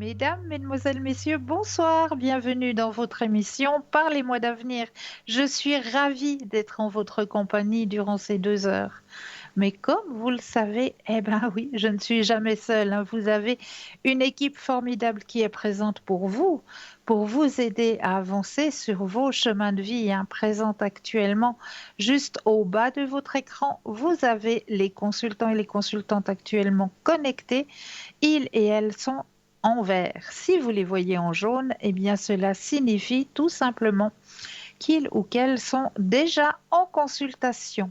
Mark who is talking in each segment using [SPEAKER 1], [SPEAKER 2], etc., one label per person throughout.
[SPEAKER 1] Mesdames, Mesdemoiselles, Messieurs, bonsoir, bienvenue dans votre émission Parlez-moi d'avenir. Je suis ravie d'être en votre compagnie durant ces 2 heures. Mais comme vous le savez, eh ben oui, je ne suis jamais seule, hein. Vous avez une équipe formidable qui est présente pour vous aider à avancer sur vos chemins de vie, hein. Présente actuellement juste au bas de votre écran. Vous avez les consultants et les consultantes actuellement connectés. Ils et elles sont en vert. Si vous les voyez en jaune, eh bien cela signifie tout simplement qu'ils ou qu'elles sont déjà en consultation.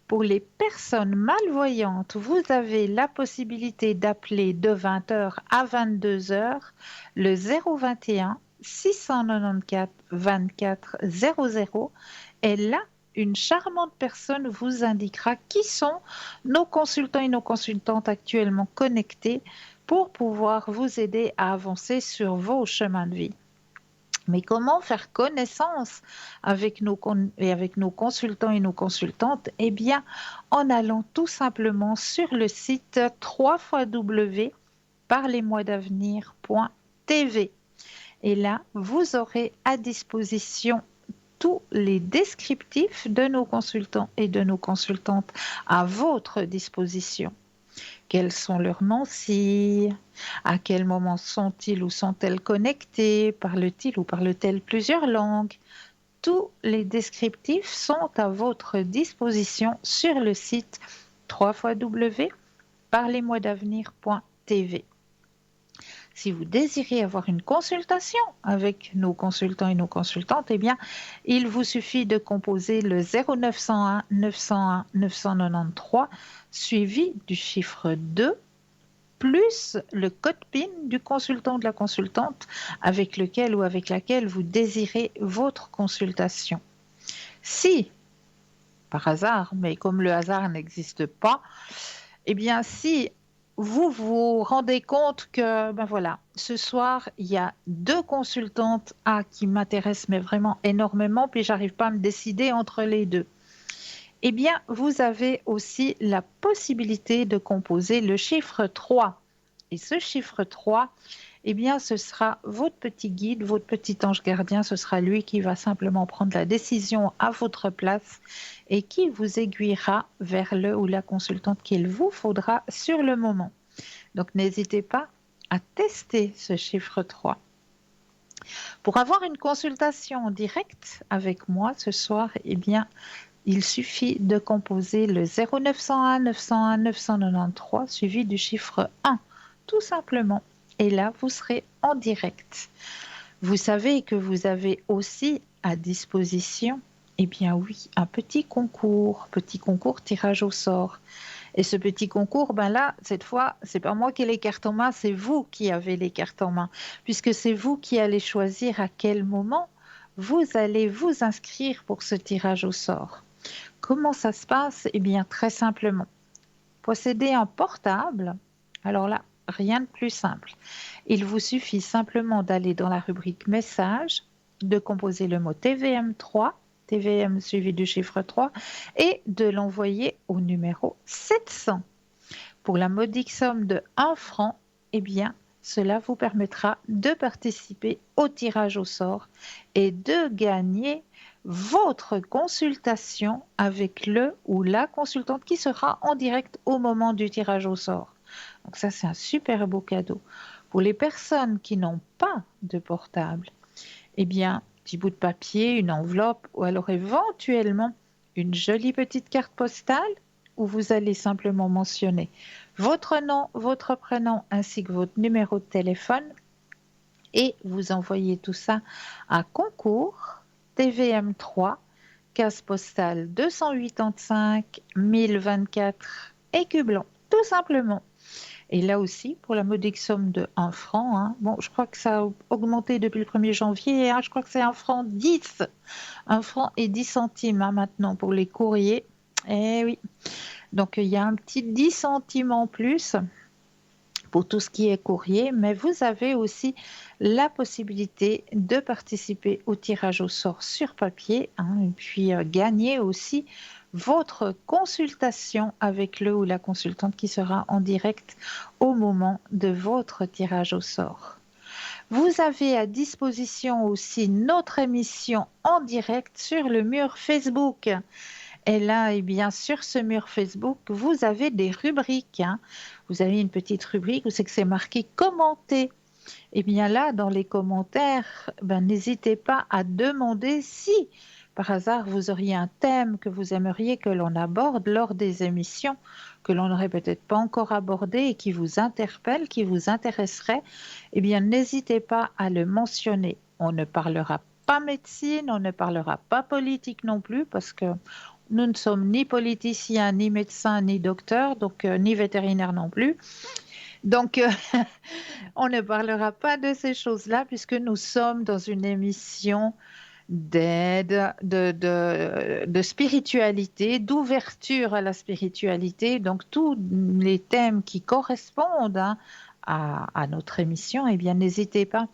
[SPEAKER 1] Pour les personnes malvoyantes, vous avez la possibilité d'appeler de 20 heures à 22 heures le 021 694 24 00 et là, une charmante personne vous indiquera qui sont nos consultants et nos consultantes actuellement connectés pour pouvoir vous aider à avancer sur vos chemins de vie. Mais comment faire connaissance avec avec nos consultants et nos consultantes? Eh bien, en allant tout simplement sur le site www.parlez-moi-d'avenir.tv. Et là, vous aurez à disposition tous les descriptifs de nos consultants et de nos consultantes à votre disposition. Quels sont leurs noms, si à quel moment sont-ils ou sont-elles connectés, parlent-ils ou parlent-elles plusieurs langues? Tous les descriptifs sont à votre disposition sur le site www.parlez-moi-d'avenir.tv. Si vous désirez avoir une consultation avec nos consultants et nos consultantes, eh bien, il vous suffit de composer le 0901 901 993 suivi du chiffre 2 plus le code PIN du consultant ou de la consultante avec lequel ou avec laquelle vous désirez votre consultation. Si, par hasard, mais comme le hasard n'existe pas, eh bien, si vous vous rendez compte que, ben voilà, ce soir, il y a 2 consultantes qui m'intéressent, mais vraiment énormément, puis j'arrive pas à me décider entre les deux. Eh bien, vous avez aussi la possibilité de composer le chiffre 3. Et ce chiffre 3, eh bien, ce sera votre petit guide, votre petit ange gardien, ce sera lui qui va simplement prendre la décision à votre place et qui vous aiguillera vers le ou la consultante qu'il vous faudra sur le moment. Donc, n'hésitez pas à tester ce chiffre 3. Pour avoir une consultation en direct avec moi ce soir, eh bien, il suffit de composer le 0901 901 993 suivi du chiffre 1, tout simplement. Et là, vous serez en direct. Vous savez que vous avez aussi à disposition, eh bien oui, un petit concours tirage au sort. Et ce petit concours, ben là, cette fois, c'est pas moi qui ai les cartes en main, c'est vous qui avez les cartes en main, puisque c'est vous qui allez choisir à quel moment vous allez vous inscrire pour ce tirage au sort. Comment ça se passe? Eh bien, très simplement. Possédez un portable. Alors là, rien de plus simple. Il vous suffit simplement d'aller dans la rubrique messages, de composer le mot TVM3, TVM suivi du chiffre 3, et de l'envoyer au numéro 700. Pour la modique somme de 1 franc, eh bien, cela vous permettra de participer au tirage au sort et de gagner votre consultation avec le ou la consultante qui sera en direct au moment du tirage au sort. Donc ça, c'est un super beau cadeau. Pour les personnes qui n'ont pas de portable, eh bien, petit bout de papier, une enveloppe ou alors éventuellement une jolie petite carte postale où vous allez simplement mentionner votre nom, votre prénom ainsi que votre numéro de téléphone et vous envoyez tout ça à concours TVM3, case postale 285 1024 Écublon, tout simplement. Et là aussi, pour la modique somme de 1 franc, hein, bon, je crois que ça a augmenté depuis le 1er janvier, hein, je crois que c'est 1 franc 10, 1 franc et 10 centimes hein, maintenant pour les courriers. Eh oui, donc il y a un petit 10 centimes en plus pour tout ce qui est courrier, mais vous avez aussi la possibilité de participer au tirage au sort sur papier hein, et puis gagner aussi votre consultation avec le ou la consultante qui sera en direct au moment de votre tirage au sort. Vous avez à disposition aussi notre émission en direct sur le mur Facebook. Et là, eh bien, sur ce mur Facebook, vous avez des rubriques, hein. Vous avez une petite rubrique où c'est que c'est marqué commenter. Eh bien là, dans les commentaires, ben, n'hésitez pas à demander si, par hasard, vous auriez un thème que vous aimeriez que l'on aborde lors des émissions, que l'on n'aurait peut-être pas encore abordé et qui vous interpelle, qui vous intéresserait. Eh bien, n'hésitez pas à le mentionner. On ne parlera pas médecine, on ne parlera pas politique non plus, parce que nous ne sommes ni politiciens, ni médecins, ni docteurs, donc ni vétérinaires non plus. Donc, on ne parlera pas de ces choses-là puisque nous sommes dans une émission d'aide, de spiritualité, d'ouverture à la spiritualité. Donc, tous les thèmes qui correspondent, hein, à notre émission, eh bien, n'hésitez pas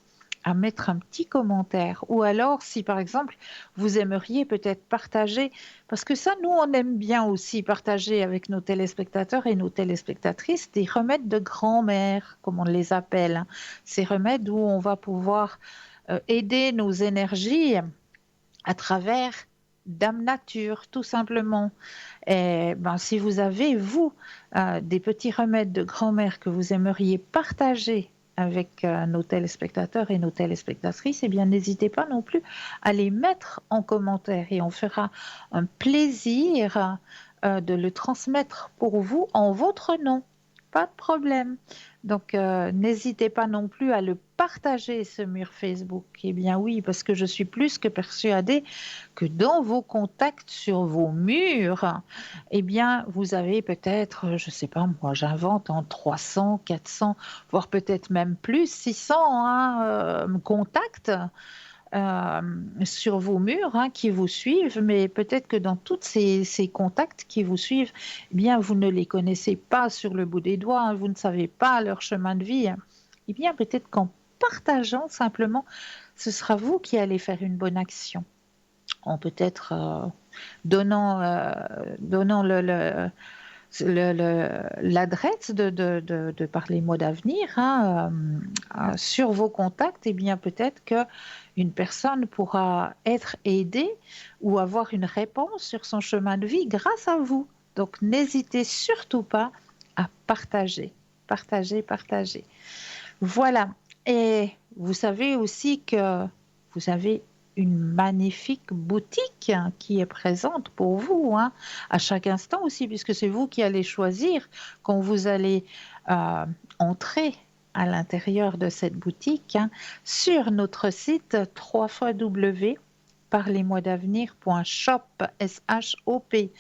[SPEAKER 1] à mettre un petit commentaire. Ou alors, si par exemple, vous aimeriez peut-être partager, parce que ça, nous, on aime bien aussi partager avec nos téléspectateurs et nos téléspectatrices des remèdes de grand-mère, comme on les appelle, hein. Ces remèdes où on va pouvoir aider nos énergies à travers Dame Nature, tout simplement. Et ben, si vous avez, vous, des petits remèdes de grand-mère que vous aimeriez partager avec nos téléspectateurs et nos téléspectatrices, eh bien, n'hésitez pas non plus à les mettre en commentaire et on fera un plaisir de le transmettre pour vous en votre nom. Pas de problème. Donc, n'hésitez pas non plus à le partager, ce mur Facebook. Eh bien oui, parce que je suis plus que persuadée que dans vos contacts sur vos murs, eh bien, vous avez peut-être, je ne sais pas moi, j'invente en 300, 400, voire peut-être même plus, 600 hein, contacts sur vos murs hein, qui vous suivent, mais peut-être que dans tous ces contacts qui vous suivent, eh bien, vous ne les connaissez pas sur le bout des doigts, hein, vous ne savez pas leur chemin de vie. Hein. Eh bien, peut-être qu'en partageant simplement, ce sera vous qui allez faire une bonne action. En peut-être donnant l'adresse de par les mois d'avenir hein, sur vos contacts, eh bien peut-être qu'une personne pourra être aidée ou avoir une réponse sur son chemin de vie grâce à vous. Donc n'hésitez surtout pas à partager, partager, partager. Voilà. Et vous savez aussi que vous avez une magnifique boutique hein, qui est présente pour vous hein, à chaque instant aussi, puisque c'est vous qui allez choisir quand vous allez entrer à l'intérieur de cette boutique hein, sur notre site www.parlesmois-d'avenir.shop, S-H-O-P,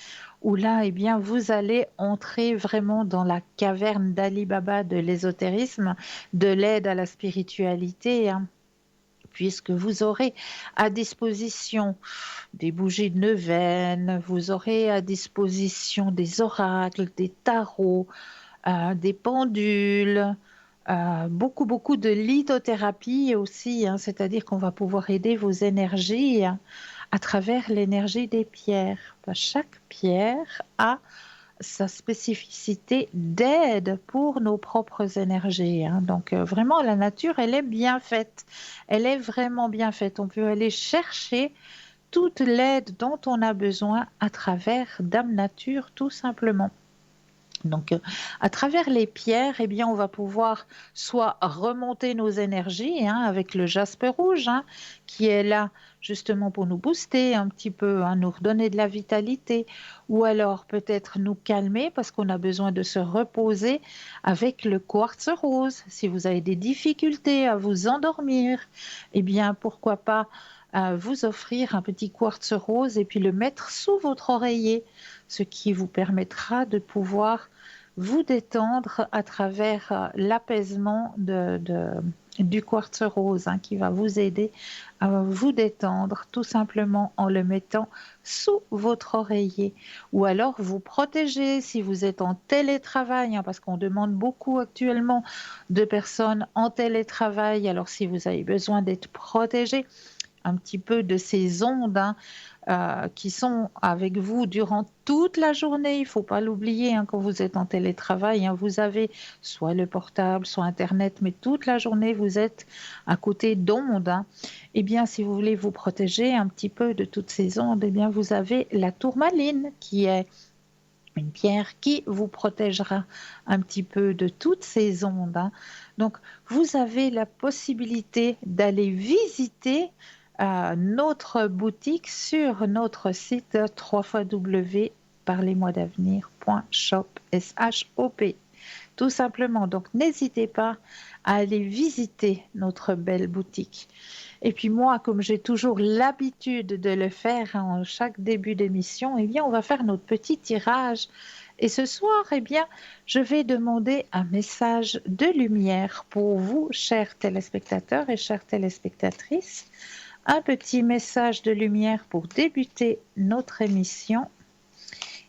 [SPEAKER 1] où là, eh bien, vous allez entrer vraiment dans la caverne d'Ali Baba de l'ésotérisme, de l'aide à la spiritualité, hein, puisque vous aurez à disposition des bougies de neuvaine, vous aurez à disposition des oracles, des tarots, des pendules, beaucoup, beaucoup de lithothérapie aussi, hein, c'est-à-dire qu'on va pouvoir aider vos énergies hein, à travers l'énergie des pierres. Chaque pierre a sa spécificité d'aide pour nos propres énergies. Hein. Donc vraiment, la nature, elle est bien faite. Elle est vraiment bien faite. On peut aller chercher toute l'aide dont on a besoin à travers Dame Nature, tout simplement. Donc, à travers les pierres, eh bien, on va pouvoir soit remonter nos énergies hein, avec le jaspe rouge, hein, qui est là justement pour nous booster un petit peu, hein, nous redonner de la vitalité, ou alors peut-être nous calmer parce qu'on a besoin de se reposer avec le quartz rose. Si vous avez des difficultés à vous endormir, eh bien, pourquoi pas vous offrir un petit quartz rose et puis le mettre sous votre oreiller, ce qui vous permettra de pouvoir vous détendre à travers l'apaisement du quartz rose hein, qui va vous aider à vous détendre tout simplement en le mettant sous votre oreiller ou alors vous protéger si vous êtes en télétravail hein, parce qu'on demande beaucoup actuellement de personnes en télétravail alors si vous avez besoin d'être protégé un petit peu de ces ondes hein, qui sont avec vous durant toute la journée. Il ne faut pas l'oublier hein, quand vous êtes en télétravail. Hein, vous avez soit le portable, soit Internet, mais toute la journée, vous êtes à côté d'ondes. Hein. Eh bien, si vous voulez vous protéger un petit peu de toutes ces ondes, eh bien, vous avez la tourmaline qui est une pierre qui vous protégera un petit peu de toutes ces ondes. Hein. Donc, vous avez la possibilité d'aller visiter notre boutique sur notre site www.parlez-moi-d'avenir.shop. S-H-O-P. Tout simplement. Donc, n'hésitez pas à aller visiter notre belle boutique. Et puis moi, comme j'ai toujours l'habitude de le faire en chaque début d'émission, eh bien, on va faire notre petit tirage. Et ce soir, eh bien, je vais demander un message de lumière pour vous, chers téléspectateurs et chères téléspectatrices. Un petit message de lumière pour débuter notre émission,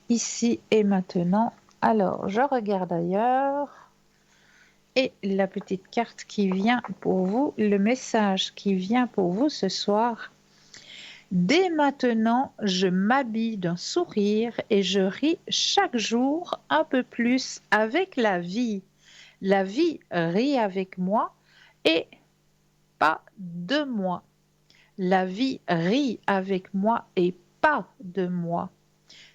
[SPEAKER 1] ici et maintenant. Alors, je regarde ailleurs. Et la petite carte qui vient pour vous, le message qui vient pour vous ce soir. Dès maintenant, je m'habille d'un sourire et je ris chaque jour un peu plus avec la vie. La vie rit avec moi et pas de moi. La vie rit avec moi et pas de moi.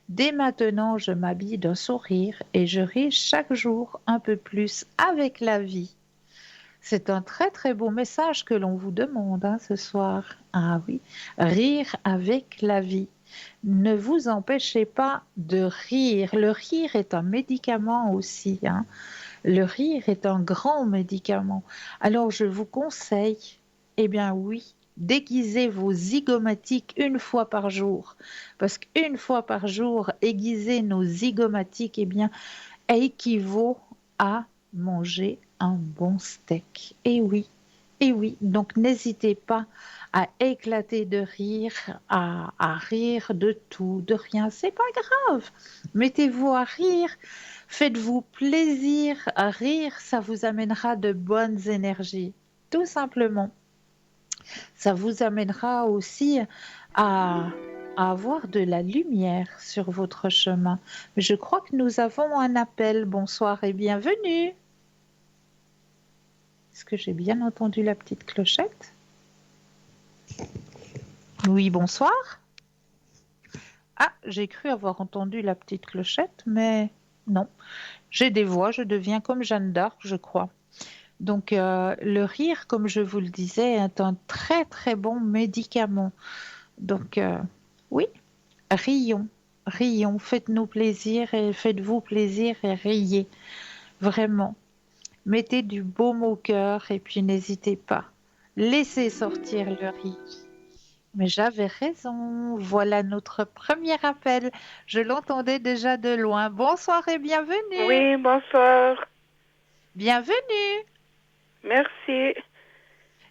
[SPEAKER 1] Dès maintenant, je m'habille d'un sourire et je ris chaque jour un peu plus avec la vie. C'est un très très beau message que l'on vous demande hein, ce soir. Ah oui, rire avec la vie. Ne vous empêchez pas de rire. Le rire est un médicament aussi. Hein. Le rire est un grand médicament. Alors je vous conseille, eh bien oui, déguisez vos zygomatiques une fois par jour. Parce qu'une fois par jour, aiguiser nos zygomatiques, eh bien, équivaut à manger un bon steak. Et oui, donc n'hésitez pas à éclater de rire, à rire de tout, de rien. C'est pas grave. Mettez-vous à rire, faites-vous plaisir. À rire, ça vous amènera de bonnes énergies, tout simplement. Ça vous amènera aussi à, à avoir de la lumière sur votre chemin. Je crois que nous avons un appel. Bonsoir et bienvenue. Est-ce que j'ai bien entendu la petite clochette? Oui, bonsoir. Ah, j'ai cru avoir entendu la petite clochette, mais non. J'ai des voix, je deviens comme Jeanne d'Arc, je crois. Donc, le rire, comme je vous le disais, est un très très bon médicament. Donc, oui, rions, rions, faites-nous plaisir et faites-vous plaisir et riez. Vraiment. Mettez du baume au cœur et puis n'hésitez pas. Laissez sortir le rire. Mais j'avais raison. Voilà notre premier appel. Je l'entendais déjà de loin. Bonsoir et bienvenue.
[SPEAKER 2] Oui, bonsoir.
[SPEAKER 1] Bienvenue.
[SPEAKER 2] Merci.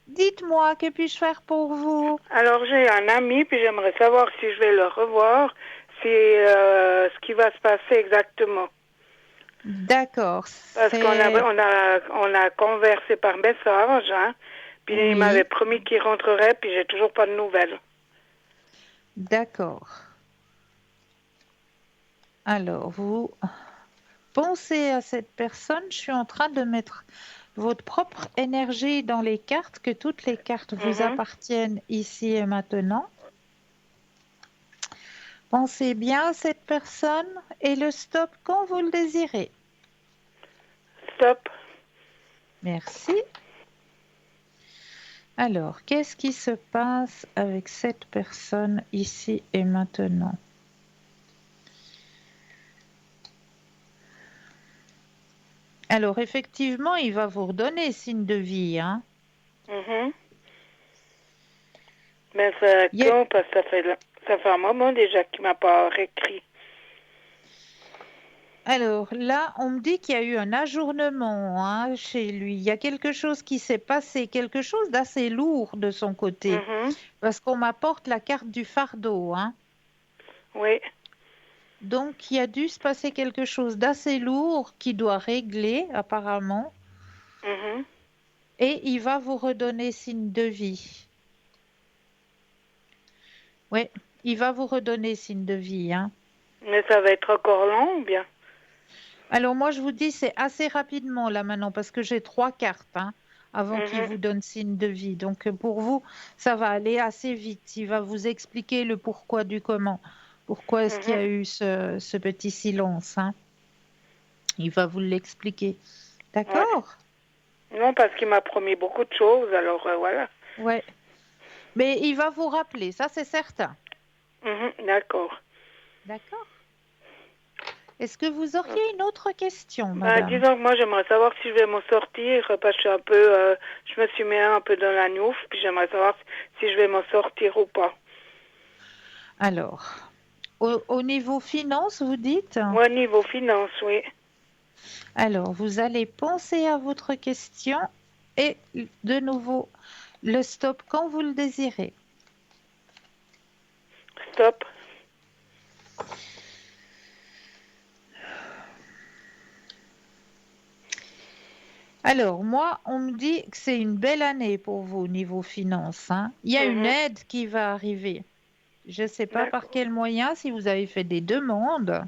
[SPEAKER 1] Dites-moi, que puis-je faire pour vous?
[SPEAKER 2] Alors, j'ai un ami, puis j'aimerais savoir si je vais le revoir, c'est ce qui va se passer exactement.
[SPEAKER 1] D'accord,
[SPEAKER 2] Parce
[SPEAKER 1] c'est...
[SPEAKER 2] on a conversé par message, hein, puis il m'avait
[SPEAKER 1] Oui,
[SPEAKER 2] promis qu'il rentrerait, puis j'ai toujours pas de nouvelles.
[SPEAKER 1] d'accord. Alors, vous pensez à cette personne. Je suis en train de mettre votre propre énergie dans les cartes, que toutes les cartes vous
[SPEAKER 2] Mhm.
[SPEAKER 1] appartiennent ici et maintenant. Pensez bien à cette personne et le stop quand vous le désirez.
[SPEAKER 2] Stop.
[SPEAKER 1] Merci. Alors, qu'est-ce qui se passe avec cette personne ici et maintenant? Alors, effectivement, il va vous redonner signe de vie. Hein.
[SPEAKER 2] Mhm. Mais c'est
[SPEAKER 1] Il y a-
[SPEAKER 2] quand, parce que ça fait un moment déjà qu'il m'a pas réécrit.
[SPEAKER 1] Alors là, on me dit qu'il y a eu un ajournement hein, chez lui. Il y a quelque chose qui s'est passé, quelque chose d'assez lourd de son côté,
[SPEAKER 2] Mhm.
[SPEAKER 1] parce qu'on m'apporte la carte du fardeau. Hein.
[SPEAKER 2] Oui.
[SPEAKER 1] Donc, il y a dû se passer quelque chose d'assez lourd qui doit régler, apparemment,
[SPEAKER 2] Mhm.
[SPEAKER 1] et il va vous redonner signe de vie. Oui. il va vous redonner signe de vie, hein.
[SPEAKER 2] Mais ça va être encore long ou bien?
[SPEAKER 1] Alors moi, je vous dis, c'est assez rapidement là maintenant parce que j'ai 3 cartes, hein, avant qu'il
[SPEAKER 2] Mhm,
[SPEAKER 1] vous donne signe de vie. Donc pour vous, ça va aller assez vite. Il va vous expliquer le pourquoi du comment. Pourquoi est-ce qu'il y
[SPEAKER 2] mhm.
[SPEAKER 1] a eu ce petit silence, hein. Il va vous l'expliquer.
[SPEAKER 2] Ouais.
[SPEAKER 1] D'accord?
[SPEAKER 2] Non, parce qu'il m'a promis beaucoup de choses, alors voilà.
[SPEAKER 1] Ouais. Mais il va vous rappeler, ça c'est certain.
[SPEAKER 2] Mhm, d'accord.
[SPEAKER 1] D'accord? Est-ce que vous auriez une autre question,
[SPEAKER 2] Ben,
[SPEAKER 1] madame?
[SPEAKER 2] disons que moi, j'aimerais savoir si je vais m'en sortir, parce que je suis un peu, je me suis mis un peu dans la nouf, puis j'aimerais savoir si je vais m'en sortir ou pas.
[SPEAKER 1] Alors, au niveau finance, vous dites?
[SPEAKER 2] Moi, niveau finance, oui.
[SPEAKER 1] Alors, vous allez penser à votre question et de nouveau le stop quand vous le désirez.
[SPEAKER 2] Stop.
[SPEAKER 1] Alors, moi, on me dit que c'est une belle année pour vous au niveau finance, hein. Il y a une
[SPEAKER 2] Mhm,
[SPEAKER 1] aide qui va arriver. Je ne sais pas par
[SPEAKER 2] d'accord.
[SPEAKER 1] quel moyen, si vous avez fait des demandes.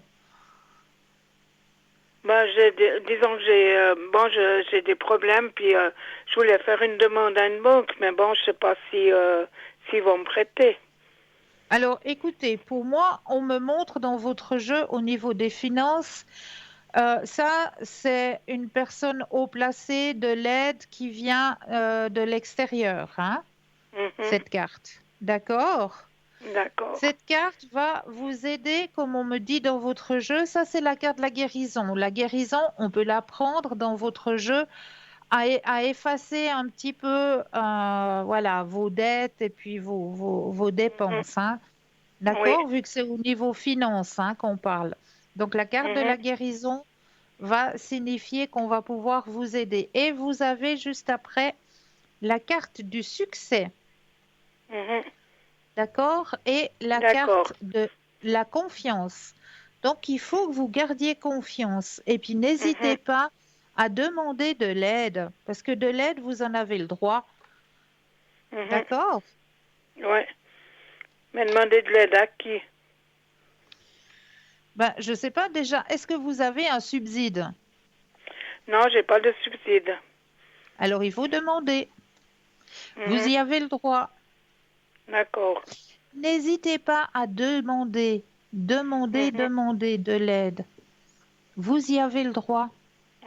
[SPEAKER 2] Ben, disons que j'ai des problèmes, puis je voulais faire une demande à une banque, mais bon, je sais pas si, s'ils vont me prêter.
[SPEAKER 1] Alors, écoutez, pour moi, on me montre dans votre jeu au niveau des finances, ça, c'est une personne haut placée de l'aide qui vient de l'extérieur, hein,
[SPEAKER 2] Mhm,
[SPEAKER 1] cette carte. D'accord?
[SPEAKER 2] d'accord.
[SPEAKER 1] Cette carte va vous aider, comme on me dit dans votre jeu. Ça, c'est la carte de la guérison. La guérison, on peut la prendre dans votre jeu à effacer un petit peu, voilà, vos dettes et puis vos
[SPEAKER 2] Mhm,
[SPEAKER 1] dépenses, hein.
[SPEAKER 2] oui.
[SPEAKER 1] D'accord? Vu que c'est au niveau finance, hein, qu'on parle. Donc, la carte de
[SPEAKER 2] Mhm,
[SPEAKER 1] la guérison va signifier qu'on va pouvoir vous aider. Et vous avez juste après la carte du succès.
[SPEAKER 2] mhm,
[SPEAKER 1] D'accord? Et la
[SPEAKER 2] d'accord.
[SPEAKER 1] carte de la confiance. Donc, il faut que vous gardiez confiance. Et puis,
[SPEAKER 2] Mhm,
[SPEAKER 1] n'hésitez pas à demander de l'aide, parce que de l'aide, vous en avez le droit.
[SPEAKER 2] mhm,
[SPEAKER 1] D'accord?
[SPEAKER 2] ouais. Mais demander de l'aide à qui?
[SPEAKER 1] Ben, je ne sais pas déjà, est-ce que vous avez un subside?
[SPEAKER 2] Non, j'ai pas de subside.
[SPEAKER 1] Alors, il faut demander. Vous
[SPEAKER 2] Mhm,
[SPEAKER 1] y avez le droit.
[SPEAKER 2] d'accord.
[SPEAKER 1] N'hésitez pas à demander, demander,
[SPEAKER 2] Mhm,
[SPEAKER 1] demander de l'aide. Vous y avez le droit.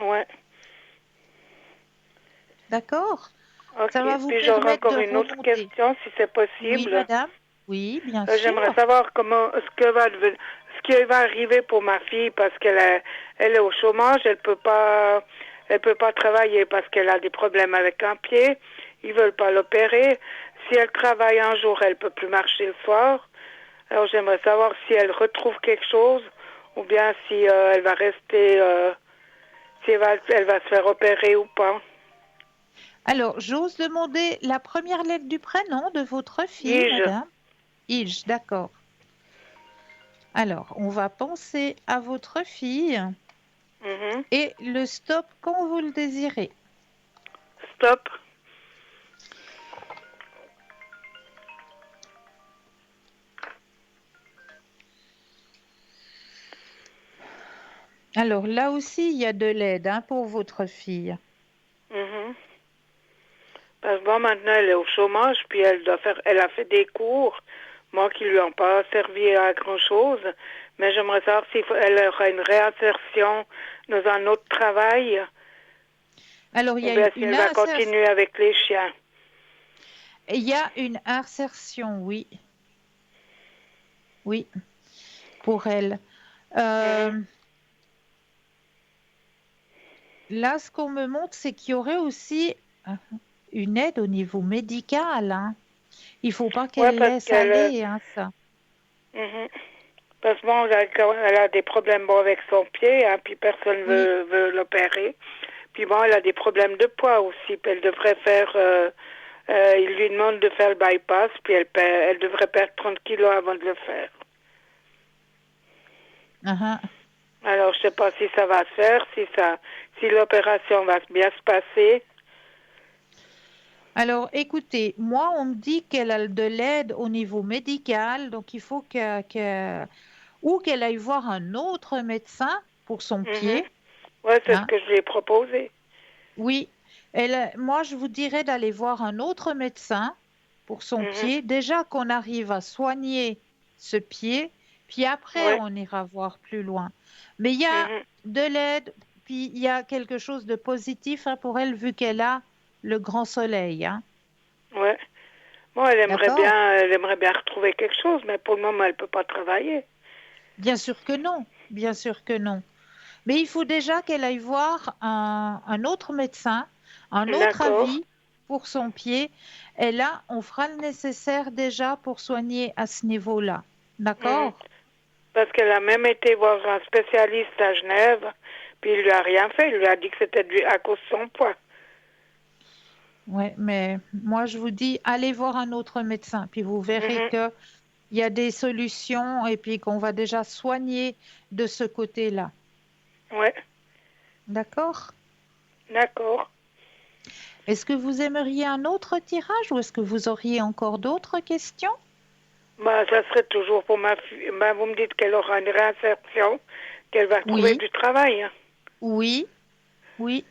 [SPEAKER 2] ouais.
[SPEAKER 1] D'accord? Ça va
[SPEAKER 2] Ok.
[SPEAKER 1] vous
[SPEAKER 2] Puis j'aurais
[SPEAKER 1] permettre de
[SPEAKER 2] encore une autre
[SPEAKER 1] remonter.
[SPEAKER 2] question, si c'est
[SPEAKER 1] Oui,
[SPEAKER 2] possible.
[SPEAKER 1] madame? Oui, bien
[SPEAKER 2] J'aimerais
[SPEAKER 1] sûr.
[SPEAKER 2] savoir comment ce qui va arriver pour ma fille parce elle est au chômage, elle peut pas travailler parce qu'elle a des problèmes avec un pied. Ils veulent pas l'opérer. Si elle travaille un jour, elle peut plus marcher le soir. Alors j'aimerais savoir si elle retrouve quelque chose ou bien si elle va rester, si elle va se faire opérer ou pas.
[SPEAKER 1] Alors, j'ose demander la première lettre du prénom de votre fille,
[SPEAKER 2] Dis-je.
[SPEAKER 1] madame? Ilge, d'accord. Alors, on va penser à votre fille
[SPEAKER 2] Mhm.
[SPEAKER 1] et le stop quand vous le désirez.
[SPEAKER 2] Stop.
[SPEAKER 1] Alors, là aussi, il y a de l'aide, hein, pour votre fille.
[SPEAKER 2] Mhm. Parce que bon, maintenant, elle est au chômage, puis elle a fait des cours, moi qui lui ont pas servi à grand-chose, mais j'aimerais savoir si elle aura une réinsertion dans un autre travail,
[SPEAKER 1] Alors,
[SPEAKER 2] ou bien si elle va continuer avec les chiens.
[SPEAKER 1] il y a une insertion, oui, oui, pour elle.
[SPEAKER 2] Mhm.
[SPEAKER 1] Euh, Là, ce qu'on me montre, c'est qu'il y aurait aussi une aide au niveau médical, hein. Il faut pas
[SPEAKER 2] Ouais,
[SPEAKER 1] qu'elle
[SPEAKER 2] parce
[SPEAKER 1] laisse
[SPEAKER 2] qu'elle,
[SPEAKER 1] aller, hein, ça.
[SPEAKER 2] mhm. Parce que bon, elle a des problèmes bon, avec son pied, hein, puis personne
[SPEAKER 1] Oui.
[SPEAKER 2] veut l'opérer. Puis bon, elle a des problèmes de poids aussi, puis elle devrait faire, il lui demande de faire le bypass, puis elle devrait perdre 30 kilos avant de le faire.
[SPEAKER 1] Uhum.
[SPEAKER 2] Alors, je sais pas si ça va se faire, si l'opération va bien se passer.
[SPEAKER 1] Alors, écoutez, moi, on me dit qu'elle a de l'aide au niveau médical, donc il faut ou qu'elle aille voir un autre médecin pour son
[SPEAKER 2] Mhm.
[SPEAKER 1] pied,
[SPEAKER 2] Ouais, c'est ce
[SPEAKER 1] hein.
[SPEAKER 2] que je lui ai proposé.
[SPEAKER 1] Oui, moi, je vous dirais d'aller voir un autre médecin pour son
[SPEAKER 2] Mhm.
[SPEAKER 1] pied. Déjà qu'on arrive à soigner ce pied, puis après,
[SPEAKER 2] Ouais.
[SPEAKER 1] on ira voir plus loin. Mais il y a
[SPEAKER 2] Mhm.
[SPEAKER 1] de l'aide, puis il y a quelque chose de positif, hein, pour elle, vu qu'elle a le grand soleil, hein.
[SPEAKER 2] Ouais. Bon,
[SPEAKER 1] D'accord?
[SPEAKER 2] elle aimerait bien retrouver quelque chose, mais pour le moment, elle peut pas travailler.
[SPEAKER 1] Bien sûr que non, bien sûr que non. Mais il faut déjà qu'elle aille voir un autre médecin, un autre
[SPEAKER 2] D'accord.
[SPEAKER 1] avis pour son pied. Et là, on fera le nécessaire déjà pour soigner à ce niveau-là.
[SPEAKER 2] Mhm.
[SPEAKER 1] D'accord?
[SPEAKER 2] Parce qu'elle a même été voir un spécialiste à Genève, puis il lui a rien fait. Il lui a dit que c'était à cause de son poids.
[SPEAKER 1] Ouais, mais moi, je vous dis, allez voir un autre médecin, puis vous verrez
[SPEAKER 2] Mhm.
[SPEAKER 1] qu'il y a des solutions et puis qu'on va déjà soigner de ce côté-là.
[SPEAKER 2] Ouais.
[SPEAKER 1] D'accord?
[SPEAKER 2] D'accord.
[SPEAKER 1] Est-ce que vous aimeriez un autre tirage ou est-ce que vous auriez encore d'autres questions?
[SPEAKER 2] Bah, ça serait toujours pour ma fille. Bah, vous me dites qu'elle aura une réinsertion, qu'elle va trouver
[SPEAKER 1] Oui,
[SPEAKER 2] du travail, hein.
[SPEAKER 1] oui, oui.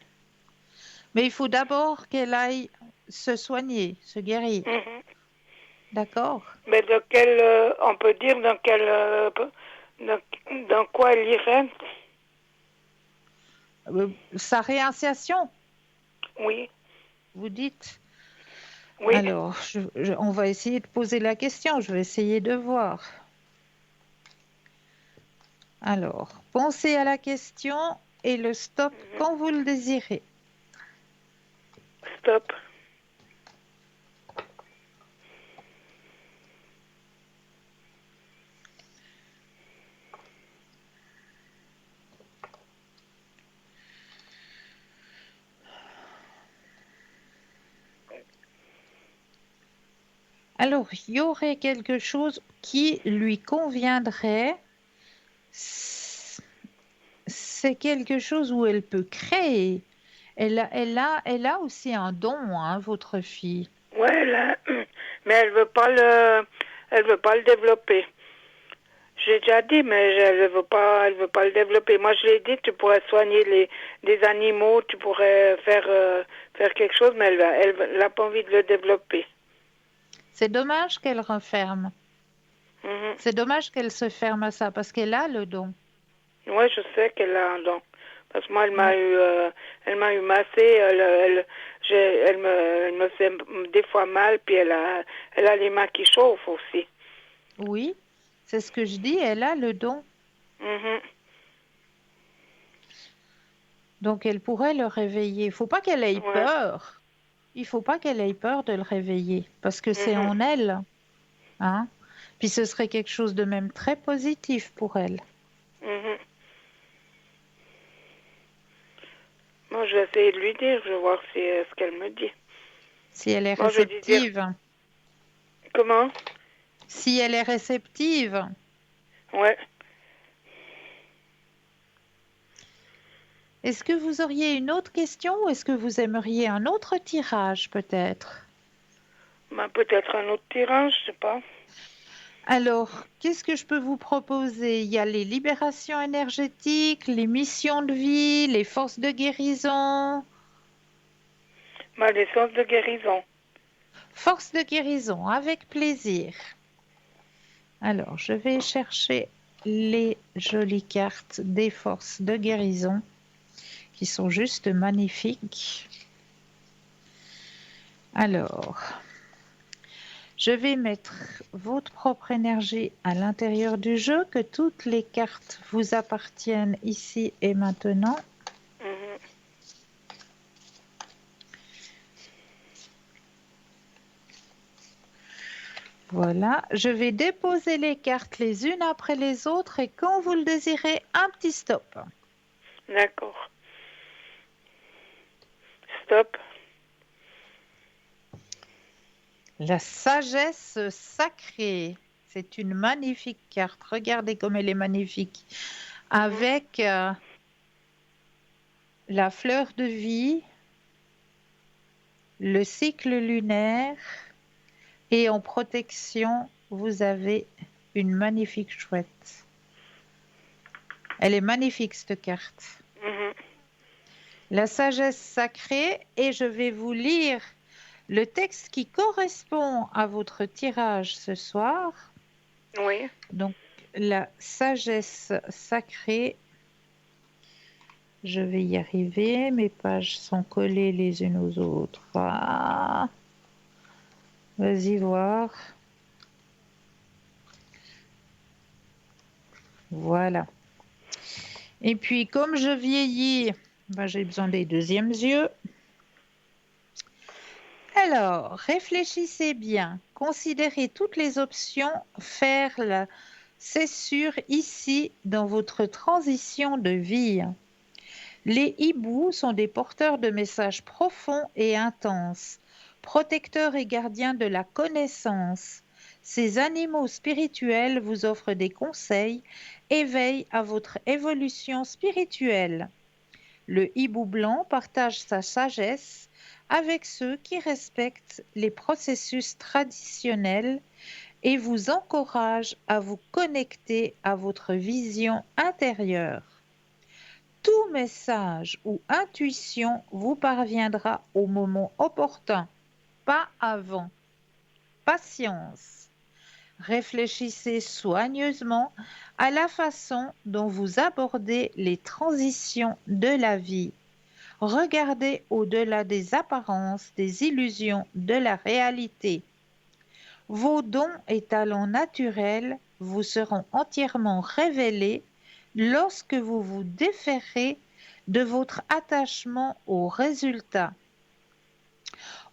[SPEAKER 1] Mais il faut d'abord qu'elle aille se soigner, se guérir.
[SPEAKER 2] Mhm.
[SPEAKER 1] D'accord?
[SPEAKER 2] Mais on peut dire dans, dans quoi elle irait?
[SPEAKER 1] Sa réinsertion,
[SPEAKER 2] Oui,
[SPEAKER 1] vous dites.
[SPEAKER 2] oui.
[SPEAKER 1] Alors, on va essayer de poser la question. Je vais essayer de voir. Alors, pensez à la question et le stop
[SPEAKER 2] Mhm.
[SPEAKER 1] quand vous le désirez.
[SPEAKER 2] Stop.
[SPEAKER 1] Alors, il y aurait quelque chose qui lui conviendrait. C'est quelque chose où elle peut créer. Elle a aussi un don, hein, votre fille.
[SPEAKER 2] Ouais, là, mais elle veut pas le développer. J'ai déjà dit, mais elle veut pas le développer. Moi, je l'ai dit, tu pourrais soigner des animaux, tu pourrais faire quelque chose, mais elle a pas envie de le développer.
[SPEAKER 1] C'est dommage qu'elle referme.
[SPEAKER 2] Mhm.
[SPEAKER 1] C'est dommage qu'elle se ferme à ça parce qu'elle a le don.
[SPEAKER 2] Ouais, je sais qu'elle a un don. Parce que moi,
[SPEAKER 1] Ouais.
[SPEAKER 2] elle m'a eu massé, elle me fait des fois mal, puis elle a les mains qui chauffent aussi.
[SPEAKER 1] Oui, c'est ce que je dis, elle a le don.
[SPEAKER 2] Mhm.
[SPEAKER 1] Donc elle pourrait le réveiller. Il faut pas qu'elle ait
[SPEAKER 2] Ouais.
[SPEAKER 1] peur. Il faut pas qu'elle ait peur de le réveiller parce que c'est
[SPEAKER 2] Mhm.
[SPEAKER 1] en elle, hein. Puis ce serait quelque chose de même très positif pour elle.
[SPEAKER 2] Mhm. Moi, je vais essayer de lui dire, je vais voir ce qu'elle me dit.
[SPEAKER 1] Si elle est
[SPEAKER 2] Moi, je vais dire,
[SPEAKER 1] réceptive.
[SPEAKER 2] comment?
[SPEAKER 1] Si elle est réceptive.
[SPEAKER 2] Ouais.
[SPEAKER 1] Est-ce que vous auriez une autre question ou est-ce que vous aimeriez un autre tirage peut-être?
[SPEAKER 2] Ben, peut-être un autre tirage, je sais pas.
[SPEAKER 1] Alors, qu'est-ce que je peux vous proposer? Il y a les libérations énergétiques, les missions de vie, les forces de guérison.
[SPEAKER 2] Ben, les sens de guérison.
[SPEAKER 1] Forces de guérison, avec plaisir. Alors, je vais chercher les jolies cartes des forces de guérison qui sont juste magnifiques. Alors, je vais mettre votre propre énergie à l'intérieur du jeu, que toutes les cartes vous appartiennent ici et maintenant.
[SPEAKER 2] Mhm.
[SPEAKER 1] Voilà, je vais déposer les cartes les unes après les autres et quand vous le désirez, un petit stop.
[SPEAKER 2] D'accord. Stop.
[SPEAKER 1] La sagesse sacrée, c'est une magnifique carte. Regardez comme elle est magnifique.
[SPEAKER 2] Mhm.
[SPEAKER 1] Avec la fleur de vie le cycle lunaire et en protection, vous avez une magnifique chouette. Elle est magnifique, cette carte.
[SPEAKER 2] Mhm.
[SPEAKER 1] La sagesse sacrée, et je vais vous lire le texte qui correspond à votre tirage ce soir.
[SPEAKER 2] Oui.
[SPEAKER 1] Donc, la sagesse sacrée, je vais y arriver, mes pages sont collées les unes aux autres. Ah, vas-y voir. Voilà. Et puis, comme je vieillis, j'ai besoin des deuxièmes yeux. Alors, réfléchissez bien, considérez toutes les options, faire la césure ici dans votre transition de vie. Les hiboux sont des porteurs de messages profonds et intenses, protecteurs et gardiens de la connaissance. Ces animaux spirituels vous offrent des conseils et veillent à votre évolution spirituelle. Le hibou blanc partage sa sagesse avec ceux qui respectent les processus traditionnels et vous encourage à vous connecter à votre vision intérieure. Tout message ou intuition vous parviendra au moment opportun, pas avant. Patience. Réfléchissez soigneusement à la façon dont vous abordez les transitions de la vie. Regardez au-delà des apparences, des illusions de la réalité. Vos dons et talents naturels vous seront entièrement révélés lorsque vous vous déferrez de votre attachement aux résultats.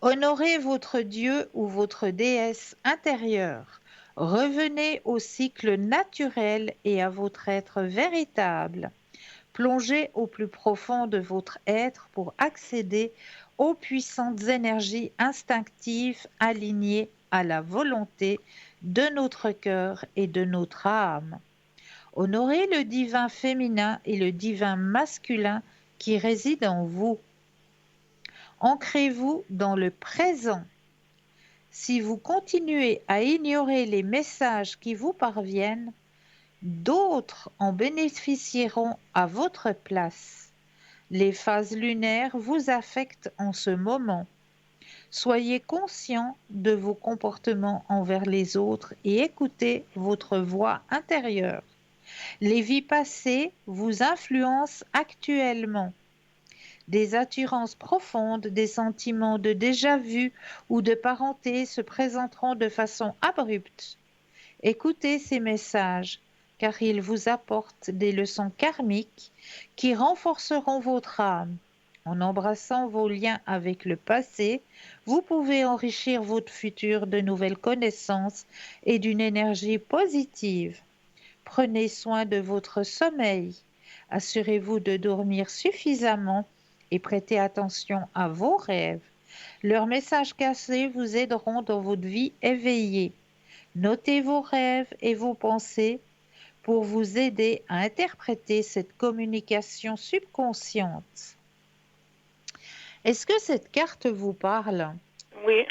[SPEAKER 1] Honorez votre Dieu ou votre déesse intérieure. Revenez au cycle naturel et à votre être véritable. Plongez au plus profond de votre être pour accéder aux puissantes énergies instinctives alignées à la volonté de notre cœur et de notre âme. Honorez le divin féminin et le divin masculin qui résident en vous. Ancrez-vous dans le présent. Si vous continuez à ignorer les messages qui vous parviennent, d'autres en bénéficieront à votre place. Les phases lunaires vous affectent en ce moment. Soyez conscient de vos comportements envers les autres et écoutez votre voix intérieure. Les vies passées vous influencent actuellement. Des attirances profondes, des sentiments de déjà-vu ou de parenté se présenteront de façon abrupte. Écoutez ces messages, car ils vous apportent des leçons karmiques qui renforceront votre âme. En embrassant vos liens avec le passé, vous pouvez enrichir votre futur de nouvelles connaissances et d'une énergie positive. Prenez soin de votre sommeil. Assurez-vous de dormir suffisamment et prêtez attention à vos rêves. Leurs messages cachés vous aideront dans votre vie éveillée. Notez vos rêves et vos pensées pour vous aider à interpréter cette communication subconsciente. Est-ce que cette carte vous parle?
[SPEAKER 2] Oui.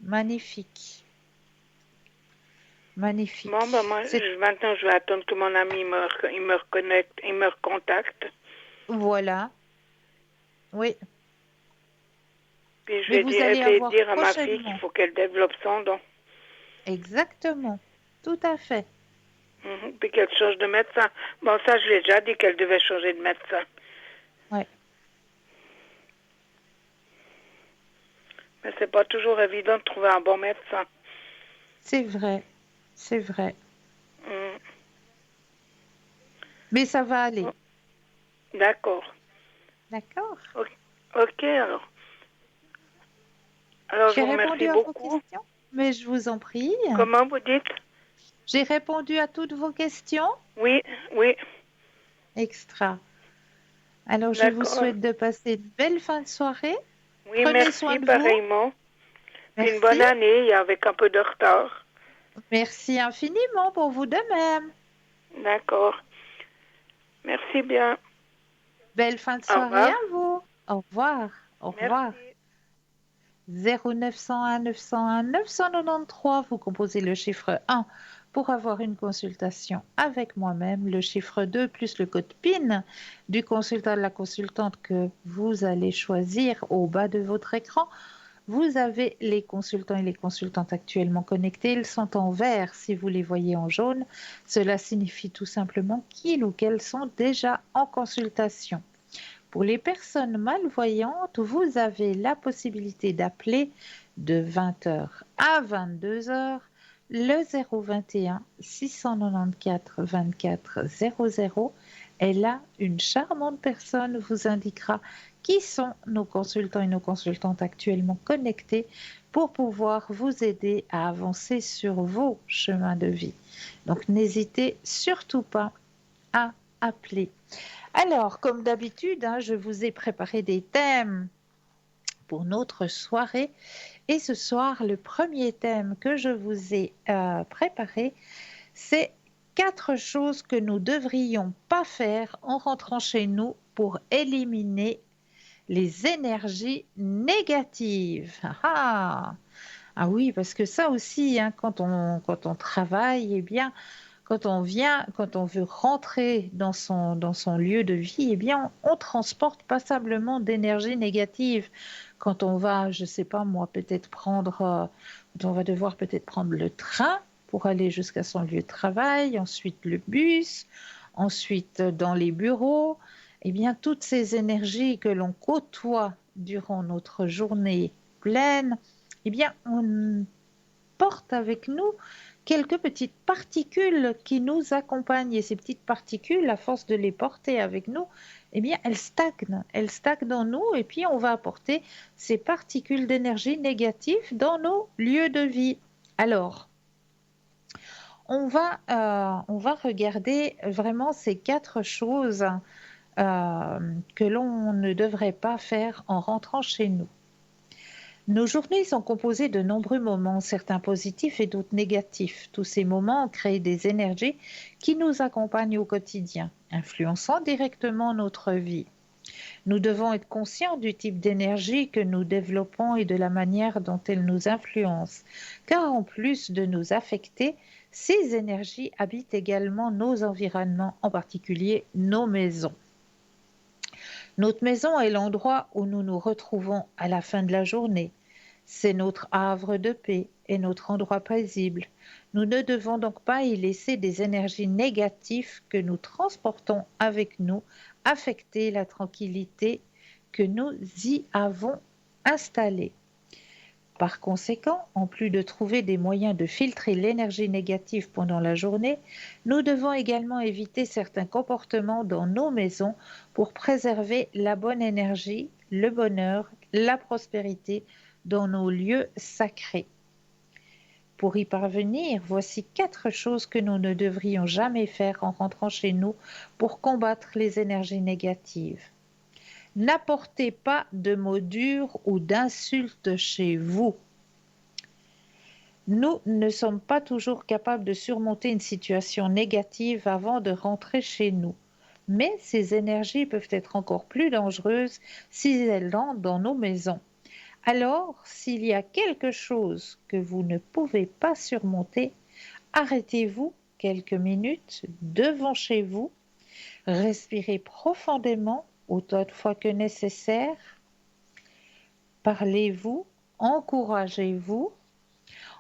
[SPEAKER 1] Magnifique. Magnifique.
[SPEAKER 2] Bon, ben moi, maintenant, je vais attendre que mon ami il me reconnecte, il me recontacte.
[SPEAKER 1] Voilà. Oui.
[SPEAKER 2] Puis je
[SPEAKER 1] Mais
[SPEAKER 2] vais
[SPEAKER 1] vous allez
[SPEAKER 2] essayer de
[SPEAKER 1] avoir
[SPEAKER 2] dire à ma fille qu'il
[SPEAKER 1] prochainement.
[SPEAKER 2] faut qu'elle développe son don.
[SPEAKER 1] Exactement. Tout à fait.
[SPEAKER 2] Puis qu'elle change de médecin. Bon, ça, je l'ai déjà dit qu'elle devait changer de médecin.
[SPEAKER 1] Ouais.
[SPEAKER 2] Mais c'est pas toujours évident de trouver un bon médecin.
[SPEAKER 1] C'est vrai. C'est vrai.
[SPEAKER 2] Mm.
[SPEAKER 1] Mais ça va aller.
[SPEAKER 2] D'accord.
[SPEAKER 1] D'accord.
[SPEAKER 2] Ok, alors. Alors, je
[SPEAKER 1] J'ai
[SPEAKER 2] vous
[SPEAKER 1] répondu
[SPEAKER 2] remercie
[SPEAKER 1] à vos
[SPEAKER 2] beaucoup.
[SPEAKER 1] questions, mais je vous en prie.
[SPEAKER 2] Comment vous dites?
[SPEAKER 1] J'ai répondu à toutes vos questions.
[SPEAKER 2] Oui, oui.
[SPEAKER 1] Extra. Alors, je vous
[SPEAKER 2] D'accord.
[SPEAKER 1] souhaite de passer une belle fin de soirée.
[SPEAKER 2] Oui,
[SPEAKER 1] Prenez soin
[SPEAKER 2] merci,
[SPEAKER 1] de vous.
[SPEAKER 2] pareillement. Puis une
[SPEAKER 1] Merci.
[SPEAKER 2] bonne année, avec un peu de retard.
[SPEAKER 1] Merci infiniment pour vous de même.
[SPEAKER 2] D'accord. Merci bien.
[SPEAKER 1] Belle fin de
[SPEAKER 2] Au
[SPEAKER 1] soirée
[SPEAKER 2] revoir.
[SPEAKER 1] à vous. Au revoir. Au revoir.
[SPEAKER 2] Merci.
[SPEAKER 1] 0901 901 993, vous composez le chiffre 1 pour avoir une consultation avec moi-même, le chiffre 2 plus le code PIN du consultant de la consultante que vous allez choisir au bas de votre écran. Vous avez les consultants et les consultantes actuellement connectés. Ils sont en vert si vous les voyez en jaune. Cela signifie tout simplement qu'ils ou qu'elles sont déjà en consultation. Pour les personnes malvoyantes, vous avez la possibilité d'appeler de 20h à 22h le 021 694 24 00. Et là, une charmante personne vous indiquera qui sont nos consultants et nos consultantes actuellement connectés pour pouvoir vous aider à avancer sur vos chemins de vie. Donc n'hésitez surtout pas à appeler. Alors, comme d'habitude, je vous ai préparé des thèmes pour notre soirée. Et ce soir, le premier thème que je vous ai préparé, c'est 4 choses que nous ne devrions pas faire en rentrant chez nous pour éliminer les énergies négatives. Ah oui, parce que ça aussi, quand on travaille, eh bien, quand on veut rentrer dans son lieu de vie, eh bien, on transporte passablement d'énergie négative. Quand on va, je ne sais pas moi, quand on va devoir peut-être prendre le train pour aller jusqu'à son lieu de travail, ensuite le bus, ensuite dans les bureaux, eh bien, toutes ces énergies que l'on côtoie durant notre journée pleine, eh bien, on porte avec nous quelques petites particules qui nous accompagnent. Et ces petites particules, à force de les porter avec nous, eh bien, elles stagnent. Elles stagnent dans nous et puis on va apporter ces particules d'énergie négatives dans nos lieux de vie. Alors, on va regarder vraiment ces 4 choses que l'on ne devrait pas faire en rentrant chez nous. Nos journées sont composées de nombreux moments, certains positifs et d'autres négatifs. Tous ces moments créent des énergies qui nous accompagnent au quotidien, influençant directement notre vie. Nous devons être conscients du type d'énergie que nous développons et de la manière dont elles nous influencent, car en plus de nous affecter, ces énergies habitent également nos environnements, en particulier nos maisons. Notre maison est l'endroit où nous nous retrouvons à la fin de la journée. C'est notre havre de paix et notre endroit paisible. Nous ne devons donc pas y laisser des énergies négatives que nous transportons avec nous affecter la tranquillité que nous y avons installée. Par conséquent, en plus de trouver des moyens de filtrer l'énergie négative pendant la journée, nous devons également éviter certains comportements dans nos maisons pour préserver la bonne énergie, le bonheur, la prospérité dans nos lieux sacrés. Pour y parvenir, voici 4 choses que nous ne devrions jamais faire en rentrant chez nous pour combattre les énergies négatives. N'apportez pas de mots durs ou d'insultes chez vous. Nous ne sommes pas toujours capables de surmonter une situation négative avant de rentrer chez nous. Mais ces énergies peuvent être encore plus dangereuses si elles entrent dans nos maisons. Alors, s'il y a quelque chose que vous ne pouvez pas surmonter, arrêtez-vous quelques minutes devant chez vous, respirez profondément autant de fois que nécessaire, parlez-vous, encouragez-vous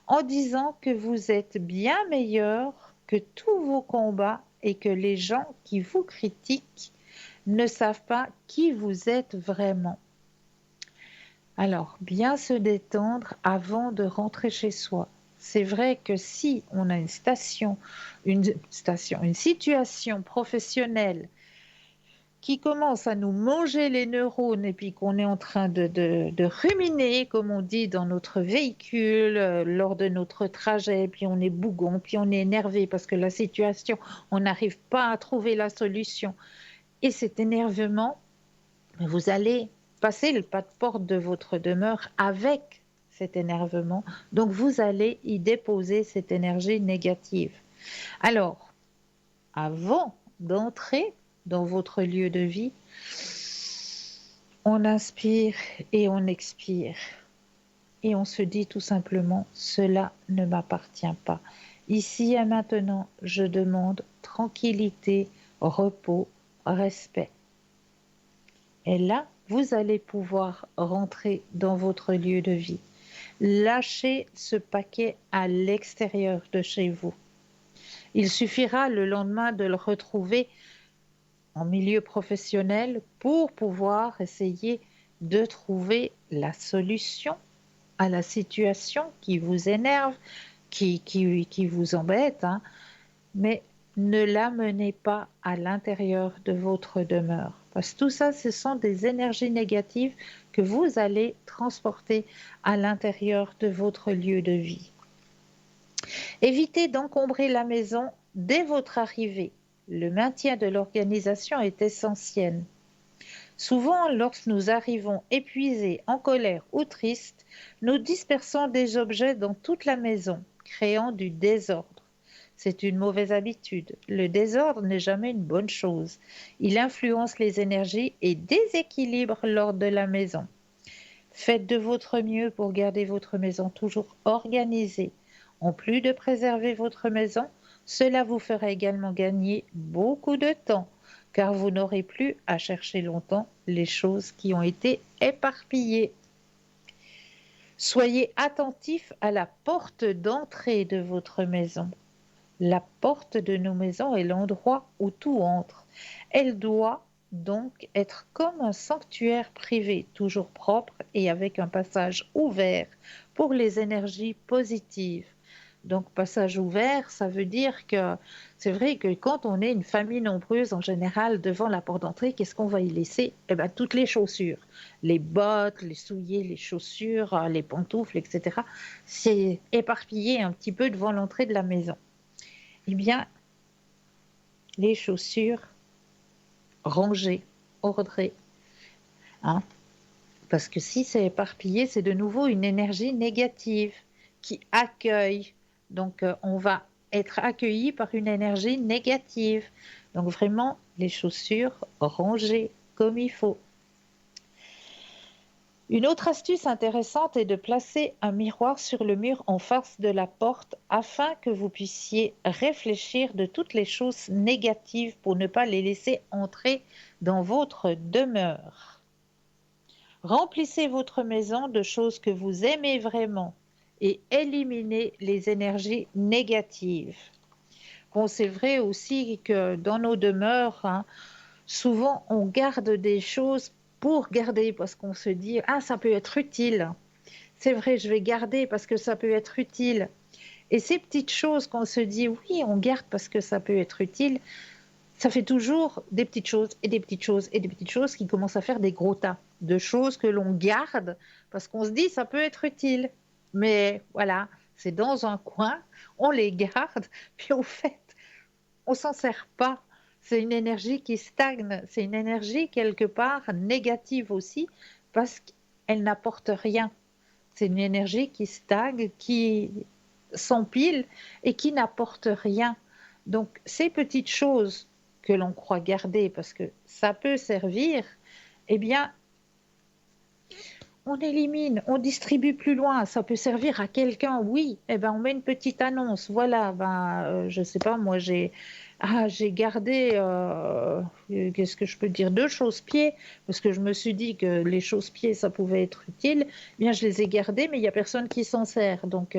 [SPEAKER 1] en disant que vous êtes bien meilleur que tous vos combats et que les gens qui vous critiquent ne savent pas qui vous êtes vraiment. Alors, bien se détendre avant de rentrer chez soi. C'est vrai que si on a une situation professionnelle qui commence à nous manger les neurones et puis qu'on est en train de ruminer, comme on dit, dans notre véhicule, lors de notre trajet, puis on est bougon, puis on est énervé parce que la situation, on n'arrive pas à trouver la solution. Et cet énervement, vous allez passer le pas de porte de votre demeure avec cet énervement. Donc, vous allez y déposer cette énergie négative. Alors, avant d'entrer dans votre lieu de vie, On inspire et on expire. Et on se dit tout simplement, cela ne m'appartient pas. Ici et maintenant, je demande tranquillité, repos, respect. Et là, vous allez pouvoir rentrer dans votre lieu de vie. Lâchez ce paquet à l'extérieur de chez vous. Il suffira le lendemain de le retrouver en milieu professionnel pour pouvoir essayer de trouver la solution à la situation qui vous énerve, qui vous embête, hein, mais ne l'amenez pas à l'intérieur de votre demeure. Parce que tout ça, ce sont des énergies négatives que vous allez transporter à l'intérieur de votre lieu de vie. Évitez d'encombrer la maison dès votre arrivée. Le maintien de l'organisation est essentiel. Souvent, lorsque nous arrivons épuisés, en colère ou tristes, nous dispersons des objets dans toute la maison, créant du désordre. C'est une mauvaise habitude. Le désordre n'est jamais une bonne chose. Il influence les énergies et déséquilibre l'ordre de la maison. Faites de votre mieux pour garder votre maison toujours organisée. En plus de préserver votre maison, cela vous fera également gagner beaucoup de temps, car vous n'aurez plus à chercher longtemps les choses qui ont été éparpillées. Soyez attentifs à la porte d'entrée de votre maison. La porte de nos maisons est l'endroit où tout entre. Elle doit donc être comme un sanctuaire privé, toujours propre et avec un passage ouvert pour les énergies positives. Donc, passage ouvert, ça veut dire que c'est vrai que quand on est une famille nombreuse, en général, devant la porte d'entrée, qu'est-ce qu'on va y laisser? Eh bien, toutes les chaussures, les bottes, les souliers, les chaussures, les pantoufles, etc. C'est éparpillé un petit peu devant l'entrée de la maison. Eh bien, les chaussures rangées, ordrées, hein, parce que si c'est éparpillé, c'est de nouveau une énergie négative qui accueille. Donc, on va être accueilli par une énergie négative. Donc, vraiment, les chaussures rangées comme il faut. Une autre astuce intéressante est de placer un miroir sur le mur en face de la porte afin que vous puissiez réfléchir de toutes les choses négatives pour ne pas les laisser entrer dans votre demeure. Remplissez votre maison de choses que vous aimez vraiment et éliminez les énergies négatives. Bon, c'est vrai aussi que dans nos demeures, hein, souvent on garde des choses pour garder parce qu'on se dit ah ça peut être utile. C'est vrai, je vais garder parce que ça peut être utile. Et ces petites choses qu'on se dit oui, on garde parce que ça peut être utile, ça fait toujours des petites choses et des petites choses et des petites choses qui commencent à faire des gros tas de choses que l'on garde parce qu'on se dit ça peut être utile. Mais voilà, c'est dans un coin, on les garde, puis au fait, on s'en sert pas. C'est une énergie qui stagne, c'est une énergie quelque part négative aussi parce qu'elle n'apporte rien. C'est une énergie qui stagne, qui s'empile et qui n'apporte rien. Donc ces petites choses que l'on croit garder parce que ça peut servir, eh bien on élimine, on distribue plus loin. Ça peut servir à quelqu'un, oui. Eh ben, on met une petite annonce. Voilà, je sais pas, moi j'ai gardé, qu'est-ce que je peux dire, 2 chausse-pieds parce que je me suis dit que les chausse-pieds ça pouvait être utile. Eh bien, je les ai gardés, mais il y a personne qui s'en sert. Donc,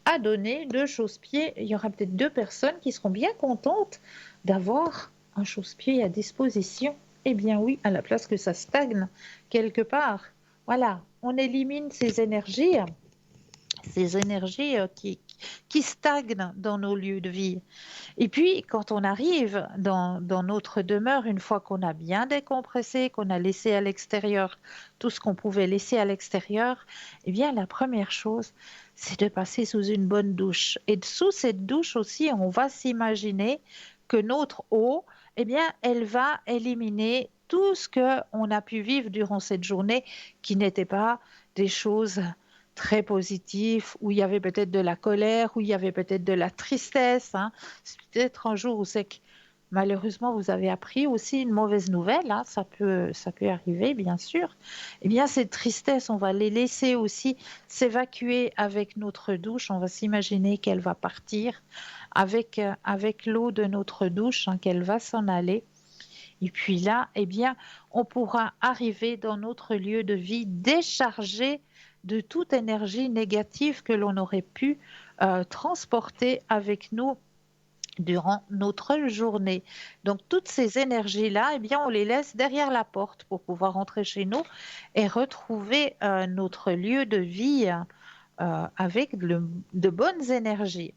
[SPEAKER 1] à donner 2 chausse-pieds, il y aura peut-être 2 personnes qui seront bien contentes d'avoir un chausse-pied à disposition. Eh bien oui, à la place que ça stagne quelque part. Voilà, on élimine ces énergies qui stagnent dans nos lieux de vie. Et puis, quand on arrive dans notre demeure, une fois qu'on a bien décompressé, qu'on a laissé à l'extérieur tout ce qu'on pouvait laisser à l'extérieur, eh bien, la première chose, c'est de passer sous une bonne douche. Et sous cette douche aussi, on va s'imaginer que notre eau, eh bien, elle va éliminer tout ce qu'on a pu vivre durant cette journée qui n'était pas des choses très positives, où il y avait peut-être de la colère, où il y avait peut-être de la tristesse. Hein. C'est peut-être un jour où c'est que malheureusement vous avez appris aussi une mauvaise nouvelle, hein, ça peut arriver bien sûr, eh bien cette tristesse, on va les laisser aussi s'évacuer avec notre douche. On va s'imaginer qu'elle va partir avec l'eau de notre douche, hein, qu'elle va s'en aller. Et puis là, eh bien, on pourra arriver dans notre lieu de vie déchargé de toute énergie négative que l'on aurait pu transporter avec nous durant notre journée. Donc toutes ces énergies-là, eh bien, on les laisse derrière la porte pour pouvoir rentrer chez nous et retrouver notre lieu de vie avec de bonnes énergies.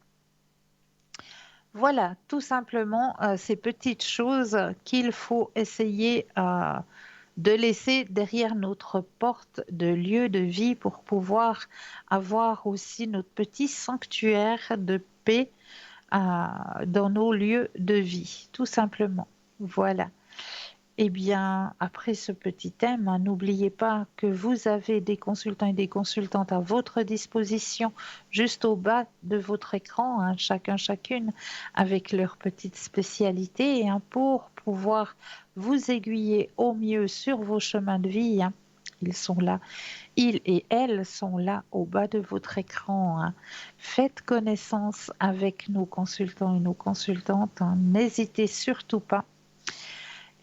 [SPEAKER 1] Voilà, tout simplement ces petites choses qu'il faut essayer de laisser derrière notre porte de lieu de vie pour pouvoir avoir aussi notre petit sanctuaire de paix dans nos lieux de vie, tout simplement. Voilà. Eh bien, après ce petit thème, hein, n'oubliez pas que vous avez des consultants et des consultantes à votre disposition, juste au bas de votre écran, hein, chacun, chacune, avec leur petite spécialité, hein, pour pouvoir vous aiguiller au mieux sur vos chemins de vie, hein. Ils sont là, ils et elles sont là au bas de votre écran, hein. Faites connaissance avec nos consultants et nos consultantes, hein. N'hésitez surtout pas.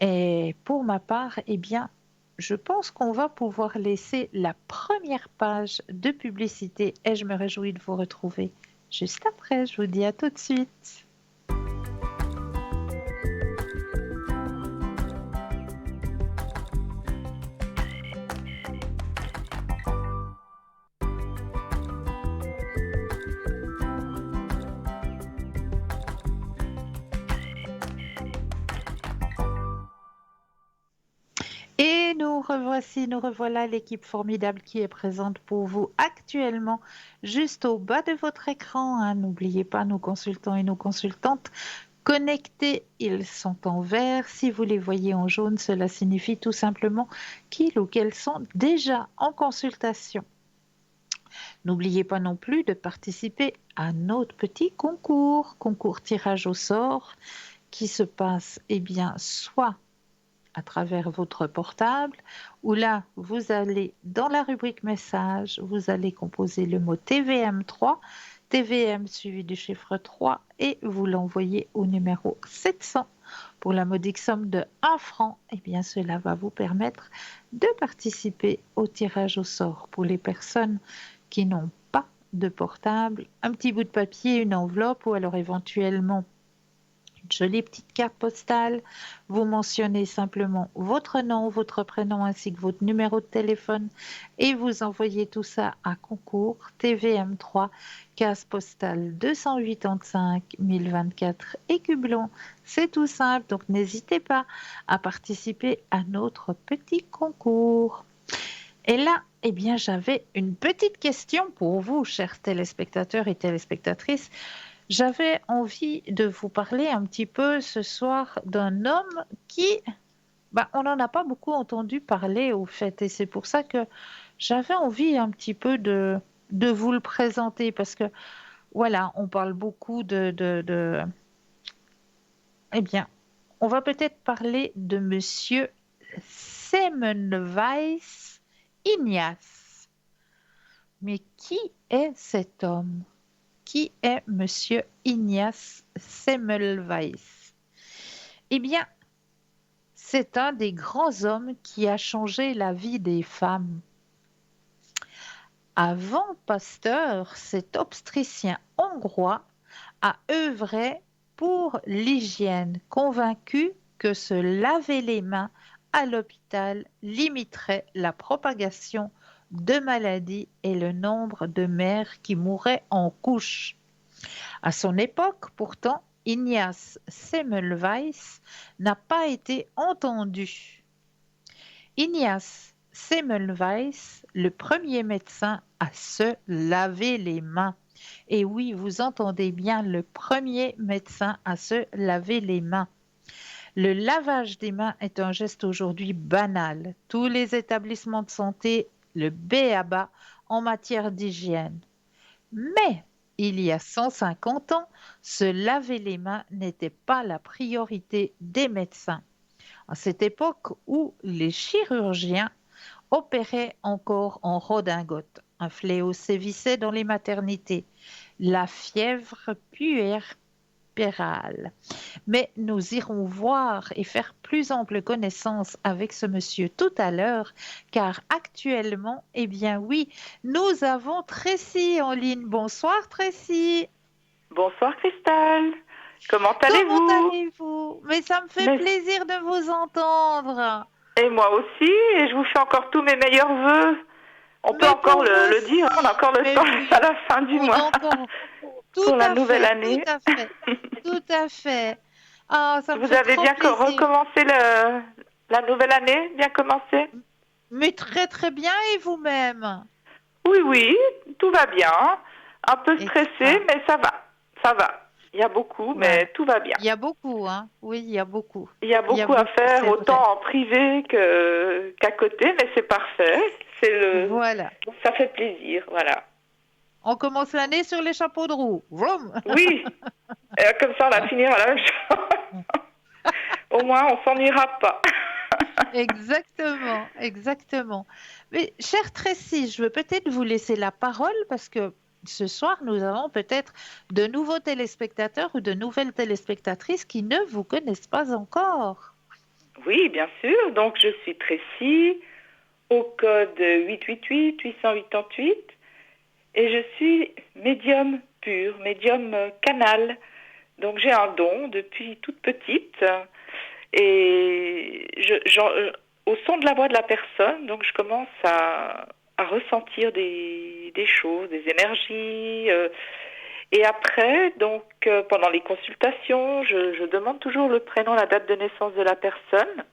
[SPEAKER 1] Et pour ma part, eh bien, je pense qu'on va pouvoir laisser la première page de publicité et je me réjouis de vous retrouver juste après. Je vous dis à tout de suite. Et nous revoilà l'équipe formidable qui est présente pour vous actuellement, juste au bas de votre écran, hein. N'oubliez pas nos consultants et nos consultantes connectés, ils sont en vert. Si vous les voyez en jaune, cela signifie tout simplement qu'ils ou qu'elles sont déjà en consultation. N'oubliez pas non plus de participer à notre petit concours tirage au sort qui se passe, eh bien, soit à travers votre portable, où là, vous allez dans la rubrique message, vous allez composer le mot TVM3, TVM suivi du chiffre 3 et vous l'envoyez au numéro 700 pour la modique somme de 1 franc. Et bien, cela va vous permettre de participer au tirage au sort pour les personnes qui n'ont pas de portable, un petit bout de papier, une enveloppe ou alors éventuellement une jolie petite carte postale. Vous mentionnez simplement votre nom, votre prénom ainsi que votre numéro de téléphone et vous envoyez tout ça à concours TVM3, case postale 285 1024 Écublon. C'est tout simple, donc n'hésitez pas à participer à notre petit concours. Et là, eh bien, j'avais une petite question pour vous, chers téléspectateurs et téléspectatrices. J'avais envie de vous parler un petit peu ce soir d'un homme qui, on n'en a pas beaucoup entendu parler au fait, et c'est pour ça que j'avais envie un petit peu de vous le présenter, parce que voilà, on parle beaucoup eh bien, on va peut-être parler de Monsieur Semmelweis Ignace. Mais qui est cet homme? Qui est Monsieur Ignace Semmelweis? Eh bien, c'est un des grands hommes qui a changé la vie des femmes. Avant Pasteur, cet obstétricien hongrois a œuvré pour l'hygiène, convaincu que se laver les mains à l'hôpital limiterait la propagation de maladies et le nombre de mères qui mouraient en couches. À son époque, pourtant, Ignace Semmelweis n'a pas été entendu. Ignace Semmelweis, le premier médecin à se laver les mains. Et oui, vous entendez bien, le premier médecin à se laver les mains. Le lavage des mains est un geste aujourd'hui banal. Tous les établissements de santé, le b.a.-ba en matière d'hygiène. Mais Il y a 150 ans, se laver les mains n'était pas la priorité des médecins. À cette époque où les chirurgiens opéraient encore en redingote, un fléau sévissait dans les maternités, la fièvre puerpérale. Mais nous irons voir et faire plus ample connaissance avec ce monsieur tout à l'heure, car actuellement, eh bien oui, nous avons Tracy en ligne. Bonsoir Tracy.
[SPEAKER 3] Bonsoir Cristal, comment
[SPEAKER 1] Comment
[SPEAKER 3] allez-vous?
[SPEAKER 1] allez-vous? Mais ça me fait
[SPEAKER 3] Mais,
[SPEAKER 1] plaisir de vous entendre.
[SPEAKER 3] et moi aussi, et je vous fais encore tous mes meilleurs vœux. On peut
[SPEAKER 1] Mais
[SPEAKER 3] encore
[SPEAKER 1] pour vous
[SPEAKER 3] le dire, on a
[SPEAKER 1] aussi.
[SPEAKER 3] encore le
[SPEAKER 1] Mais
[SPEAKER 3] temps à
[SPEAKER 1] oui,
[SPEAKER 3] la fin du
[SPEAKER 1] on
[SPEAKER 3] mois
[SPEAKER 1] a encore tout
[SPEAKER 3] pour la
[SPEAKER 1] à
[SPEAKER 3] nouvelle
[SPEAKER 1] fait, tout
[SPEAKER 3] année.
[SPEAKER 1] à fait, tout à fait. Ah, ça me
[SPEAKER 3] Vous
[SPEAKER 1] fait
[SPEAKER 3] avez
[SPEAKER 1] trop
[SPEAKER 3] bien
[SPEAKER 1] plaisir.
[SPEAKER 3] recommencé la nouvelle année, bien commencé?
[SPEAKER 1] Mais très très bien et vous-même?
[SPEAKER 3] Oui, oui, tout va bien. Un peu stressé,
[SPEAKER 1] Extra.
[SPEAKER 3] mais ça va, ça va. Il y a beaucoup,
[SPEAKER 1] Voilà.
[SPEAKER 3] mais tout va bien.
[SPEAKER 1] Il y a beaucoup, hein. Oui, il y a beaucoup.
[SPEAKER 3] Il y a
[SPEAKER 1] Il y a
[SPEAKER 3] beaucoup à
[SPEAKER 1] beaucoup,
[SPEAKER 3] faire,
[SPEAKER 1] c'est vrai.
[SPEAKER 3] autant en privé qu'à côté, mais c'est parfait.
[SPEAKER 1] Voilà.
[SPEAKER 3] Ça fait plaisir, voilà.
[SPEAKER 1] On commence l'année sur les chapeaux de roue. Vroom.
[SPEAKER 3] Oui, comme ça on va finir à la même chose. Au moins on s'ennuiera pas.
[SPEAKER 1] Exactement, exactement. Mais chère Tracy, je veux peut-être vous laisser la parole parce que ce soir, nous avons peut-être de nouveaux téléspectateurs ou de nouvelles téléspectatrices qui ne vous connaissent pas encore.
[SPEAKER 3] Oui, bien sûr. Donc je suis Tracy, au code 888-888, et je suis médium pur, médium canal. Donc j'ai un don depuis toute petite, et au son de la voix de la personne, donc je commence à ressentir des choses, des énergies. Et après, donc pendant les consultations, je demande toujours le prénom, la date de naissance de la personne.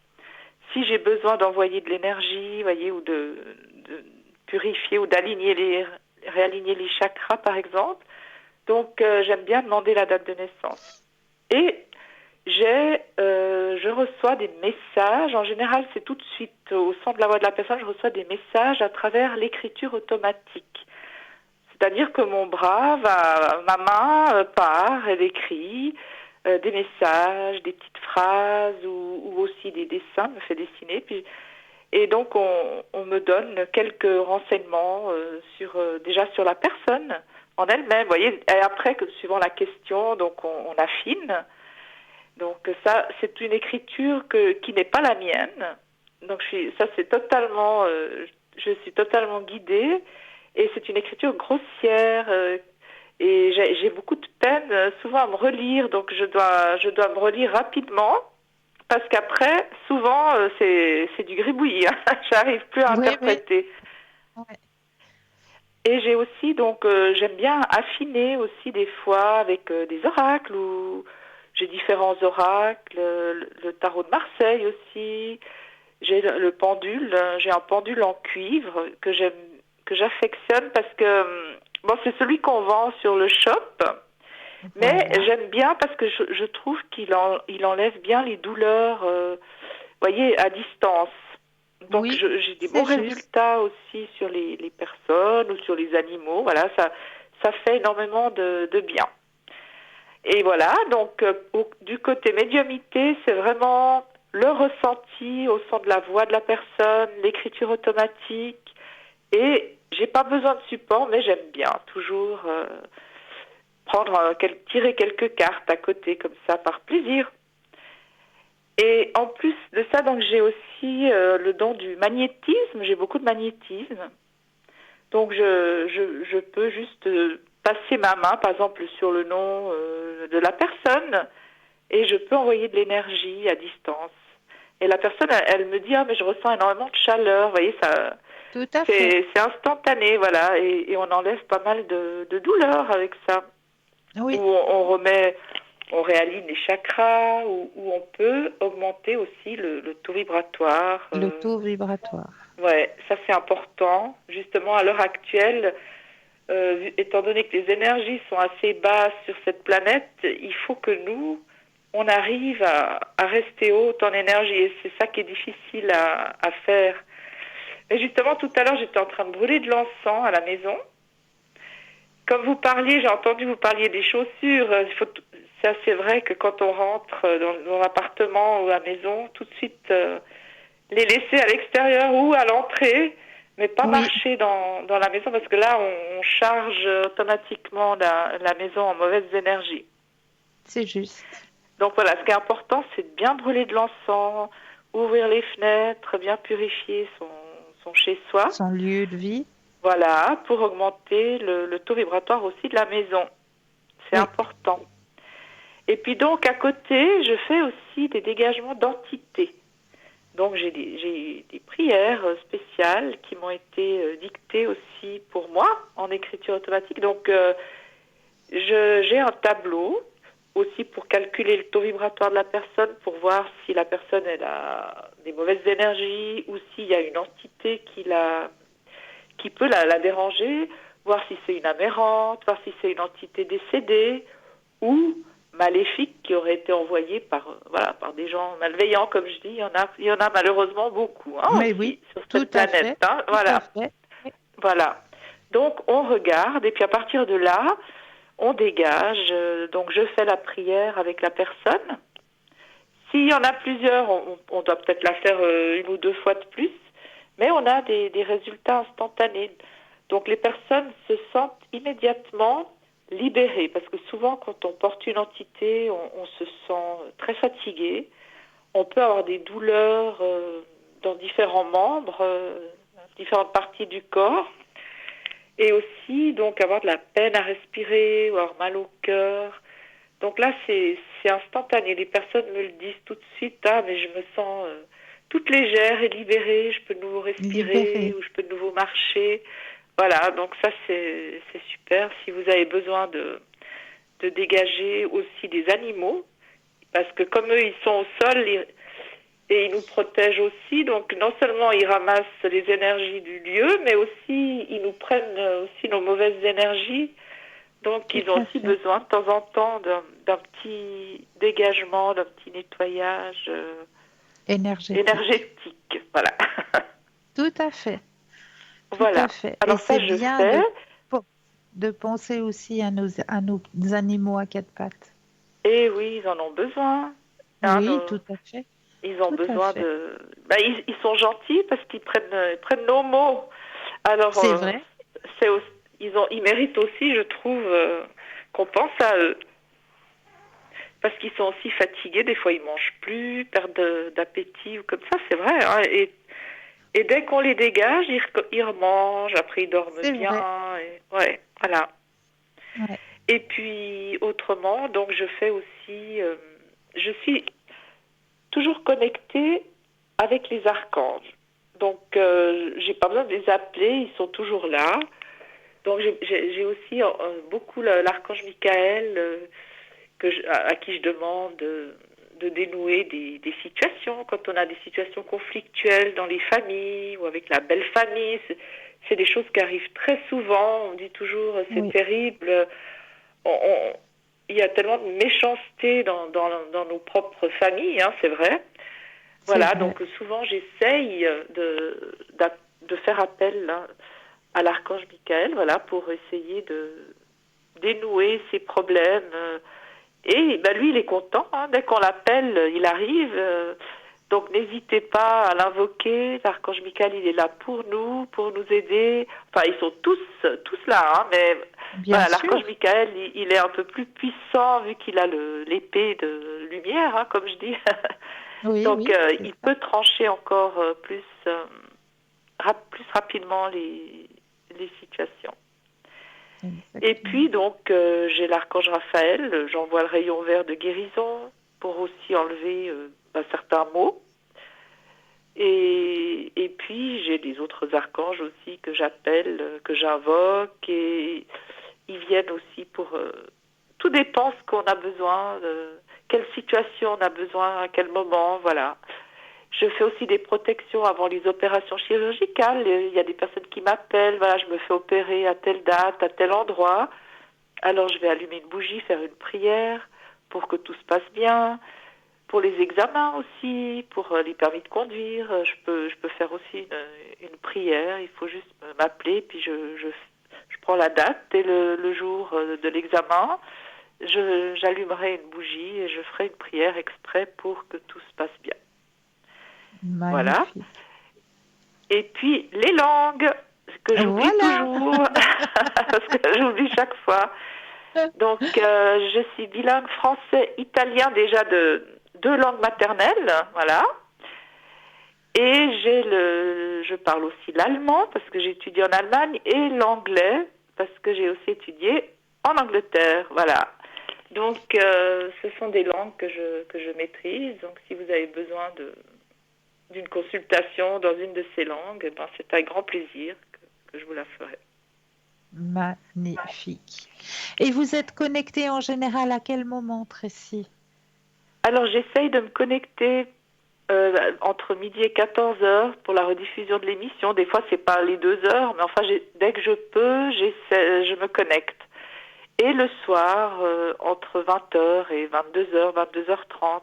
[SPEAKER 3] Si j'ai besoin d'envoyer de l'énergie, voyez, ou de purifier ou réaligner les chakras, par exemple. Donc j'aime bien demander la date de naissance. Et je reçois des messages. En général, c'est tout de suite au son de la voix de la personne. Je reçois des messages à travers l'écriture automatique. C'est-à-dire que mon bras ma main part, elle écrit des messages, des petites phrases ou aussi des dessins, me fait dessiner. Et donc on me donne quelques renseignements déjà sur la personne en elle-même. Vous voyez, et après, suivant la question, donc on affine. Donc ça, c'est une écriture qui n'est pas la mienne. Donc je suis totalement guidée. Et c'est une écriture grossière et j'ai beaucoup de peine souvent à me relire, donc je dois me relire rapidement parce qu'après, souvent, c'est du gribouillis, hein. J'arrive plus à
[SPEAKER 1] Oui, oui.
[SPEAKER 3] interpréter.
[SPEAKER 1] Ouais.
[SPEAKER 3] Et j'ai aussi, donc, j'aime bien affiner aussi des fois avec des oracles ou j'ai différents oracles, le tarot de Marseille aussi. J'ai le pendule, j'ai un pendule en cuivre que j'affectionne parce que bon, c'est celui qu'on vend sur le shop, mais
[SPEAKER 1] Voilà.
[SPEAKER 3] j'aime bien parce que je trouve il enlève bien les douleurs, voyez, à distance. Donc
[SPEAKER 1] Oui,
[SPEAKER 3] j'ai des bons
[SPEAKER 1] c'est juste.
[SPEAKER 3] résultats aussi sur les personnes ou sur les animaux. Voilà, ça fait énormément de bien. Et voilà, donc du côté médiumité, c'est vraiment le ressenti au son de la voix de la personne, l'écriture automatique. Et j'ai pas besoin de support, mais j'aime bien toujours tirer quelques cartes à côté comme ça par plaisir. Et en plus de ça, donc j'ai aussi le don du magnétisme. J'ai beaucoup de magnétisme. Donc je peux juste passer ma main, par exemple, sur le nom de la personne et je peux envoyer de l'énergie à distance. Et la personne, elle me dit, ah, mais je ressens énormément de chaleur. Vous voyez,
[SPEAKER 1] Tout à fait.
[SPEAKER 3] c'est instantané, voilà. Et on enlève pas mal de douleur avec ça. Ou
[SPEAKER 1] Oui,
[SPEAKER 3] on réaligne les chakras, ou on peut augmenter aussi le taux vibratoire.
[SPEAKER 1] le taux vibratoire.
[SPEAKER 3] Ouais, ça c'est important. Justement, à l'heure actuelle, étant donné que les énergies sont assez basses sur cette planète, il faut que nous, on arrive à rester haute en énergie. Et c'est ça qui est difficile à faire. Et justement, tout à l'heure, j'étais en train de brûler de l'encens à la maison comme vous parliez, j'ai entendu vous parliez des chaussures. Ça, c'est vrai que quand on rentre dans l'appartement ou à la maison, tout de suite les laisser à l'extérieur ou à l'entrée, mais pas
[SPEAKER 1] Oui,
[SPEAKER 3] marcher dans la maison parce que là, on charge automatiquement la maison en mauvaises énergies.
[SPEAKER 1] c'est juste.
[SPEAKER 3] Donc voilà, ce qui est important, c'est de bien brûler de l'encens, ouvrir les fenêtres, bien purifier son chez-soi.
[SPEAKER 1] Son lieu de vie.
[SPEAKER 3] Voilà, pour augmenter le taux vibratoire aussi de la maison. C'est
[SPEAKER 1] Oui,
[SPEAKER 3] important. Et puis donc, à côté, je fais aussi des dégagements d'entités. Donc, j'ai des prières spéciales qui m'ont été dictées aussi pour moi en écriture automatique. Donc, j'ai un tableau aussi pour calculer le taux vibratoire de la personne, pour voir si la personne elle a des mauvaises énergies ou s'il y a une entité qui peut la déranger, voir si c'est une aberrante, voir si c'est une entité décédée ou maléfique qui aurait été envoyée par des gens malveillants, comme je dis. Il y en a malheureusement beaucoup
[SPEAKER 1] mais
[SPEAKER 3] aussi
[SPEAKER 1] oui,
[SPEAKER 3] sur
[SPEAKER 1] tout
[SPEAKER 3] cette
[SPEAKER 1] à
[SPEAKER 3] planète.
[SPEAKER 1] fait, tout à fait.
[SPEAKER 3] Voilà. Donc on regarde et puis à partir de là, on dégage. Donc je fais la prière avec la personne. S'il y en a plusieurs, on doit peut-être la faire une ou deux fois de plus, mais on a des résultats instantanés. Donc les personnes se sentent immédiatement libérées, parce que souvent quand on porte une entité, on se sent très fatigué. On peut avoir des douleurs dans différents membres, différentes parties du corps, et aussi donc avoir de la peine à respirer ou avoir mal au cœur. Donc là, c'est instantané. Les personnes me le disent tout de suite. Ah, mais je me sens toute légère et libérée. Je peux de nouveau respirer
[SPEAKER 1] Libéré.
[SPEAKER 3] ou je peux de nouveau marcher. Voilà, donc ça, c'est super. Si vous avez besoin de dégager aussi des animaux, parce que comme eux, ils sont au sol et ils nous protègent aussi. Donc non seulement ils ramassent les énergies du lieu, mais aussi ils nous prennent aussi nos mauvaises énergies. Donc,
[SPEAKER 1] Tout
[SPEAKER 3] ils ont
[SPEAKER 1] à
[SPEAKER 3] aussi
[SPEAKER 1] fait.
[SPEAKER 3] besoin de temps en temps d'un petit dégagement, d'un petit nettoyage
[SPEAKER 1] Énergétique.
[SPEAKER 3] énergétique. Voilà.
[SPEAKER 1] Tout à fait. Tout à
[SPEAKER 3] Voilà.
[SPEAKER 1] fait. Et
[SPEAKER 3] Alors ça,
[SPEAKER 1] c'est
[SPEAKER 3] je
[SPEAKER 1] bien
[SPEAKER 3] fais.
[SPEAKER 1] de penser aussi à nos animaux à quatre pattes.
[SPEAKER 3] Et oui, ils en ont besoin. Hein,
[SPEAKER 1] Oui, tout à fait.
[SPEAKER 3] ils ont
[SPEAKER 1] Tout à
[SPEAKER 3] besoin
[SPEAKER 1] fait.
[SPEAKER 3] de... ils sont gentils parce qu'ils prennent nos mots. Alors,
[SPEAKER 1] C'est vrai.
[SPEAKER 3] ils méritent aussi, je trouve, qu'on pense à eux. Parce qu'ils sont aussi fatigués, des fois ils mangent plus, perdent d'appétit ou comme ça, c'est vrai. Hein, et dès qu'on les dégage, ils remangent, après ils dorment
[SPEAKER 1] C'est
[SPEAKER 3] bien.
[SPEAKER 1] vrai.
[SPEAKER 3] Ouais, voilà.
[SPEAKER 1] Ouais.
[SPEAKER 3] Et puis autrement, donc je fais aussi, je suis toujours connectée avec les archanges. Donc j'ai pas besoin de les appeler, ils sont toujours là. Donc j'ai aussi beaucoup l'archange Michael. À qui je demande de dénouer des situations, quand on a des situations conflictuelles dans les familles ou avec la belle famille. C'est des choses qui arrivent très souvent. On dit toujours c'est
[SPEAKER 1] Oui,
[SPEAKER 3] terrible. Il y a tellement de méchanceté dans nos propres familles, hein, c'est vrai.
[SPEAKER 1] c'est
[SPEAKER 3] Voilà,
[SPEAKER 1] vrai.
[SPEAKER 3] donc souvent j'essaye de faire appel là, à l'archange Michael, voilà, pour essayer de dénouer ces problèmes. Et ben, lui, il est content. Hein. Dès qu'on l'appelle, il arrive. Donc n'hésitez pas à l'invoquer. L'archange Michael, il est là pour nous aider. Enfin, ils sont tous là. Hein, mais
[SPEAKER 1] Bien
[SPEAKER 3] voilà, l'archange
[SPEAKER 1] sûr.
[SPEAKER 3] Michael, il est un peu plus puissant vu qu'il a l'épée de lumière, hein, comme je dis.
[SPEAKER 1] Oui,
[SPEAKER 3] Donc
[SPEAKER 1] oui, c'est
[SPEAKER 3] il
[SPEAKER 1] ça.
[SPEAKER 3] peut trancher encore plus rapidement les situations. Et
[SPEAKER 1] Exactement.
[SPEAKER 3] puis donc j'ai l'archange Raphaël, j'envoie le rayon vert de guérison pour aussi enlever certains maux. Et puis j'ai des autres archanges aussi que j'appelle, que j'invoque, et ils viennent aussi pour... tout dépend ce qu'on a besoin, quelle situation on a besoin, à quel moment, voilà. Je fais aussi des protections avant les opérations chirurgicales. Il y a des personnes qui m'appellent, voilà, je me fais opérer à telle date, à tel endroit. Alors je vais allumer une bougie, faire une prière pour que tout se passe bien. Pour les examens aussi, pour les permis de conduire, je peux faire aussi une prière. Il faut juste m'appeler, puis je prends la date et le jour de l'examen, j'allumerai une bougie et je ferai une prière exprès pour que tout se passe bien. Voilà.
[SPEAKER 1] Magnifique.
[SPEAKER 3] Et puis, les langues, que j'oublie toujours, parce que j'oublie chaque fois. Donc, je suis bilingue français-italien déjà de 2 langues maternelles, voilà. Et je parle aussi l'allemand, parce que j'ai étudié en Allemagne, et l'anglais, parce que j'ai aussi étudié en Angleterre, voilà. Donc, ce sont des langues que je maîtrise. Donc, si vous avez besoin d'une consultation dans une de ces langues, eh ben, c'est un grand plaisir que je vous la ferai.
[SPEAKER 1] Magnifique. Et vous êtes connecté en général à quel moment, Tracy?
[SPEAKER 3] Alors, j'essaye de me connecter entre midi et 14 heures pour la rediffusion de l'émission. Des fois, c'est pas les 2 heures, mais enfin, dès que je peux, je me connecte. Et le soir, entre 20 heures et 22 heures, 22h30.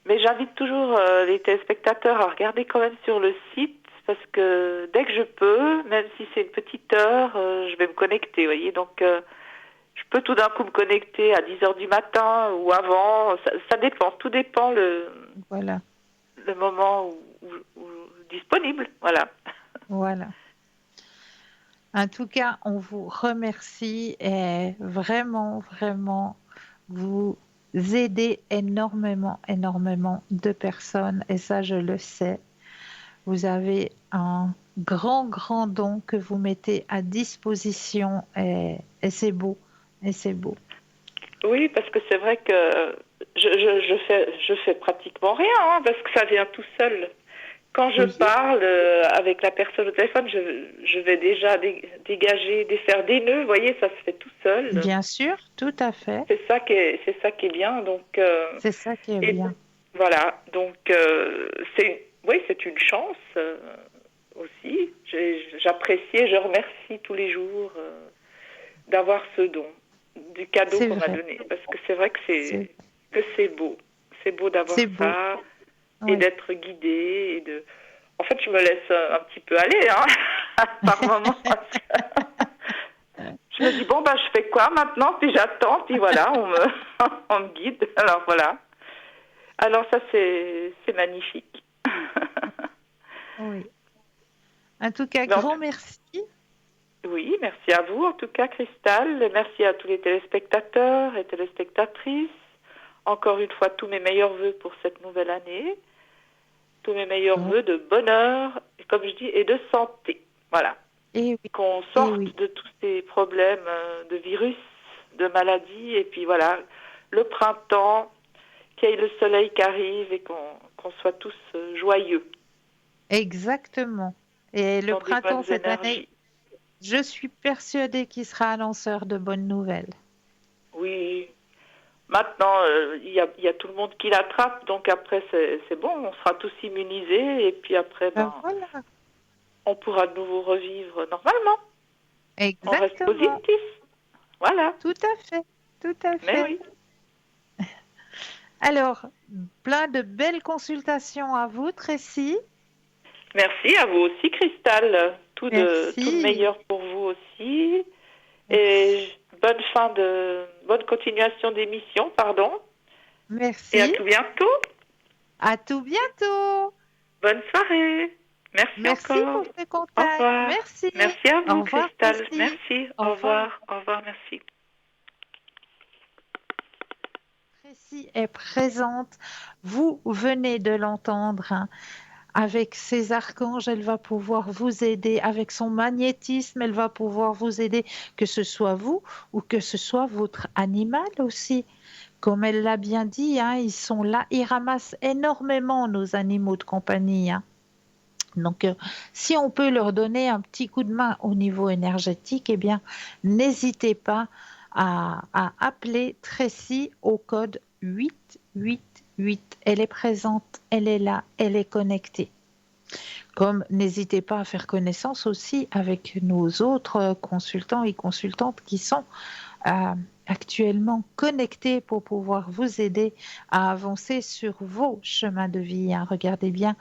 [SPEAKER 3] Mais j'invite toujours les téléspectateurs à regarder quand même sur le site, parce que dès que je peux, même si c'est une petite heure, je vais me connecter, vous voyez. Donc, je peux tout d'un coup me connecter à 10 heures du matin ou avant. Ça dépend, tout dépend le moment où disponible, voilà.
[SPEAKER 1] Voilà. En tout cas, on vous remercie et vraiment, vraiment, vous aidez énormément, énormément de personnes et ça, je le sais. Vous avez un grand, grand don que vous mettez à disposition et c'est beau, et c'est beau.
[SPEAKER 3] Oui, parce que c'est vrai que je fais pratiquement rien, hein, parce que ça vient tout seul. Quand je parle avec la personne au téléphone, je vais déjà dégager, défaire des nœuds, vous voyez, ça se fait tout seul.
[SPEAKER 1] Bien sûr, tout à fait.
[SPEAKER 3] C'est ça qui est bien. Donc,
[SPEAKER 1] c'est ça qui est bien.
[SPEAKER 3] Voilà, donc c'est une chance aussi. J'apprécie et je remercie tous les jours d'avoir ce don, du cadeau qu'on m'a donné. Parce que c'est vrai que c'est beau. C'est beau d'avoir ça et d'être guidée. En fait, je me laisse un petit peu aller par moments. Je me dis, bon, je fais quoi maintenant? Puis j'attends, puis voilà, on me guide. Alors voilà. Alors ça, c'est magnifique.
[SPEAKER 1] Oui. En tout cas, grand merci.
[SPEAKER 3] Oui, merci à vous en tout cas, Cristal. Merci à tous les téléspectateurs et téléspectatrices. Encore une fois, tous mes meilleurs vœux pour cette nouvelle année. Tous mes meilleurs vœux de bonheur, comme je dis, et de santé. Voilà.
[SPEAKER 1] Et oui.
[SPEAKER 3] Qu'on sorte de tous ces problèmes de virus, de maladies. Et puis voilà, le printemps, qu'il y ait le soleil qui arrive et qu'on soit tous joyeux.
[SPEAKER 1] Exactement. Et le printemps cette année, je suis persuadée qu'il sera annonceur de bonnes nouvelles.
[SPEAKER 3] Oui. Maintenant, il y a tout le monde qui l'attrape, donc après c'est bon, on sera tous immunisés et puis après
[SPEAKER 1] voilà.
[SPEAKER 3] On pourra de nouveau revivre normalement.
[SPEAKER 1] Exactement.
[SPEAKER 3] On reste positif. Voilà.
[SPEAKER 1] Tout à fait. Tout à fait.
[SPEAKER 3] Mais oui.
[SPEAKER 1] Alors, plein de belles consultations à vous, Tracy.
[SPEAKER 3] Merci à vous aussi, Cristal. Tout le meilleur pour vous aussi. Et bonne continuation d'émission, pardon.
[SPEAKER 1] Merci.
[SPEAKER 3] Et à tout bientôt.
[SPEAKER 1] À tout bientôt.
[SPEAKER 3] Bonne soirée. Merci encore.
[SPEAKER 1] Pour ce contact.
[SPEAKER 3] Au revoir.
[SPEAKER 1] Merci.
[SPEAKER 3] Merci à vous, Cristal.
[SPEAKER 1] Merci.
[SPEAKER 3] Merci. Au revoir. Au revoir. Merci.
[SPEAKER 1] Tracy est présente. Vous venez de l'entendre. Avec ses archanges, elle va pouvoir vous aider. Avec son magnétisme, elle va pouvoir vous aider, que ce soit vous ou que ce soit votre animal aussi. Comme elle l'a bien dit, ils sont là, ils ramassent énormément nos animaux de compagnie. Donc, si on peut leur donner un petit coup de main au niveau énergétique, eh bien, n'hésitez pas à appeler Tracy au code 888. Elle est présente, elle est là, elle est connectée. Comme n'hésitez pas à faire connaissance aussi avec nos autres consultants et consultantes qui sont actuellement connecté pour pouvoir vous aider à avancer sur vos chemins de vie, hein. Regardez bien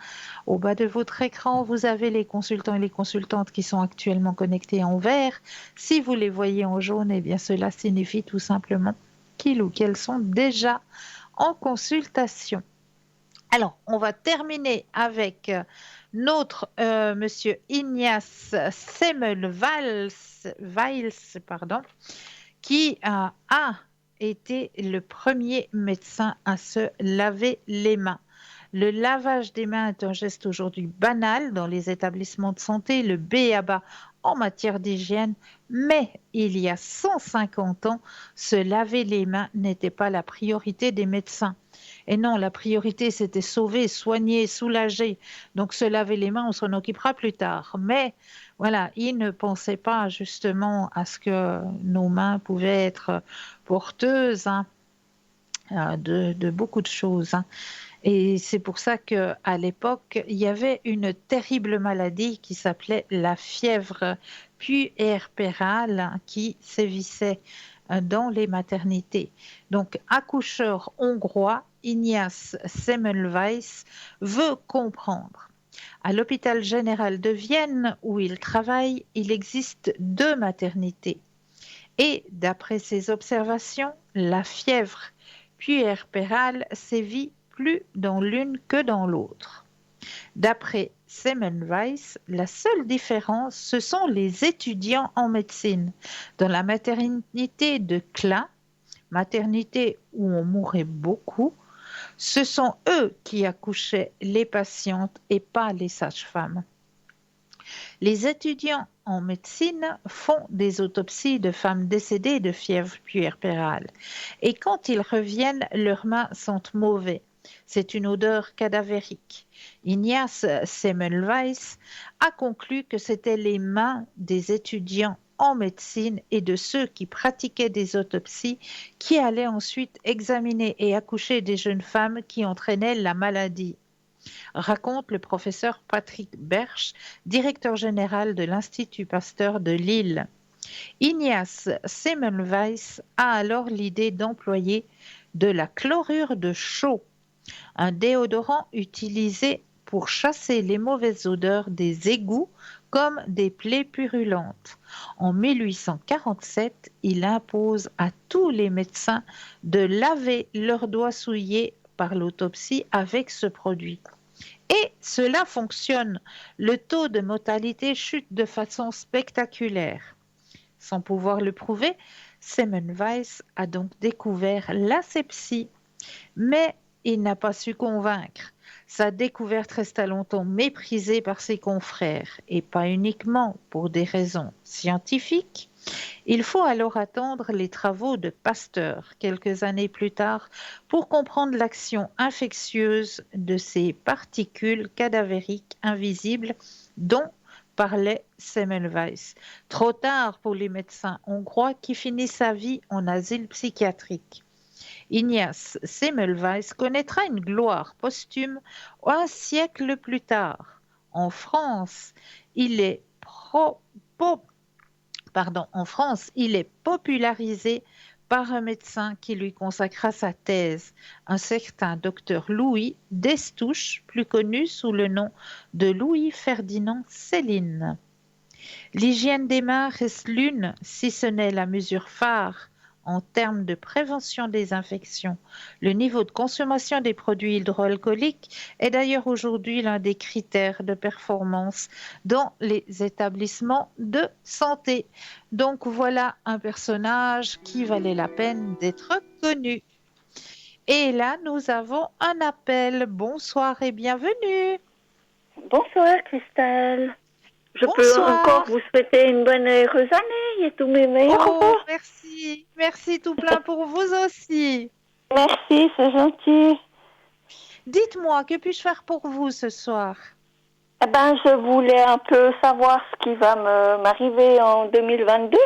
[SPEAKER 1] au bas de votre écran, vous avez les consultants et les consultantes qui sont actuellement connectés en vert. Si vous les voyez en jaune, eh bien cela signifie tout simplement qu'ils ou qu'elles sont déjà en consultation. Alors, on va terminer avec notre monsieur Ignace Semmelweis, pardon, qui a été le premier médecin à se laver les mains. Le lavage des mains est un geste aujourd'hui banal dans les établissements de santé, le b.a.-ba en matière d'hygiène, mais il y a 150 ans, se laver les mains n'était pas la priorité des médecins. Et non, la priorité, c'était sauver, soigner, soulager. Donc, se laver les mains, on s'en occupera plus tard. Mais voilà, ils ne pensaient pas justement à ce que nos mains pouvaient être porteuses, hein, de beaucoup de choses, hein. Et c'est pour ça qu'à l'époque, il y avait une terrible maladie qui s'appelait la fièvre puerpérale, hein, qui sévissait dans les maternités. Donc, accoucheur hongrois, Ignace Semmelweis veut comprendre. À l'hôpital général de Vienne, où il travaille, il existe 2 maternités. Et d'après ses observations, la fièvre puerpérale sévit plus dans l'une que dans l'autre. D'après Semmelweis, la seule différence, ce sont les étudiants en médecine. Dans la maternité de Klein, maternité où on mourait beaucoup, ce sont eux qui accouchaient les patientes et pas les sages-femmes. Les étudiants en médecine font des autopsies de femmes décédées de fièvre puerpérale et quand ils reviennent, leurs mains sentent mauvais. C'est une odeur cadavérique. Ignace Semmelweis a conclu que c'était les mains des étudiants en médecine et de ceux qui pratiquaient des autopsies qui allaient ensuite examiner et accoucher des jeunes femmes qui entraînaient la maladie, raconte le professeur Patrick Berch, directeur général de l'Institut Pasteur de Lille. Ignace Semmelweis a alors l'idée d'employer de la chlorure de chaux, un déodorant utilisé pour chasser les mauvaises odeurs des égouts comme des plaies purulentes. En 1847, il impose à tous les médecins de laver leurs doigts souillés par l'autopsie avec ce produit. Et cela fonctionne. Le taux de mortalité chute de façon spectaculaire. Sans pouvoir le prouver, Semmelweis a donc découvert l'asepsie, mais il n'a pas su convaincre. Sa découverte resta longtemps méprisée par ses confrères, et pas uniquement pour des raisons scientifiques. Il faut alors attendre les travaux de Pasteur quelques années plus tard pour comprendre l'action infectieuse de ces particules cadavériques invisibles dont parlait Semmelweis. Trop tard pour les médecins hongrois qui finissent sa vie en asile psychiatrique. Ignace Semmelweis connaîtra une gloire posthume un siècle plus tard. En France, il est popularisé par un médecin qui lui consacra sa thèse, un certain docteur Louis Destouches, plus connu sous le nom de Louis-Ferdinand Céline. L'hygiène des mains reste l'une, si ce n'est la mesure phare, en termes de prévention des infections. Le niveau de consommation des produits hydroalcooliques est d'ailleurs aujourd'hui l'un des critères de performance dans les établissements de santé. Donc voilà un personnage qui valait la peine d'être connu. Et là, nous avons un appel. Bonsoir et bienvenue.
[SPEAKER 4] Bonsoir Christelle. Je peux
[SPEAKER 1] Bonsoir.
[SPEAKER 4] encore vous souhaiter une bonne et heureuse année et tous mes meilleurs
[SPEAKER 1] Oh,
[SPEAKER 4] vœux.
[SPEAKER 1] merci. Merci tout plein pour vous aussi.
[SPEAKER 4] Merci, c'est gentil.
[SPEAKER 1] Dites-moi, que puis-je faire pour vous ce soir?
[SPEAKER 4] Eh ben, je voulais un peu savoir ce qui va m'arriver en 2022.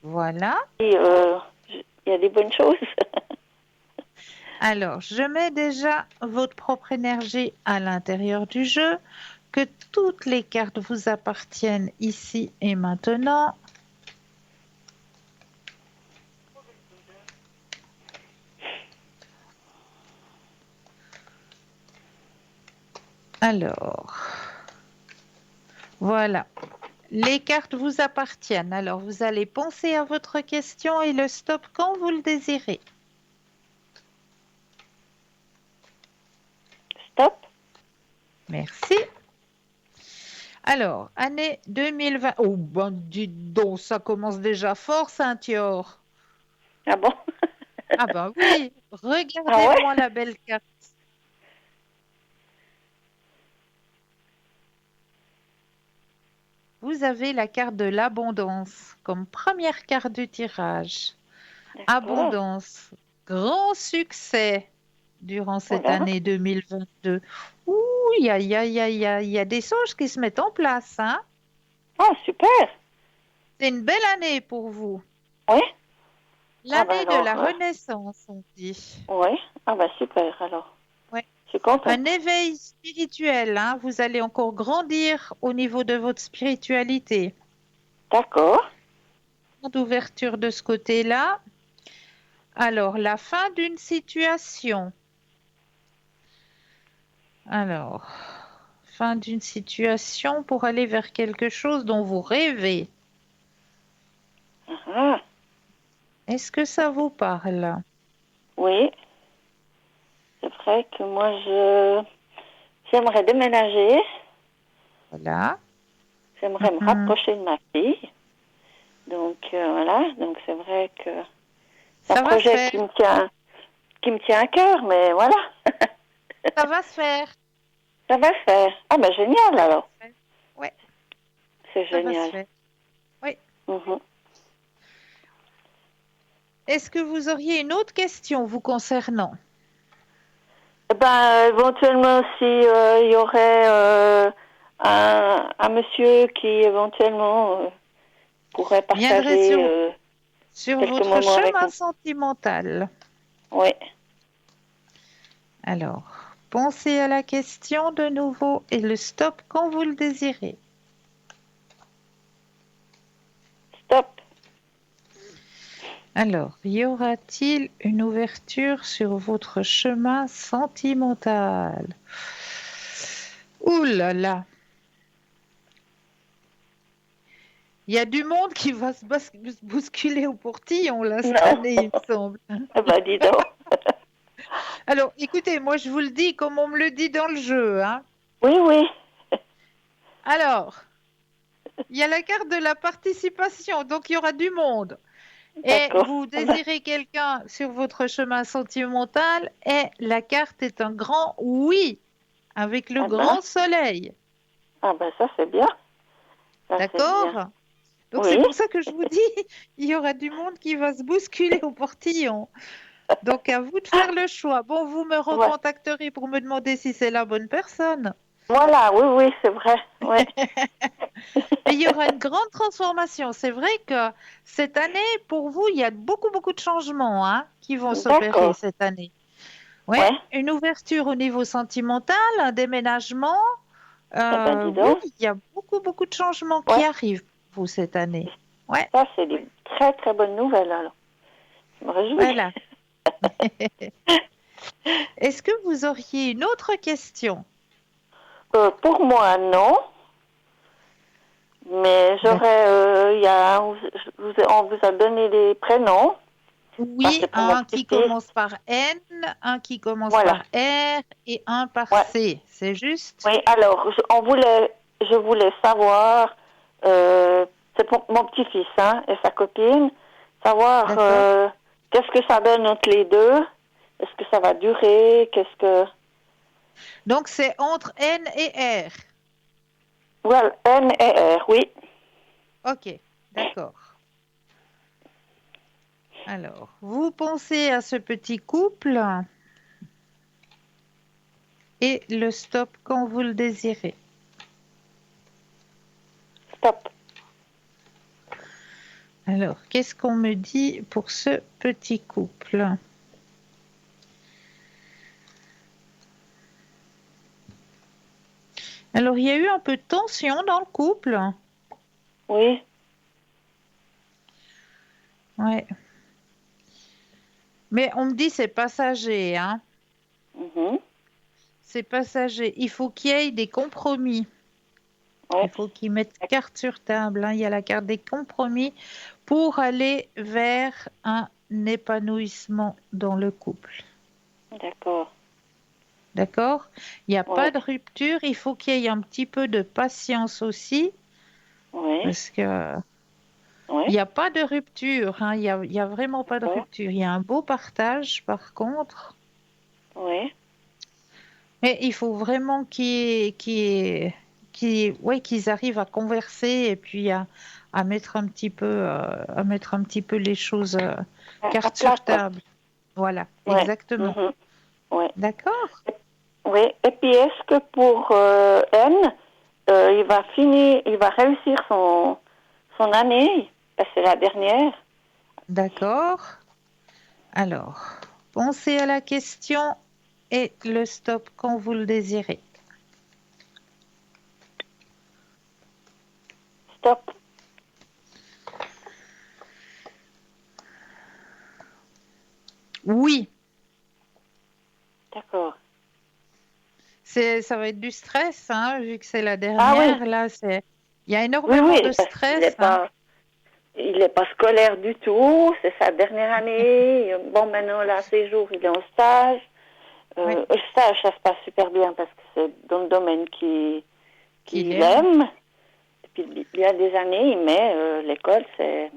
[SPEAKER 1] Voilà.
[SPEAKER 4] Et il y a des bonnes choses.
[SPEAKER 1] Alors, je mets déjà votre propre énergie à l'intérieur du jeu, que toutes les cartes vous appartiennent ici et maintenant. Alors, voilà. Les cartes vous appartiennent. Alors, vous allez penser à votre question et le stop quand vous le désirez.
[SPEAKER 4] Stop.
[SPEAKER 1] Merci. Alors, année 2020. Oh, ben, dites donc, ça commence déjà fort, Saint-Yor.
[SPEAKER 4] Ah bon?
[SPEAKER 1] Ah ben oui,
[SPEAKER 4] Ah
[SPEAKER 1] regardez-moi
[SPEAKER 4] ouais?
[SPEAKER 1] la belle carte. Vous avez la carte de l'abondance comme première carte du tirage.
[SPEAKER 4] D'accord.
[SPEAKER 1] Abondance, grand succès durant cette
[SPEAKER 4] Voilà.
[SPEAKER 1] année 2022. Ouh, il y a des choses qui se mettent en place, hein?
[SPEAKER 4] Ah, super.
[SPEAKER 1] C'est une belle année pour vous.
[SPEAKER 4] Oui? Ah ben
[SPEAKER 1] L'année de
[SPEAKER 4] alors,
[SPEAKER 1] la Renaissance, on dit.
[SPEAKER 4] oui. Ah ben super alors.
[SPEAKER 1] Ouais.
[SPEAKER 4] Je suis contente.
[SPEAKER 1] Un éveil spirituel, hein? Vous allez encore grandir au niveau de votre spiritualité.
[SPEAKER 4] D'accord.
[SPEAKER 1] D'ouverture de ce côté-là. Alors, la fin d'une situation. Alors, fin d'une situation pour aller vers quelque chose dont vous rêvez.
[SPEAKER 4] Ah,
[SPEAKER 1] Est-ce que ça vous parle?
[SPEAKER 4] oui. C'est vrai que moi, j'aimerais déménager.
[SPEAKER 1] Voilà.
[SPEAKER 4] J'aimerais me
[SPEAKER 1] Mhm.
[SPEAKER 4] rapprocher de ma fille. Donc, voilà. Donc, c'est vrai que c'est un
[SPEAKER 1] Ça va se
[SPEAKER 4] projet
[SPEAKER 1] faire.
[SPEAKER 4] qui me tient à cœur, mais voilà.
[SPEAKER 1] Ça va se faire.
[SPEAKER 4] Ça va se faire. Ah ben génial alors.
[SPEAKER 1] Ouais,
[SPEAKER 4] C'est
[SPEAKER 1] ça va se
[SPEAKER 4] génial.
[SPEAKER 1] faire. Oui.
[SPEAKER 4] Mhm.
[SPEAKER 1] Est-ce que vous auriez une autre question vous concernant?
[SPEAKER 4] Eh ben, éventuellement, si il y aurait un monsieur qui éventuellement pourrait
[SPEAKER 1] Viendrait
[SPEAKER 4] partager
[SPEAKER 1] sur
[SPEAKER 4] quelques
[SPEAKER 1] votre
[SPEAKER 4] moments avec
[SPEAKER 1] chemin
[SPEAKER 4] moi.
[SPEAKER 1] sentimental.
[SPEAKER 4] Oui.
[SPEAKER 1] Alors, pensez à la question de nouveau et le stop quand vous le désirez.
[SPEAKER 4] Stop.
[SPEAKER 1] Alors, y aura-t-il une ouverture sur votre chemin sentimental? Ouh là là, il y a du monde qui va se bousculer au portillon là cette
[SPEAKER 4] Non.
[SPEAKER 1] année, il me semble.
[SPEAKER 4] Eh ben, dis donc.
[SPEAKER 1] Alors, écoutez, moi je vous le dis comme on me le dit dans le jeu, hein.
[SPEAKER 4] Oui, oui.
[SPEAKER 1] Alors, il y a la carte de la participation, donc il y aura du monde. Et
[SPEAKER 4] D'accord.
[SPEAKER 1] vous
[SPEAKER 4] Ah ben,
[SPEAKER 1] désirez quelqu'un sur votre chemin sentimental et la carte est un grand oui avec le
[SPEAKER 4] ah ben,
[SPEAKER 1] grand soleil.
[SPEAKER 4] ah ben, ça c'est bien. Ça c'est bien.
[SPEAKER 1] D'accord? Donc c'est
[SPEAKER 4] Oui.
[SPEAKER 1] pour ça que je vous dis, il y aura du monde qui va se bousculer au portillon. Donc à vous de faire le choix. Bon, vous me
[SPEAKER 4] Ouais.
[SPEAKER 1] recontacterez pour me demander si c'est la bonne personne.
[SPEAKER 4] Voilà, oui, oui, c'est vrai. Oui.
[SPEAKER 1] Mais il y aura une grande transformation. C'est vrai que cette année, pour vous, il y a beaucoup, beaucoup de changements, hein, qui vont s'opérer
[SPEAKER 4] D'accord.
[SPEAKER 1] cette année. Ouais,
[SPEAKER 4] Ouais.
[SPEAKER 1] une ouverture au niveau sentimental, un déménagement.
[SPEAKER 4] Eh ben, dis
[SPEAKER 1] Oui,
[SPEAKER 4] donc.
[SPEAKER 1] il y a beaucoup, beaucoup de changements qui
[SPEAKER 4] Ouais.
[SPEAKER 1] arrivent pour vous cette année. Ouais,
[SPEAKER 4] Ça, c'est des très, très bonnes nouvelles, alors. Je me réjouis.
[SPEAKER 1] voilà. Est-ce que vous auriez une autre question?
[SPEAKER 4] Pour moi, non. Mais
[SPEAKER 1] D'accord.
[SPEAKER 4] j'aurais, on vous a donné des prénoms. Ça,
[SPEAKER 1] Oui,
[SPEAKER 4] c'est pour mon
[SPEAKER 1] un qui
[SPEAKER 4] petit-fils.
[SPEAKER 1] commence par N, un qui commence
[SPEAKER 4] Voilà.
[SPEAKER 1] par R et un par
[SPEAKER 4] Ouais.
[SPEAKER 1] C. C'est juste?
[SPEAKER 4] Oui, alors, je voulais savoir, c'est pour mon petit-fils, hein, et sa copine, savoir,
[SPEAKER 1] D'accord.
[SPEAKER 4] qu'est-ce que ça donne entre les deux. Est-ce que ça va durer?
[SPEAKER 1] Donc c'est entre N et R.
[SPEAKER 4] Voilà, N et R, oui.
[SPEAKER 1] Ok, d'accord. Alors, vous pensez à ce petit couple et le stop quand vous le désirez.
[SPEAKER 4] Stop.
[SPEAKER 1] Alors, qu'est-ce qu'on me dit pour ce petit couple? Alors, il y a eu un peu de tension dans le couple.
[SPEAKER 4] Oui.
[SPEAKER 1] Ouais. Mais on me dit c'est passager, hein.
[SPEAKER 4] Mhm.
[SPEAKER 1] c'est passager. Il faut qu'il y ait des compromis.
[SPEAKER 4] Oui.
[SPEAKER 1] Il faut qu'ils mettent carte sur table, hein. Il y a la carte des compromis pour aller vers un épanouissement dans le couple.
[SPEAKER 4] D'accord.
[SPEAKER 1] D'accord? Il n'y a pas
[SPEAKER 4] Oui.
[SPEAKER 1] de rupture. Il faut qu'il y ait un petit peu de patience aussi,
[SPEAKER 4] Oui.
[SPEAKER 1] parce que
[SPEAKER 4] Oui.
[SPEAKER 1] il n'y a pas de rupture, hein. Il y a vraiment pas de
[SPEAKER 4] D'accord.
[SPEAKER 1] rupture. Il y a un beau partage, par contre.
[SPEAKER 4] Oui.
[SPEAKER 1] Mais il faut vraiment ouais, qu'ils arrivent à converser et puis à mettre à mettre un petit peu les choses
[SPEAKER 4] À
[SPEAKER 1] carte
[SPEAKER 4] plat,
[SPEAKER 1] sur
[SPEAKER 4] quoi.
[SPEAKER 1] table. Voilà,
[SPEAKER 4] Oui.
[SPEAKER 1] exactement.
[SPEAKER 4] Mhm. Oui.
[SPEAKER 1] D'accord?
[SPEAKER 4] Oui. Et puis, est-ce que pour N, il va réussir son année, parce que c'est la dernière?
[SPEAKER 1] D'accord. Alors, pensez à la question et le stop quand vous le désirez.
[SPEAKER 4] Stop.
[SPEAKER 1] Oui,
[SPEAKER 4] D'accord.
[SPEAKER 1] ça va être du stress, hein, vu que c'est la
[SPEAKER 4] Ah oui.
[SPEAKER 1] dernière. Là, il y a
[SPEAKER 4] Oui,
[SPEAKER 1] énormément
[SPEAKER 4] oui.
[SPEAKER 1] de
[SPEAKER 4] Parce qu'il
[SPEAKER 1] stress,
[SPEAKER 4] n'est
[SPEAKER 1] hein.
[SPEAKER 4] il est pas scolaire du tout. C'est sa dernière année. Bon, maintenant, là, ces jours, il est en stage.
[SPEAKER 1] Oui,
[SPEAKER 4] Le stage, ça se passe super bien parce que c'est dans le domaine
[SPEAKER 1] qu'il
[SPEAKER 4] qu'il
[SPEAKER 1] aime.
[SPEAKER 4] aime. Et puis, il y a des années, mais l'école, c'est...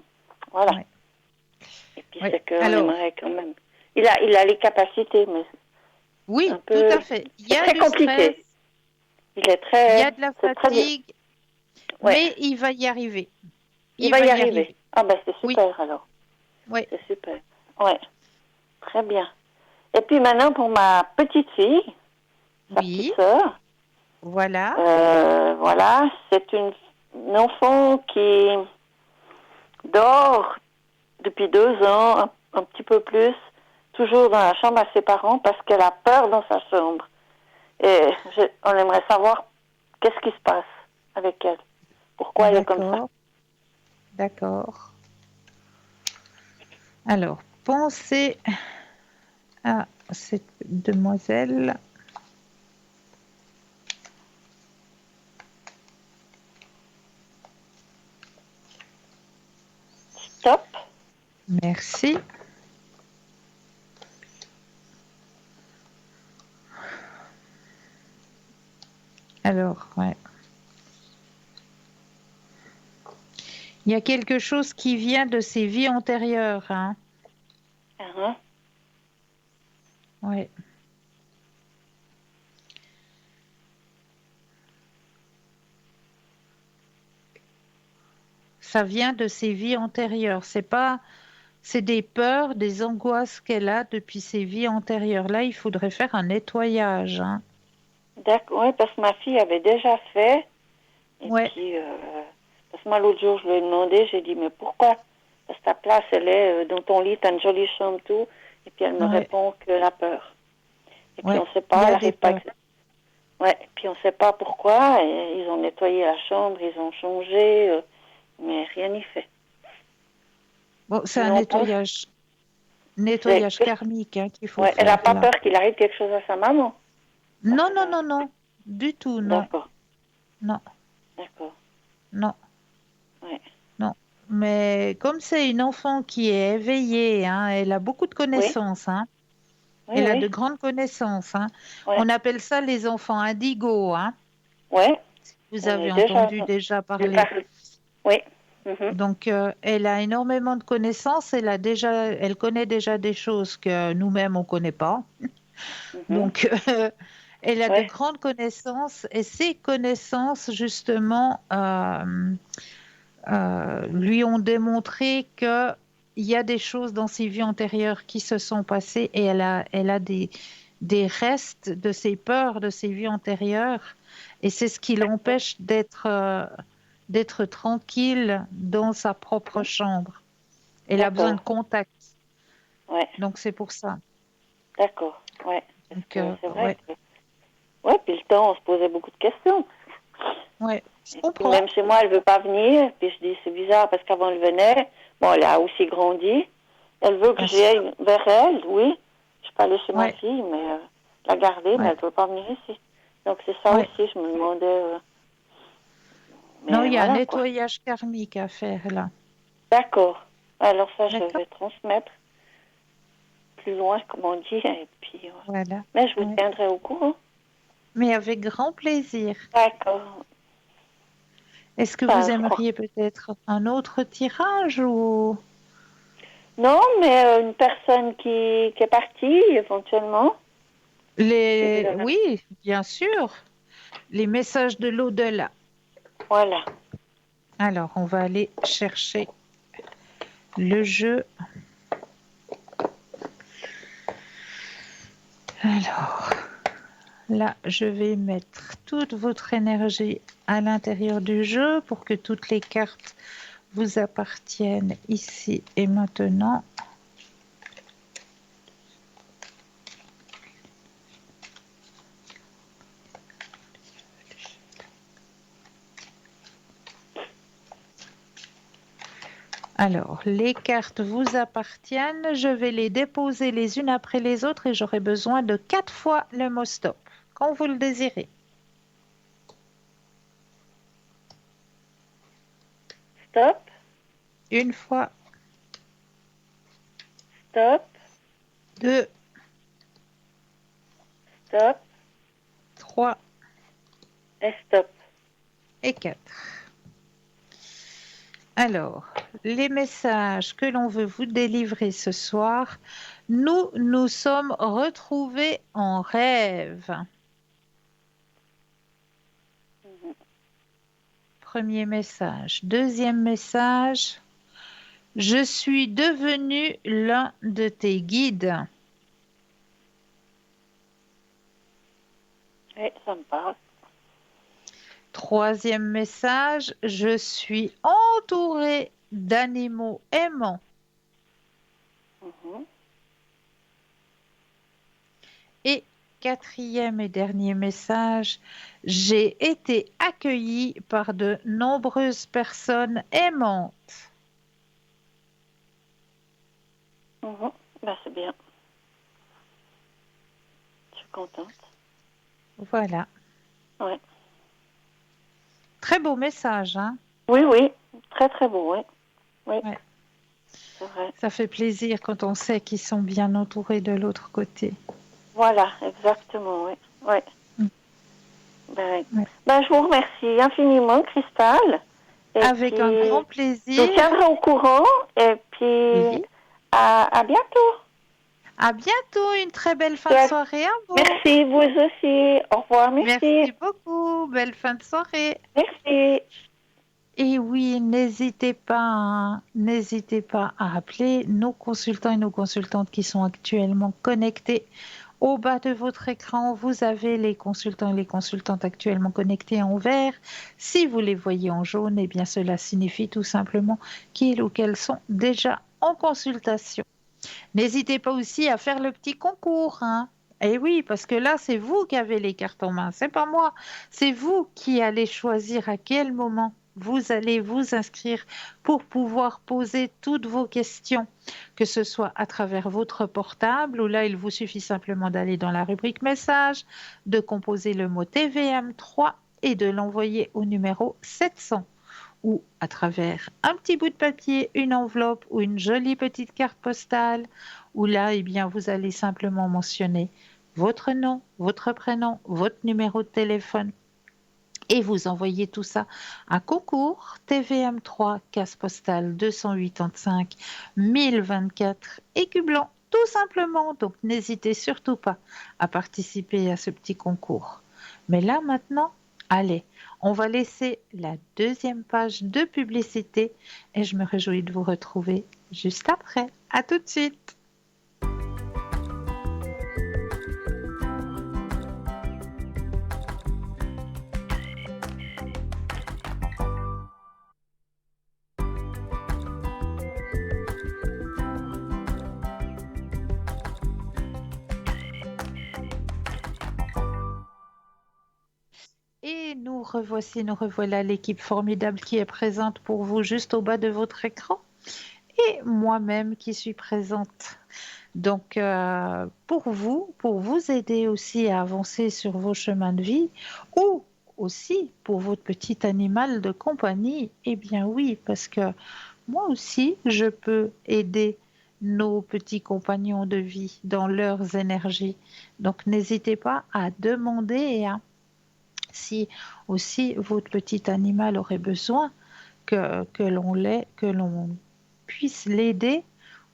[SPEAKER 4] Voilà.
[SPEAKER 1] Oui.
[SPEAKER 4] Et puis,
[SPEAKER 1] Oui.
[SPEAKER 4] c'est qu'on
[SPEAKER 1] Alors,
[SPEAKER 4] aimerait quand même... Il a les capacités, mais c'est un
[SPEAKER 1] oui, tout
[SPEAKER 4] peu...
[SPEAKER 1] à fait. Il y
[SPEAKER 4] C'est
[SPEAKER 1] a
[SPEAKER 4] très
[SPEAKER 1] du stress,
[SPEAKER 4] compliqué. Il est
[SPEAKER 1] il y
[SPEAKER 4] très...
[SPEAKER 1] a de la
[SPEAKER 4] C'est très bien.
[SPEAKER 1] fatigue,
[SPEAKER 4] Ouais.
[SPEAKER 1] mais il va y arriver.
[SPEAKER 4] Il
[SPEAKER 1] Il
[SPEAKER 4] va
[SPEAKER 1] va
[SPEAKER 4] y
[SPEAKER 1] y
[SPEAKER 4] arriver.
[SPEAKER 1] arriver.
[SPEAKER 4] Ah ben, c'est
[SPEAKER 1] Oui,
[SPEAKER 4] super, alors.
[SPEAKER 1] oui,
[SPEAKER 4] C'est super. Ouais. Très bien. Et puis maintenant, pour ma petite fille, sa petite
[SPEAKER 1] oui,
[SPEAKER 4] sœur,
[SPEAKER 1] voilà.
[SPEAKER 4] voilà, c'est une enfant qui dort depuis 2 ans, un petit peu plus, toujours dans la chambre à ses parents parce qu'elle a peur dans sa chambre. Et on aimerait savoir qu'est-ce qui se passe avec elle. Pourquoi elle est comme ça.
[SPEAKER 1] D'accord, d'accord. Alors, pensez à cette demoiselle.
[SPEAKER 4] Stop.
[SPEAKER 1] Merci. Alors, ouais. Il y a quelque chose qui vient de ses vies antérieures, hein.
[SPEAKER 4] Uh-huh.
[SPEAKER 1] Ouais. Ça vient de ses vies antérieures. C'est des peurs, des angoisses qu'elle a depuis ses vies antérieures. Là, il faudrait faire un nettoyage, hein.
[SPEAKER 4] D'accord. Oui, parce que ma fille avait déjà fait. Et
[SPEAKER 1] Ouais,
[SPEAKER 4] puis, parce que moi, l'autre jour, je lui ai demandé, j'ai dit, mais pourquoi? Parce que ta place, elle est dans ton lit, t'as une jolie chambre, tout. Et puis, elle me
[SPEAKER 1] ouais,
[SPEAKER 4] répond que la peur. Et puis,
[SPEAKER 1] ouais.
[SPEAKER 4] on ne sait
[SPEAKER 1] Il y
[SPEAKER 4] pas, elle
[SPEAKER 1] a des
[SPEAKER 4] n'arrive pas.
[SPEAKER 1] peurs.
[SPEAKER 4] Ouais, et puis, on ne sait pas pourquoi. Et ils ont nettoyé la chambre, ils ont changé, mais rien n'y fait.
[SPEAKER 1] Bon, c'est un
[SPEAKER 4] Non, pas.
[SPEAKER 1] nettoyage karmique, hein, qu'il faut
[SPEAKER 4] Ouais, elle n'a
[SPEAKER 1] faire
[SPEAKER 4] pas
[SPEAKER 1] là.
[SPEAKER 4] peur qu'il arrive quelque chose à sa maman.
[SPEAKER 1] Non, non, non, non. Du tout, non.
[SPEAKER 4] D'accord,
[SPEAKER 1] Non,
[SPEAKER 4] d'accord.
[SPEAKER 1] non,
[SPEAKER 4] Ouais.
[SPEAKER 1] non. Mais comme c'est une enfant qui est éveillée, hein, elle a beaucoup de
[SPEAKER 4] Oui,
[SPEAKER 1] connaissances, hein.
[SPEAKER 4] oui,
[SPEAKER 1] Elle a de
[SPEAKER 4] oui.
[SPEAKER 1] grandes connaissances, hein.
[SPEAKER 4] Ouais,
[SPEAKER 1] On appelle ça les enfants indigos, hein.
[SPEAKER 4] ouais.
[SPEAKER 1] Vous
[SPEAKER 4] J'en
[SPEAKER 1] avez
[SPEAKER 4] ai déjà
[SPEAKER 1] entendu déjà
[SPEAKER 4] vu
[SPEAKER 1] parler.
[SPEAKER 4] parler. Oui. Mhm,
[SPEAKER 1] Donc, elle a énormément de connaissances. Elle connaît déjà des choses que nous-mêmes on connaît pas.
[SPEAKER 4] mhm.
[SPEAKER 1] Donc, elle a de
[SPEAKER 4] Ouais,
[SPEAKER 1] grandes connaissances et ces connaissances justement lui ont démontré que il y a des choses dans ses vies antérieures qui se sont passées et elle a des restes de ses peurs de ses vies antérieures et c'est ce qui l'empêche d'être tranquille dans sa propre chambre. Elle a besoin
[SPEAKER 4] d'accord.
[SPEAKER 1] de contact,
[SPEAKER 4] Ouais,
[SPEAKER 1] donc c'est pour ça.
[SPEAKER 4] d'accord. Ouais, parce
[SPEAKER 1] Donc,
[SPEAKER 4] que c'est vrai
[SPEAKER 1] ouais,
[SPEAKER 4] que... Ouais, puis le temps, on se posait beaucoup de questions.
[SPEAKER 1] ouais, je
[SPEAKER 4] Et puis
[SPEAKER 1] comprends.
[SPEAKER 4] même chez moi, elle veut pas venir. Puis je dis, c'est bizarre parce qu'avant, elle venait. Bon, elle a aussi grandi. Elle veut que
[SPEAKER 1] Bien sûr.
[SPEAKER 4] j'aille vers elle, oui. Je peux aller chez ma
[SPEAKER 1] Ouais,
[SPEAKER 4] fille, mais la garder, mais
[SPEAKER 1] Ouais.
[SPEAKER 4] elle ne peut pas venir ici. Donc c'est ça
[SPEAKER 1] Ouais.
[SPEAKER 4] aussi, je me demandais. Mais
[SPEAKER 1] Non, il y a un
[SPEAKER 4] voilà, quoi.
[SPEAKER 1] nettoyage thermique à faire là.
[SPEAKER 4] D'accord. Alors ça, je
[SPEAKER 1] D'accord?
[SPEAKER 4] vais transmettre plus loin, comme on dit, et puis...
[SPEAKER 1] Voilà.
[SPEAKER 4] Mais je vous
[SPEAKER 1] Ouais.
[SPEAKER 4] tiendrai au courant.
[SPEAKER 1] Mais avec grand plaisir.
[SPEAKER 4] D'accord.
[SPEAKER 1] Est-ce que
[SPEAKER 4] Ben,
[SPEAKER 1] vous
[SPEAKER 4] je crois.
[SPEAKER 1] aimeriez peut-être un autre tirage ou
[SPEAKER 4] Non, mais une personne qui est partie, éventuellement, si vous avez...
[SPEAKER 1] Oui, bien sûr, les messages de l'au-delà.
[SPEAKER 4] Voilà.
[SPEAKER 1] Alors, on va aller chercher le jeu. Alors, là, je vais mettre toute votre énergie à l'intérieur du jeu pour que toutes les cartes vous appartiennent ici et maintenant. Alors, les cartes vous appartiennent. Je vais les déposer les unes après les autres et j'aurai besoin de 4 fois le mot stop, quand vous le désirez.
[SPEAKER 4] Stop,
[SPEAKER 1] Une fois,
[SPEAKER 4] stop,
[SPEAKER 1] 2,
[SPEAKER 4] stop
[SPEAKER 1] 3
[SPEAKER 4] et stop.
[SPEAKER 1] et 4. Alors, les messages que l'on veut vous délivrer ce soir, nous nous sommes retrouvés en rêve. Premier message. Deuxième message. Je suis devenu l'un de tes guides.
[SPEAKER 4] Oui, ça me parle.
[SPEAKER 1] Troisième message. Je suis entouré d'animaux aimants.
[SPEAKER 4] Mhm.
[SPEAKER 1] Et quatrième et dernier message. J'ai été accueilli par de nombreuses personnes aimantes.
[SPEAKER 4] Mhm. Ben, c'est bien. Je suis contente.
[SPEAKER 1] Voilà.
[SPEAKER 4] Ouais.
[SPEAKER 1] Très beau message, hein?
[SPEAKER 4] Oui, oui. Très, très beau, oui. Oui,
[SPEAKER 1] Ouais.
[SPEAKER 4] c'est vrai.
[SPEAKER 1] Ça fait plaisir quand on sait qu'ils sont bien entourés de l'autre côté.
[SPEAKER 4] Voilà, exactement, oui. Oui.
[SPEAKER 1] Mm.
[SPEAKER 4] Ben,
[SPEAKER 1] Ouais.
[SPEAKER 4] ben, je vous remercie infiniment, Cristal. Et
[SPEAKER 1] Avec un
[SPEAKER 4] puis,
[SPEAKER 1] grand
[SPEAKER 4] je vous
[SPEAKER 1] plaisir.
[SPEAKER 4] tiendrai au courant. Et puis,
[SPEAKER 1] Oui.
[SPEAKER 4] à bientôt.
[SPEAKER 1] À bientôt. Une très belle fin de
[SPEAKER 4] Chouette.
[SPEAKER 1] soirée à vous.
[SPEAKER 4] Merci, vous aussi. Au revoir, merci.
[SPEAKER 1] Merci beaucoup. Belle fin de soirée.
[SPEAKER 4] Merci.
[SPEAKER 1] Et oui, n'hésitez pas à appeler nos consultants et nos consultantes qui sont actuellement connectés. Au bas de votre écran, vous avez les consultants et les consultantes actuellement connectés en vert. Si vous les voyez en jaune, eh bien cela signifie tout simplement qu'ils ou qu'elles sont déjà en consultation. N'hésitez pas aussi à faire le petit concours, hein. Eh oui, parce que là, c'est vous qui avez les cartes en main, c'est pas moi. C'est vous qui allez choisir à quel moment vous allez vous inscrire pour pouvoir poser toutes vos questions, que ce soit à travers votre portable, où là, il vous suffit simplement d'aller dans la rubrique message, de composer le mot TVM3 et de l'envoyer au numéro 700 ou à travers un petit bout de papier, une enveloppe ou une jolie petite carte postale, où là, eh bien, vous allez simplement mentionner votre nom, votre prénom, votre numéro de téléphone et vous envoyez tout ça à concours TVM3 case postale 285 1024 Écublanc, tout simplement. Donc n'hésitez surtout pas à participer à ce petit concours. Mais là maintenant, allez, on va laisser la deuxième page de publicité et je me réjouis de vous retrouver juste après. À tout de suite. Et nous revoici, nous revoilà l'équipe formidable qui est présente pour vous juste au bas de votre écran. Et moi-même qui suis présente Donc, pour vous aider aussi à avancer sur vos chemins de vie, ou aussi pour votre petit animal de compagnie, eh bien oui, parce que moi aussi, je peux aider nos petits compagnons de vie dans leurs énergies. Donc, n'hésitez pas à demander hein, si aussi votre petit animal aurait besoin que l'on puisse l'aider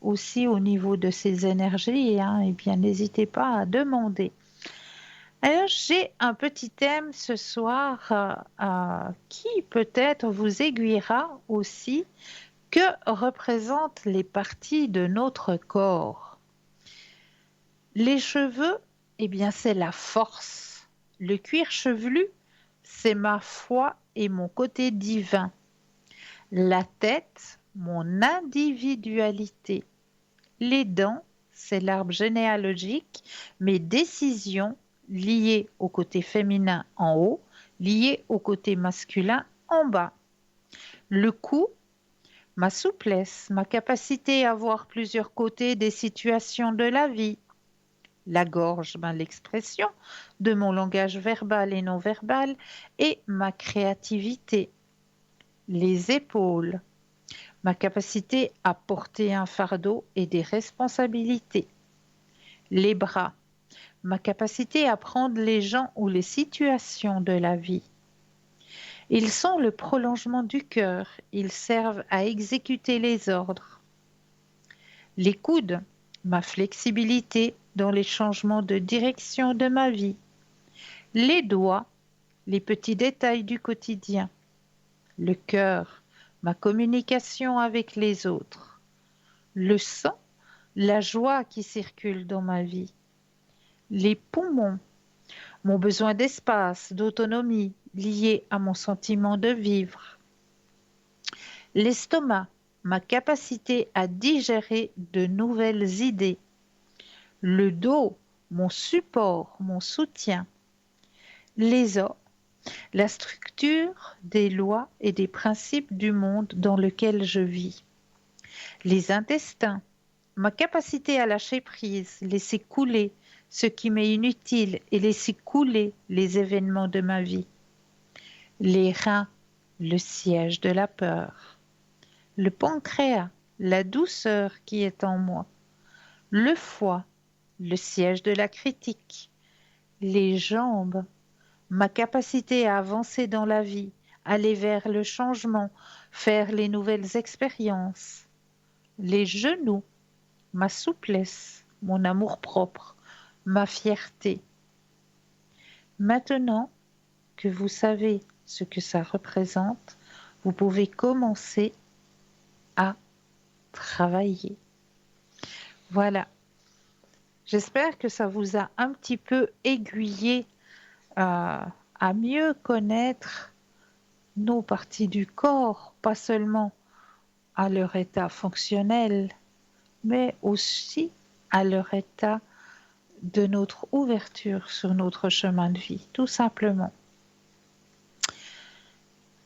[SPEAKER 1] aussi au niveau de ses énergies, hein, eh bien, n'hésitez pas à demander. Alors, j'ai un petit thème ce soir qui peut-être vous aiguillera aussi. Que représentent les parties de notre corps? Les cheveux, eh bien, c'est la force. Le cuir chevelu, c'est ma foi et mon côté divin. La tête, mon individualité. Les dents, c'est l'arbre généalogique, mes décisions liées au côté féminin en haut, liées au côté masculin en bas. Le cou, ma souplesse, ma capacité à voir plusieurs côtés des situations de la vie. La gorge, ben, l'expression de mon langage verbal et non verbal et ma créativité. Les épaules, ma capacité à porter un fardeau et des responsabilités. Les bras, ma capacité à prendre les gens ou les situations de la vie. Ils sont le prolongement du cœur, ils servent à exécuter les ordres. Les coudes, ma flexibilité dans les changements de direction de ma vie. Les doigts, les petits détails du quotidien. Le cœur, ma communication avec les autres. Le sang, la joie qui circule dans ma vie. Les poumons, mon besoin d'espace, d'autonomie lié à mon sentiment de vivre. L'estomac, ma capacité à digérer de nouvelles idées. Le dos, mon support, mon soutien. Les os, la structure des lois et des principes du monde dans lequel je vis. Les intestins, ma capacité à lâcher prise, laisser couler ce qui m'est inutile et laisser couler les événements de ma vie. Les reins, le siège de la peur. Le pancréas, la douceur qui est en moi. Le foie, le siège de la critique. Les jambes, ma capacité à avancer dans la vie, aller vers le changement, faire les nouvelles expériences. Les genoux, ma souplesse, mon amour-propre, ma fierté. Maintenant que vous savez ce que ça représente, vous pouvez commencer à travailler. Voilà. J'espère que ça vous a un petit peu aiguillé à mieux connaître nos parties du corps, pas seulement à leur état fonctionnel, mais aussi à leur état de notre ouverture sur notre chemin de vie, tout simplement.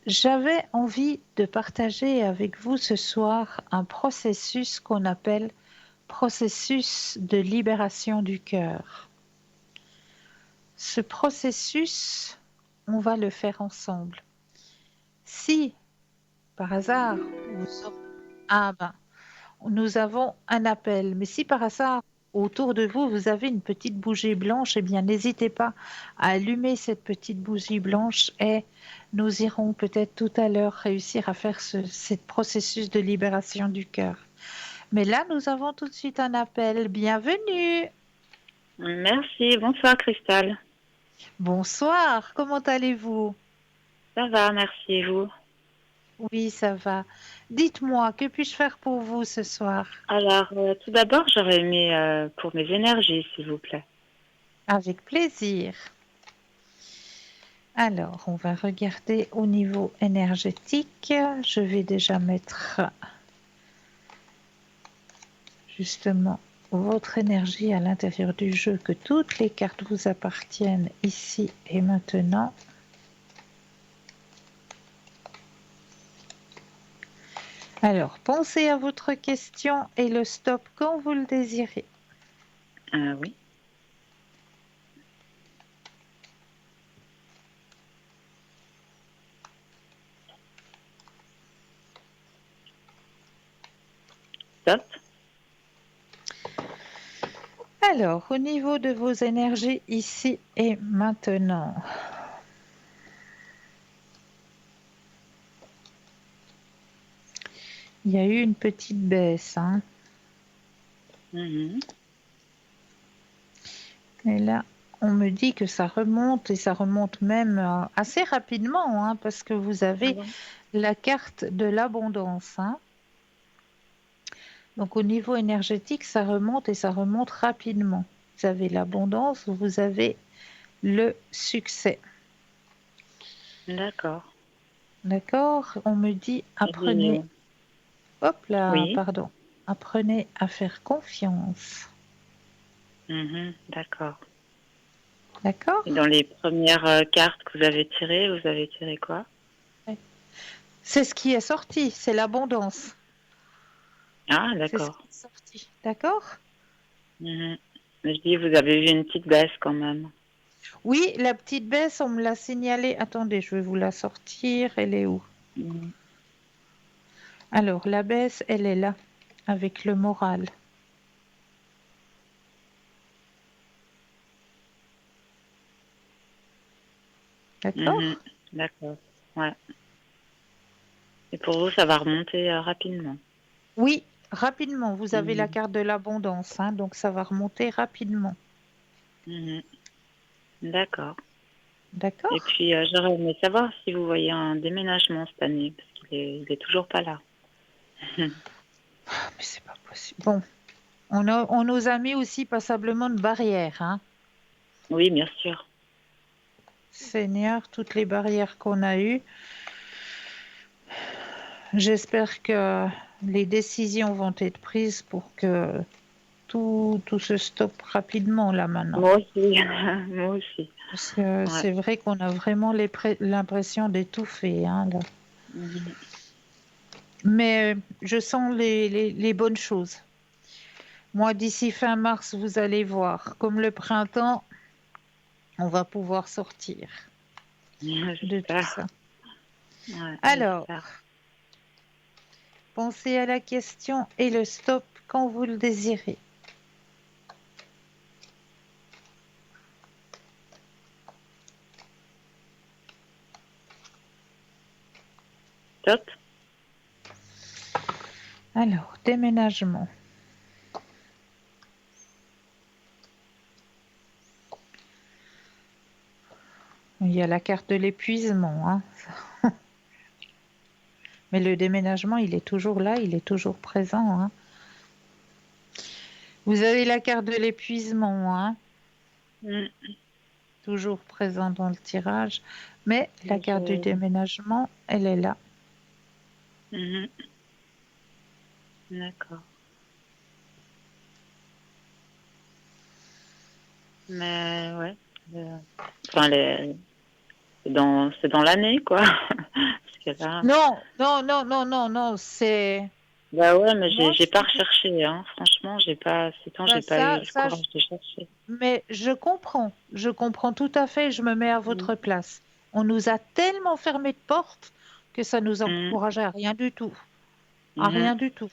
[SPEAKER 1] J'avais envie de partager avec vous ce soir un processus qu'on appelle processus de libération du cœur. Ce processus, on va le faire ensemble. Si, par hasard, nous avons un appel, mais si par hasard, autour de vous, vous avez une petite bougie blanche, eh bien, n'hésitez pas à allumer cette petite bougie blanche et nous irons peut-être tout à l'heure réussir à faire ce processus de libération du cœur. Mais là, nous avons tout de suite un appel. Bienvenue.
[SPEAKER 5] Merci. Bonsoir, Cristal.
[SPEAKER 1] Bonsoir. Comment allez-vous?
[SPEAKER 5] Ça va, merci. Et vous?
[SPEAKER 1] Oui, ça va. Dites-moi, que puis-je faire pour vous ce soir?
[SPEAKER 5] Alors, tout d'abord, j'aurais aimé pour mes énergies, s'il vous plaît.
[SPEAKER 1] Avec plaisir. Alors, on va regarder au niveau énergétique. Je vais déjà mettre justement votre énergie à l'intérieur du jeu, que toutes les cartes vous appartiennent ici et maintenant. Alors, pensez à votre question et le stop quand vous le désirez.
[SPEAKER 5] Oui. Stop.
[SPEAKER 1] Alors, au niveau de vos énergies ici et maintenant, il y a eu une petite baisse, hein.
[SPEAKER 5] Mhm.
[SPEAKER 1] Et là, on me dit que ça remonte et ça remonte même assez rapidement, hein, parce que vous
[SPEAKER 5] Ah
[SPEAKER 1] avez
[SPEAKER 5] bon?
[SPEAKER 1] la carte de l'abondance, hein. Donc au niveau énergétique, ça remonte et ça remonte rapidement. Vous avez l'abondance, vous avez le succès.
[SPEAKER 5] D'accord.
[SPEAKER 1] D'accord? On me dit
[SPEAKER 5] Eh bien,
[SPEAKER 1] apprenez, hop là,
[SPEAKER 5] oui.
[SPEAKER 1] pardon, apprenez à faire confiance.
[SPEAKER 5] Mhm. D'accord.
[SPEAKER 1] D'accord?
[SPEAKER 5] Et dans les premières cartes que vous avez tiré quoi?
[SPEAKER 1] C'est ce qui est sorti, c'est l'abondance.
[SPEAKER 5] Ah,
[SPEAKER 1] C'est ce
[SPEAKER 5] d'accord.
[SPEAKER 1] qui est sorti. D'accord?
[SPEAKER 5] Mhm. Je dis, vous avez vu une petite baisse quand même.
[SPEAKER 1] Oui, la petite baisse, on me l'a signalée. Attendez, je vais vous la sortir. Elle est où?
[SPEAKER 5] Mhm.
[SPEAKER 1] Alors, la baisse, elle est là, avec le moral.
[SPEAKER 5] Mhm.
[SPEAKER 1] D'accord?
[SPEAKER 5] D'accord. Ouais. Et pour vous, ça va remonter rapidement.
[SPEAKER 1] Oui, rapidement. Vous avez la
[SPEAKER 5] Mhm.
[SPEAKER 1] carte de l'abondance, hein, donc ça va remonter rapidement.
[SPEAKER 5] Mhm. D'accord. Et
[SPEAKER 1] D'accord?
[SPEAKER 5] puis, j'aurais aimé savoir si vous voyez un déménagement cette année, parce il est toujours pas là.
[SPEAKER 1] Ah, mais c'est pas possible. Bon, on nous a mis aussi passablement de barrières, hein.
[SPEAKER 5] Oui, bien sûr.
[SPEAKER 1] Seigneur, toutes les barrières qu'on a eues. J'espère que les décisions vont être prises pour que tout se stoppe rapidement là maintenant.
[SPEAKER 5] Moi aussi. Moi aussi.
[SPEAKER 1] Parce que
[SPEAKER 5] Ouais.
[SPEAKER 1] c'est vrai qu'on a vraiment l'impression d'étouffer, hein, là.
[SPEAKER 5] Mhm.
[SPEAKER 1] Mais je sens les bonnes choses. Moi, d'ici fin mars, vous allez voir, comme le printemps, on va pouvoir sortir de tout
[SPEAKER 5] J'espère.
[SPEAKER 1] ça.
[SPEAKER 5] Ouais,
[SPEAKER 1] Alors,
[SPEAKER 5] j'espère.
[SPEAKER 1] pensez à la question et le stop quand vous le désirez.
[SPEAKER 5] Top.
[SPEAKER 1] Alors, déménagement. Il y a la carte de l'épuisement, hein. Mais le déménagement, il est toujours là, il est toujours présent, hein. Vous avez la carte de l'épuisement, hein,
[SPEAKER 5] Mm.
[SPEAKER 1] toujours présent dans le tirage. Mais la carte du
[SPEAKER 5] Je-
[SPEAKER 1] déménagement, elle est là.
[SPEAKER 5] Mhm. D'accord. Mais ouais. euh, Enfin, c'est dans l'année, quoi. Parce que là.
[SPEAKER 1] Non, non, non, non, non, non, c'est...
[SPEAKER 5] Bah ouais, mais j'ai
[SPEAKER 1] Moi,
[SPEAKER 5] j'ai pas recherché, hein. Franchement, ces temps,
[SPEAKER 1] bah,
[SPEAKER 5] j'ai pas eu
[SPEAKER 1] ça,
[SPEAKER 5] le
[SPEAKER 1] ça,
[SPEAKER 5] courage de chercher.
[SPEAKER 1] mais je comprends tout à fait, je me mets à
[SPEAKER 5] Mm.
[SPEAKER 1] votre place. On nous a tellement fermé de portes que ça nous
[SPEAKER 5] Mm.
[SPEAKER 1] encourageait à rien du tout, à
[SPEAKER 5] Mhm.
[SPEAKER 1] rien du tout.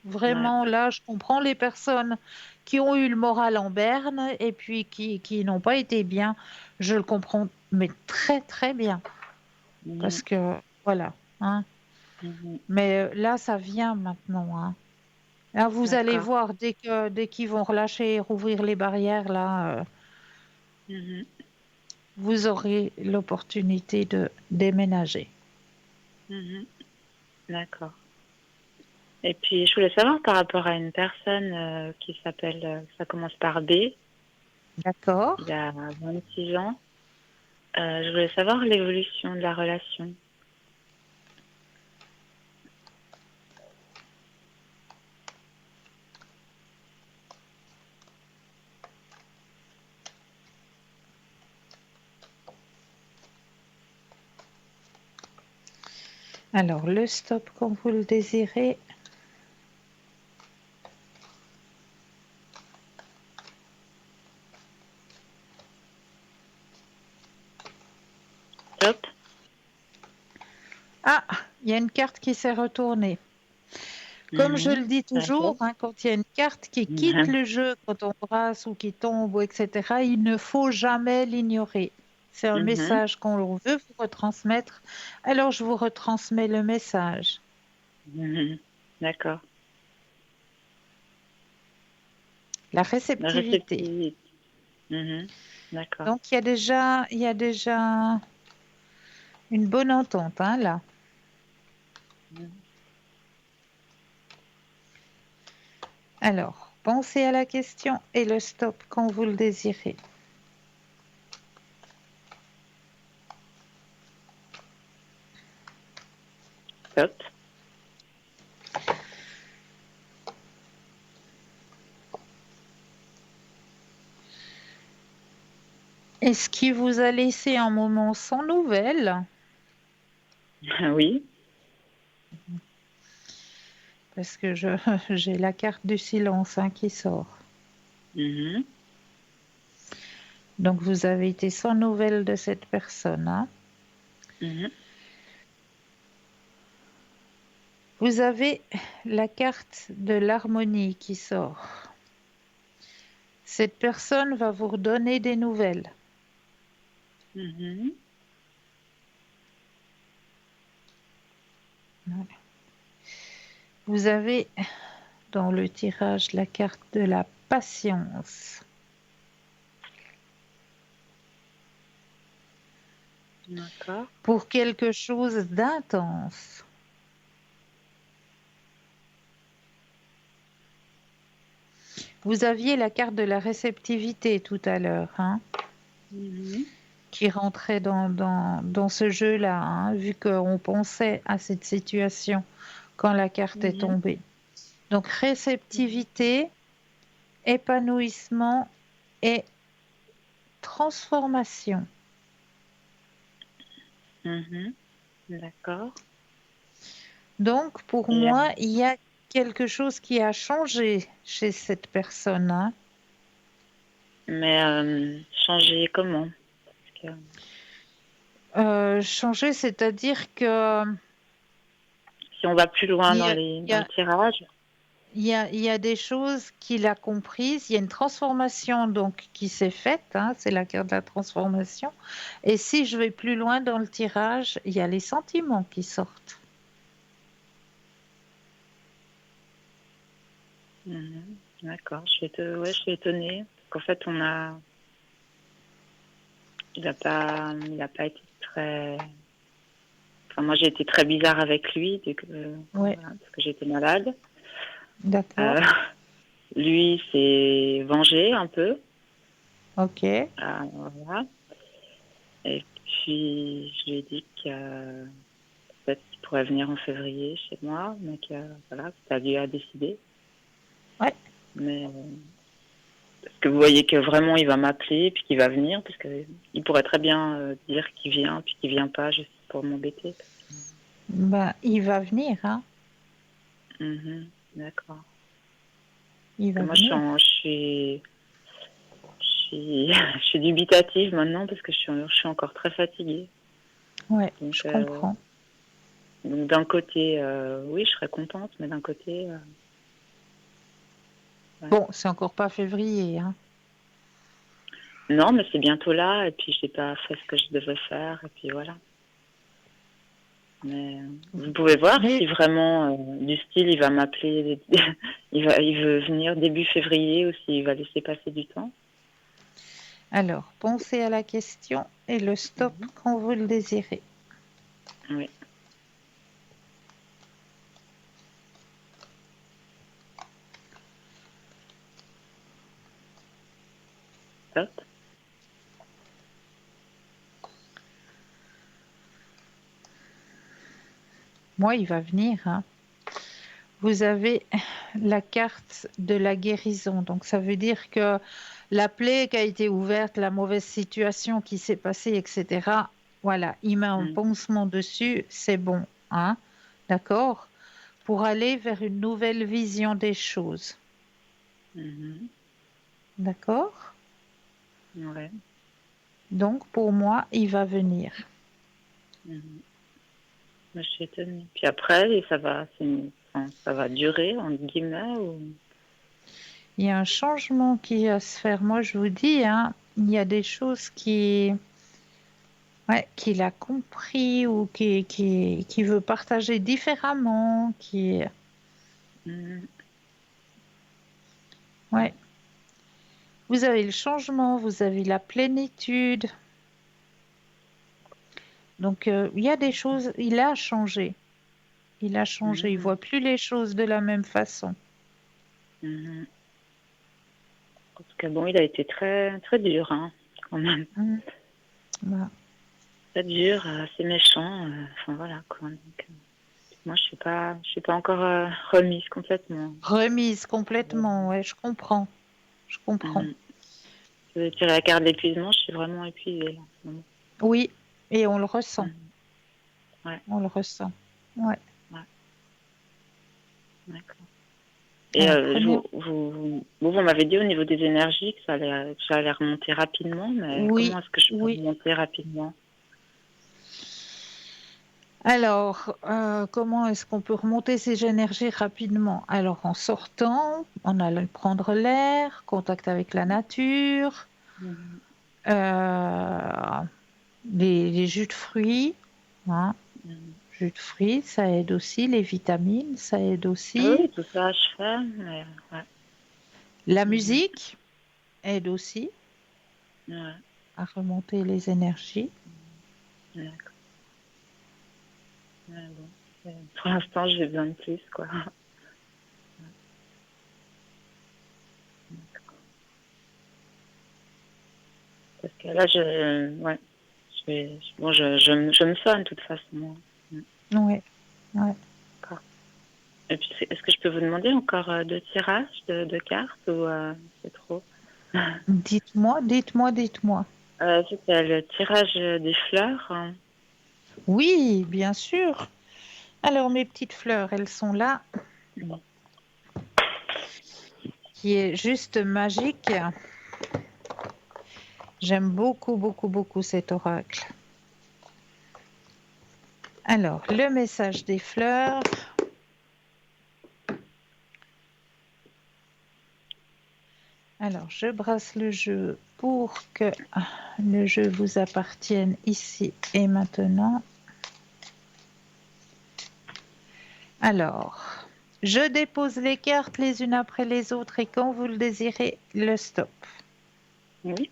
[SPEAKER 5] Ouais.
[SPEAKER 1] Vraiment, là, je comprends les personnes qui ont eu le moral en berne et puis qui n'ont pas été bien. Je le comprends, mais très, très bien.
[SPEAKER 5] Mhm.
[SPEAKER 1] Parce que, voilà, hein.
[SPEAKER 5] Mhm.
[SPEAKER 1] Mais là, ça vient maintenant, hein. Là, vous allez
[SPEAKER 5] D'accord.
[SPEAKER 1] voir, dès qu'ils vont relâcher et rouvrir les barrières, là,
[SPEAKER 5] Mhm.
[SPEAKER 1] vous aurez l'opportunité de déménager.
[SPEAKER 5] Mhm. D'accord. Et puis, je voulais savoir par rapport à une personne qui s'appelle, ça commence par B,
[SPEAKER 1] D'accord?
[SPEAKER 5] il a 26 ans. Je voulais savoir l'évolution de la relation.
[SPEAKER 1] Alors, le stop quand vous le désirez. Ah, il y a une carte qui s'est retournée. Comme je le dis toujours,
[SPEAKER 5] D'accord.
[SPEAKER 1] hein, quand il y a une carte qui quitte
[SPEAKER 5] Mhm.
[SPEAKER 1] le jeu, quand on brasse ou qui tombe, ou etc., il ne faut jamais l'ignorer. C'est un
[SPEAKER 5] Mhm.
[SPEAKER 1] message qu'on veut vous retransmettre. Alors, je vous retransmets le message.
[SPEAKER 5] Mhm. D'accord.
[SPEAKER 1] La
[SPEAKER 5] La
[SPEAKER 1] réceptivité.
[SPEAKER 5] réceptivité. Mhm. D'accord.
[SPEAKER 1] Donc, il y a déjà une bonne entente, hein, là.
[SPEAKER 5] Mhm.
[SPEAKER 1] Alors, pensez à la question et le stop quand vous le désirez.
[SPEAKER 5] Top.
[SPEAKER 1] Est-ce qu'il vous a laissé un moment sans nouvelles?
[SPEAKER 5] Oui.
[SPEAKER 1] Parce que j'ai la carte du silence, hein, qui sort.
[SPEAKER 5] Mhm.
[SPEAKER 1] Donc, vous avez été sans nouvelles de cette personne, hein.
[SPEAKER 5] Mhm.
[SPEAKER 1] Vous avez la carte de l'harmonie qui sort. Cette personne va vous redonner des nouvelles.
[SPEAKER 5] Mhm.
[SPEAKER 1] Vous avez dans le tirage la carte de la patience.
[SPEAKER 5] D'accord.
[SPEAKER 1] Pour quelque chose d'intense. Vous aviez la carte de la réceptivité tout à l'heure, hein,
[SPEAKER 5] Mhm.
[SPEAKER 1] qui rentrait dans ce jeu-là, hein, vu qu'on pensait à cette situation quand la carte est
[SPEAKER 5] Mhm.
[SPEAKER 1] tombée. Donc
[SPEAKER 5] Mhm.
[SPEAKER 1] réceptivité, épanouissement et transformation.
[SPEAKER 5] Mhm. D'accord.
[SPEAKER 1] Donc pour
[SPEAKER 5] Et,
[SPEAKER 1] moi, il y a quelque chose qui a changé chez cette personne, hein.
[SPEAKER 5] mais changer comment? Parce que
[SPEAKER 1] Changé, c'est-à-dire que
[SPEAKER 5] si on va plus loin
[SPEAKER 1] il
[SPEAKER 5] dans
[SPEAKER 1] y a,
[SPEAKER 5] les
[SPEAKER 1] il y
[SPEAKER 5] dans le
[SPEAKER 1] a-
[SPEAKER 5] tirage.
[SPEAKER 1] il y a des choses qu'il a comprises. Il y a une transformation donc qui s'est faite, hein, c'est la carte de la transformation. Et si je vais plus loin dans le tirage, il y a les sentiments qui sortent.
[SPEAKER 5] Mhm. D'accord. Ouais, je suis étonnée. Parce qu'en fait, il a pas été très. Enfin, moi, j'ai été très bizarre avec lui,
[SPEAKER 1] Oui,
[SPEAKER 5] voilà, parce que j'étais malade.
[SPEAKER 1] d'accord.
[SPEAKER 5] Euh, lui s'est vengé un peu.
[SPEAKER 1] Ok.
[SPEAKER 5] Voilà. Et puis, je lui ai dit que peut-être qu'il pourrait venir en février chez moi, mais que voilà, c'est à lui à décider.
[SPEAKER 1] Ouais.
[SPEAKER 5] Mais est-ce que vous voyez que vraiment il va m'appeler puis qu'il va venir, parce que il pourrait très bien dire qu'il vient puis qu'il vient pas juste pour m'embêter.
[SPEAKER 1] Ben, il va venir, hein.
[SPEAKER 5] Mhm. D'accord.
[SPEAKER 1] Il
[SPEAKER 5] Parce que
[SPEAKER 1] va
[SPEAKER 5] moi
[SPEAKER 1] venir.
[SPEAKER 5] je suis dubitative maintenant parce que je suis encore très fatiguée.
[SPEAKER 1] Ouais,
[SPEAKER 5] Donc,
[SPEAKER 1] je comprends.
[SPEAKER 5] donc d'un côté, oui, je serais contente, mais d'un côté, ouais.
[SPEAKER 1] Bon, c'est encore pas février, hein.
[SPEAKER 5] Non, mais c'est bientôt là, et puis j'ai pas fait ce que je devais faire, et puis voilà. Mais vous pouvez voir si
[SPEAKER 1] Mais
[SPEAKER 5] vraiment du style il va m'appeler, il veut venir début février ou s'il va laisser passer du temps.
[SPEAKER 1] alors, pensez à la question et le stop
[SPEAKER 5] Mhm.
[SPEAKER 1] quand vous le désirez.
[SPEAKER 5] Oui, top.
[SPEAKER 1] Moi, il va venir, hein. Vous avez la carte de la guérison. Donc, ça veut dire que la plaie qui a été ouverte, la mauvaise situation qui s'est passée, etc. Voilà, il met un
[SPEAKER 5] Mhm.
[SPEAKER 1] pansement dessus, c'est bon, hein. D'accord? Pour aller vers une nouvelle vision des choses.
[SPEAKER 5] Mhm.
[SPEAKER 1] D'accord?
[SPEAKER 5] Ouais.
[SPEAKER 1] Donc, pour moi, il va venir.
[SPEAKER 5] Mhm. je suis étonnée. Puis après, et ça va durer, entre guillemets, ou...
[SPEAKER 1] Il y a un changement qui va se faire. Moi, je vous dis, hein, il y a des choses ouais, qu'il a compris ou qui veut partager différemment,
[SPEAKER 5] Mhm.
[SPEAKER 1] Ouais. Vous avez le changement, vous avez la plénitude. Donc, il y a des choses, il a changé. Il a changé, il
[SPEAKER 5] Mhm.
[SPEAKER 1] voit plus les choses de la même façon.
[SPEAKER 5] Mhm. Parce que bon, il a été très, très dur, hein, quand même.
[SPEAKER 1] Mm. Voilà.
[SPEAKER 5] Très dur, assez méchant. Enfin voilà, quoi. Donc, moi, je suis pas encore remise complètement.
[SPEAKER 1] Remise complètement, ouais, je comprends. Je comprends.
[SPEAKER 5] Mhm. Je vais tirer la carte de l'épuisement, je suis vraiment épuisée là, en ce moment.
[SPEAKER 1] Oui, et on le ressent.
[SPEAKER 5] Mhm. Ouais,
[SPEAKER 1] On le ressent. Ouais.
[SPEAKER 5] ouais, d'accord. Et
[SPEAKER 1] Alors, prenez.
[SPEAKER 5] vous m'avez dit au niveau des énergies que ça allait remonter rapidement, mais
[SPEAKER 1] Oui,
[SPEAKER 5] comment est-ce que je peux
[SPEAKER 1] oui.
[SPEAKER 5] remonter rapidement?
[SPEAKER 1] Alors, comment est-ce qu'on peut remonter ces énergies rapidement? Alors, en sortant, en allant prendre l'air, contact avec la nature,
[SPEAKER 5] Mhm.
[SPEAKER 1] euh, les jus de fruits, hein.
[SPEAKER 5] Mhm.
[SPEAKER 1] Jus de fruits, ça aide aussi, les vitamines, ça aide aussi.
[SPEAKER 5] Oui, tout ça je fais, mais ouais.
[SPEAKER 1] La
[SPEAKER 5] Mhm.
[SPEAKER 1] musique aide aussi
[SPEAKER 5] Ouais,
[SPEAKER 1] à remonter les énergies.
[SPEAKER 5] d'accord. Ouais, bon. Pour l'instant, j'ai besoin de plus, quoi. Parce que là, ouais, bon, je me soigne de toute façon. Mm,
[SPEAKER 1] Oui, ouais.
[SPEAKER 5] d'accord. Et puis, est-ce que je peux vous demander encore deux tirages de cartes ou c'est trop?
[SPEAKER 1] Dites-moi, dites-moi, dites-moi.
[SPEAKER 5] C'était le tirage des fleurs, hein.
[SPEAKER 1] Oui, bien sûr. Alors, mes petites fleurs, elles sont là,
[SPEAKER 5] Bon.
[SPEAKER 1] qui est juste magique. J'aime beaucoup, beaucoup, beaucoup cet oracle. Alors, le message des fleurs. Alors, je brasse le jeu pour que le jeu vous appartienne ici et maintenant. Alors, je dépose les cartes les unes après les autres et quand vous le désirez, le stop.
[SPEAKER 5] Oui.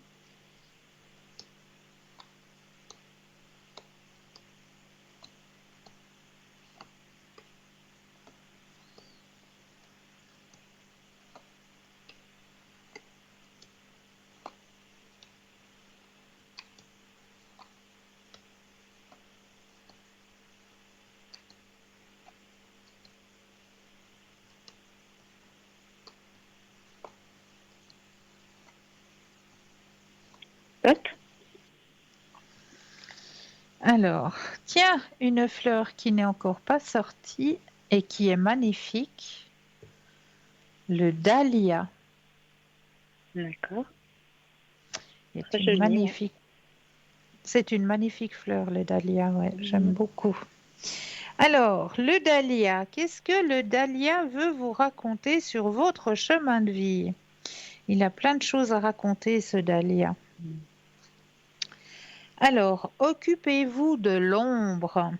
[SPEAKER 5] Hop.
[SPEAKER 1] Alors, tiens, une fleur qui n'est encore pas sortie et qui est magnifique, le dahlia.
[SPEAKER 5] D'accord.
[SPEAKER 1] C'est
[SPEAKER 5] Très
[SPEAKER 1] une
[SPEAKER 5] joli, ouais.
[SPEAKER 1] magnifique, c'est une magnifique fleur, le dahlia, ouais, j'aime
[SPEAKER 5] Mhm.
[SPEAKER 1] beaucoup. Alors, le dahlia, qu'est-ce que le dahlia veut vous raconter sur votre chemin de vie? Il a plein de choses à raconter, ce dahlia. Alors, occupez-vous de l'ombre,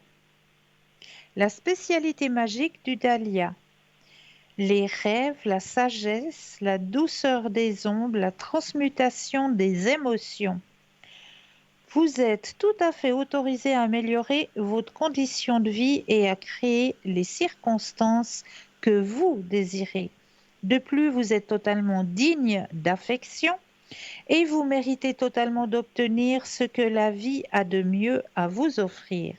[SPEAKER 1] la spécialité magique du dahlia. Les rêves, la sagesse, la douceur des ombres, la transmutation des émotions. Vous êtes tout à fait autorisé à améliorer votre condition de vie et à créer les circonstances que vous désirez. De plus, vous êtes totalement digne d'affection et vous méritez totalement d'obtenir ce que la vie a de mieux à vous offrir.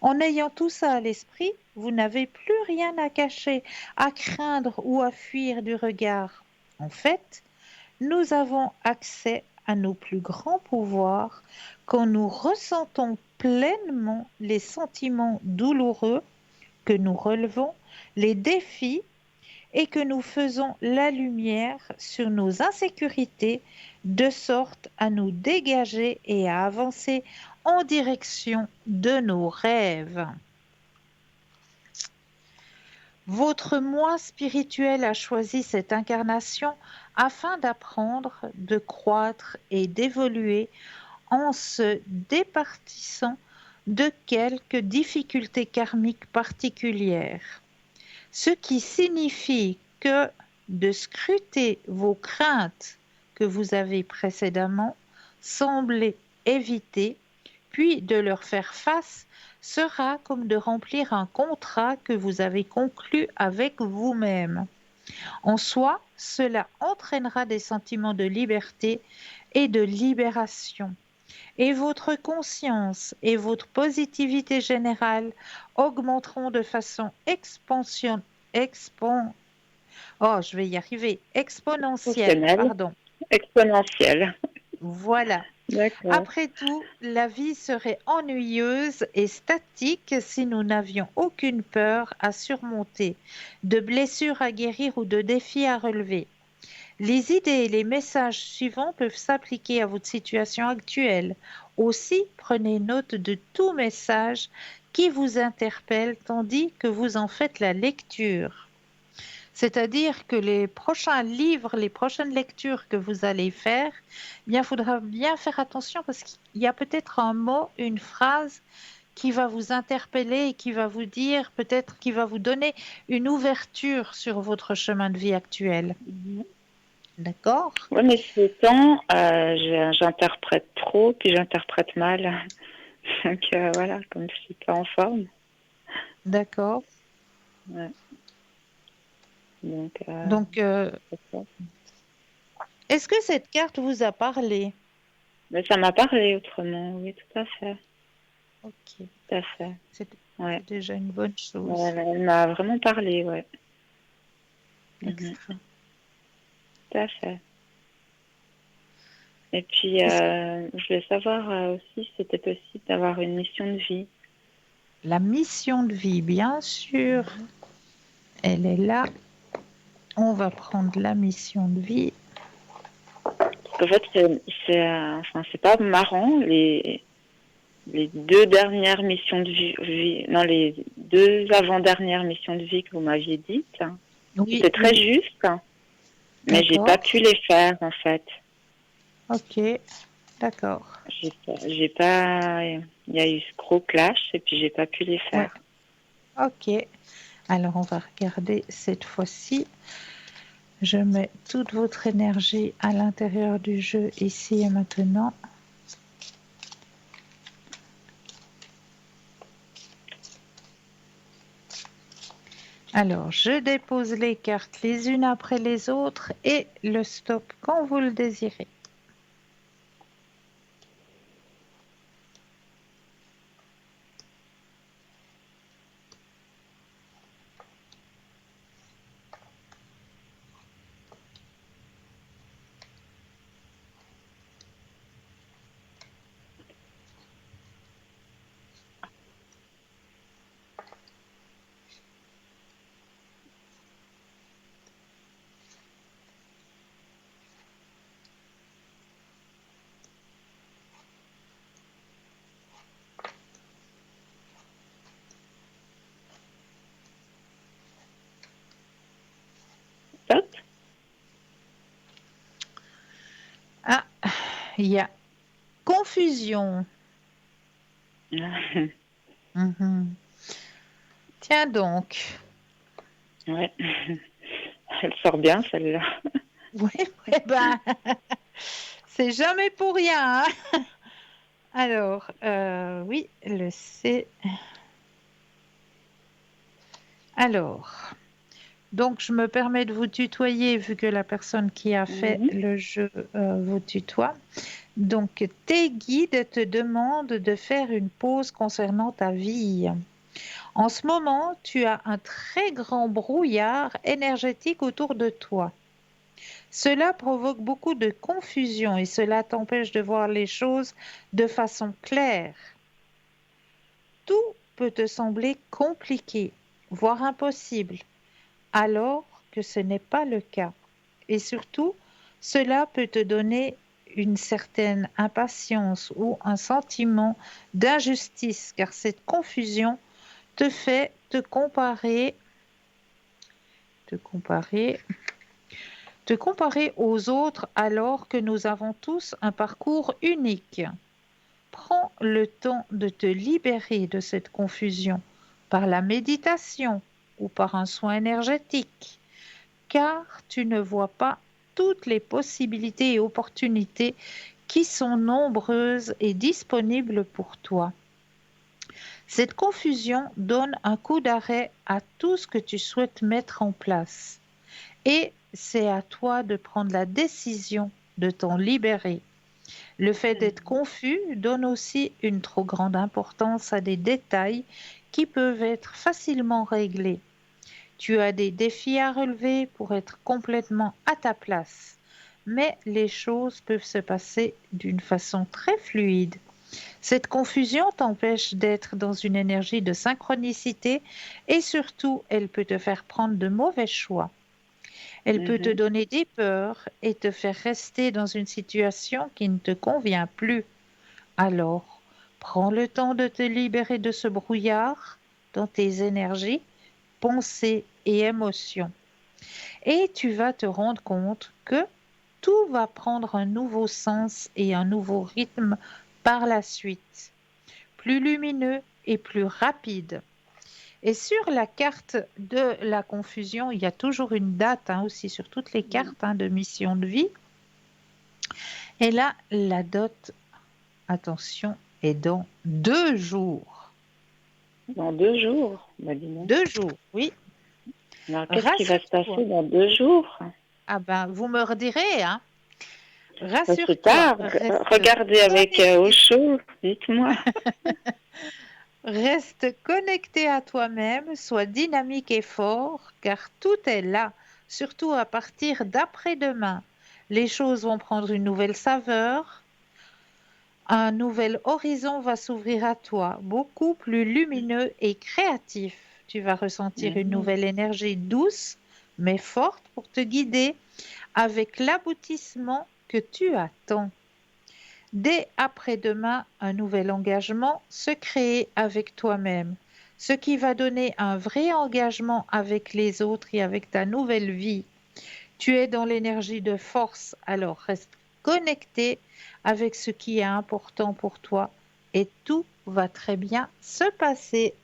[SPEAKER 1] En ayant tout ça à l'esprit, vous n'avez plus rien à cacher, à craindre ou à fuir du regard. En fait, nous avons accès à nos plus grands pouvoirs quand nous ressentons pleinement les sentiments douloureux que nous relevons, les défis et que nous faisons la lumière sur nos insécurités de sorte à nous dégager et à avancer en direction de nos rêves. Votre moi spirituel a choisi cette incarnation afin d'apprendre, de croître et d'évoluer en se départissant de quelques difficultés karmiques particulières. Ce qui signifie que de scruter vos craintes que vous avez précédemment semblé éviter, puis de leur faire face, sera comme de remplir un contrat que vous avez conclu avec vous-même. En soi, cela entraînera des sentiments de liberté et de libération. Et votre conscience et votre positivité générale augmenteront de façon je vais y arriver. Exponentielle,
[SPEAKER 5] Fonctionnel,
[SPEAKER 1] pardon.
[SPEAKER 5] exponentiel.
[SPEAKER 1] Voilà.
[SPEAKER 5] D'accord.
[SPEAKER 1] Après tout, la vie serait ennuyeuse et statique si nous n'avions aucune peur à surmonter, de blessures à guérir ou de défis à relever. Les idées et les messages suivants peuvent s'appliquer à votre situation actuelle. Aussi, prenez note de tout message qui vous interpelle tandis que vous en faites la lecture. C'est-à-dire que les prochains livres, les prochaines lectures que vous allez faire, il faudra bien faire attention parce qu'il y a peut-être un mot, une phrase qui va vous interpeller et qui va vous dire, peut-être qui va vous donner une ouverture sur votre chemin de vie actuel. D'accord?
[SPEAKER 5] Oui, mais ce temps, j'interprète trop, puis j'interprète mal. Donc voilà, comme je suis pas en forme.
[SPEAKER 1] D'accord.
[SPEAKER 5] Ouais.
[SPEAKER 1] Donc, est-ce que cette carte vous a parlé?
[SPEAKER 5] Mais ça m'a parlé autrement, oui, tout à fait.
[SPEAKER 1] Ok.
[SPEAKER 5] Tout à fait.
[SPEAKER 1] C'est
[SPEAKER 5] déjà
[SPEAKER 1] une bonne chose.
[SPEAKER 5] Elle m'a vraiment parlé, ouais.
[SPEAKER 1] Extra.
[SPEAKER 5] Tout à fait. Et puis, je voulais savoir aussi, c'était possible d'avoir une mission de vie.
[SPEAKER 1] La mission de vie, bien sûr, elle est là. On va prendre la mission de vie.
[SPEAKER 5] En fait, c'est pas marrant, les 2 dernières missions de vie, non, les 2 avant-dernières missions de vie que vous m'aviez dites,
[SPEAKER 1] Oui,
[SPEAKER 5] c'était très juste, mais j'ai pas pu les faire, en fait.
[SPEAKER 1] Ok, d'accord.
[SPEAKER 5] J'ai pas, il y a eu ce gros clash et puis j'ai pas pu les faire.
[SPEAKER 1] Ouais. Ok, alors on va regarder cette fois-ci. Je mets toute votre énergie à l'intérieur du jeu ici et maintenant. Alors, je dépose les cartes les unes après les autres et le stop quand vous le désirez.
[SPEAKER 5] Stop.
[SPEAKER 1] Ah, il y a confusion. Tiens donc.
[SPEAKER 5] Ouais. Elle sort bien, celle-là.
[SPEAKER 1] Oui, ben, c'est jamais pour rien. Hein. Alors, oui, le C. Alors, donc je me permets de vous tutoyer vu que la personne qui a fait le jeu vous tutoie. Donc, tes guides te demandent de faire une pause concernant ta vie. En ce moment, tu as un très grand brouillard énergétique autour de toi. Cela provoque beaucoup de confusion et cela t'empêche de voir les choses de façon claire. Tout peut te sembler compliqué, voire impossible, alors que ce n'est pas le cas. Et surtout, cela peut te donner une certaine impatience ou un sentiment d'injustice, car cette confusion te fait te comparer te comparer. Te comparer aux autres alors que nous avons tous un parcours unique. Prends le temps de te libérer de cette confusion par la méditation ou par un soin énergétique, car tu ne vois pas toutes les possibilités et opportunités qui sont nombreuses et disponibles pour toi. Cette confusion donne un coup d'arrêt à tout ce que tu souhaites mettre en place. Et c'est à toi de prendre la décision de t'en libérer. Le fait d'être confus donne aussi une trop grande importance à des détails qui peuvent être facilement réglés. Tu as des défis à relever pour être complètement à ta place, mais les choses peuvent se passer d'une façon très fluide. Cette confusion t'empêche d'être dans une énergie de synchronicité et surtout, elle peut te faire prendre de mauvais choix. Elle peut te donner des peurs et te faire rester dans une situation qui ne te convient plus. Alors, prends le temps de te libérer de ce brouillard dans tes énergies, pensées et émotions. Et tu vas te rendre compte que tout va prendre un nouveau sens et un nouveau rythme par la suite, plus lumineux et plus rapide. Et sur la carte de la confusion, il y a toujours une date aussi sur toutes les cartes de mission de vie. Et là, la date, attention, est dans 2 jours.
[SPEAKER 5] Dans 2 jours, bah dis donc.
[SPEAKER 1] 2 jours, oui.
[SPEAKER 5] Alors, qu'est-ce qui va se
[SPEAKER 1] Rassure-toi.
[SPEAKER 5] passer dans 2 jours?
[SPEAKER 1] Ah ben, vous me redirez, hein.
[SPEAKER 5] C'est
[SPEAKER 1] Rassure-toi.
[SPEAKER 5] tard.
[SPEAKER 1] Reste
[SPEAKER 5] Regardez avec
[SPEAKER 1] connecté.
[SPEAKER 5] Osho, dites-moi.
[SPEAKER 1] Reste connecté à toi-même, sois dynamique et fort, car tout est là, surtout à partir d'après-demain. Les choses vont prendre une nouvelle saveur, un nouvel horizon va s'ouvrir à toi, beaucoup plus lumineux et créatif. Tu vas ressentir une nouvelle énergie douce, mais forte pour te guider avec l'aboutissement que tu attends. Dès après-demain, un nouvel engagement se crée avec toi-même, ce qui va donner un vrai engagement avec les autres et avec ta nouvelle vie. Tu es dans l'énergie de force, alors reste connecté avec ce qui est important pour toi et tout va très bien se passer.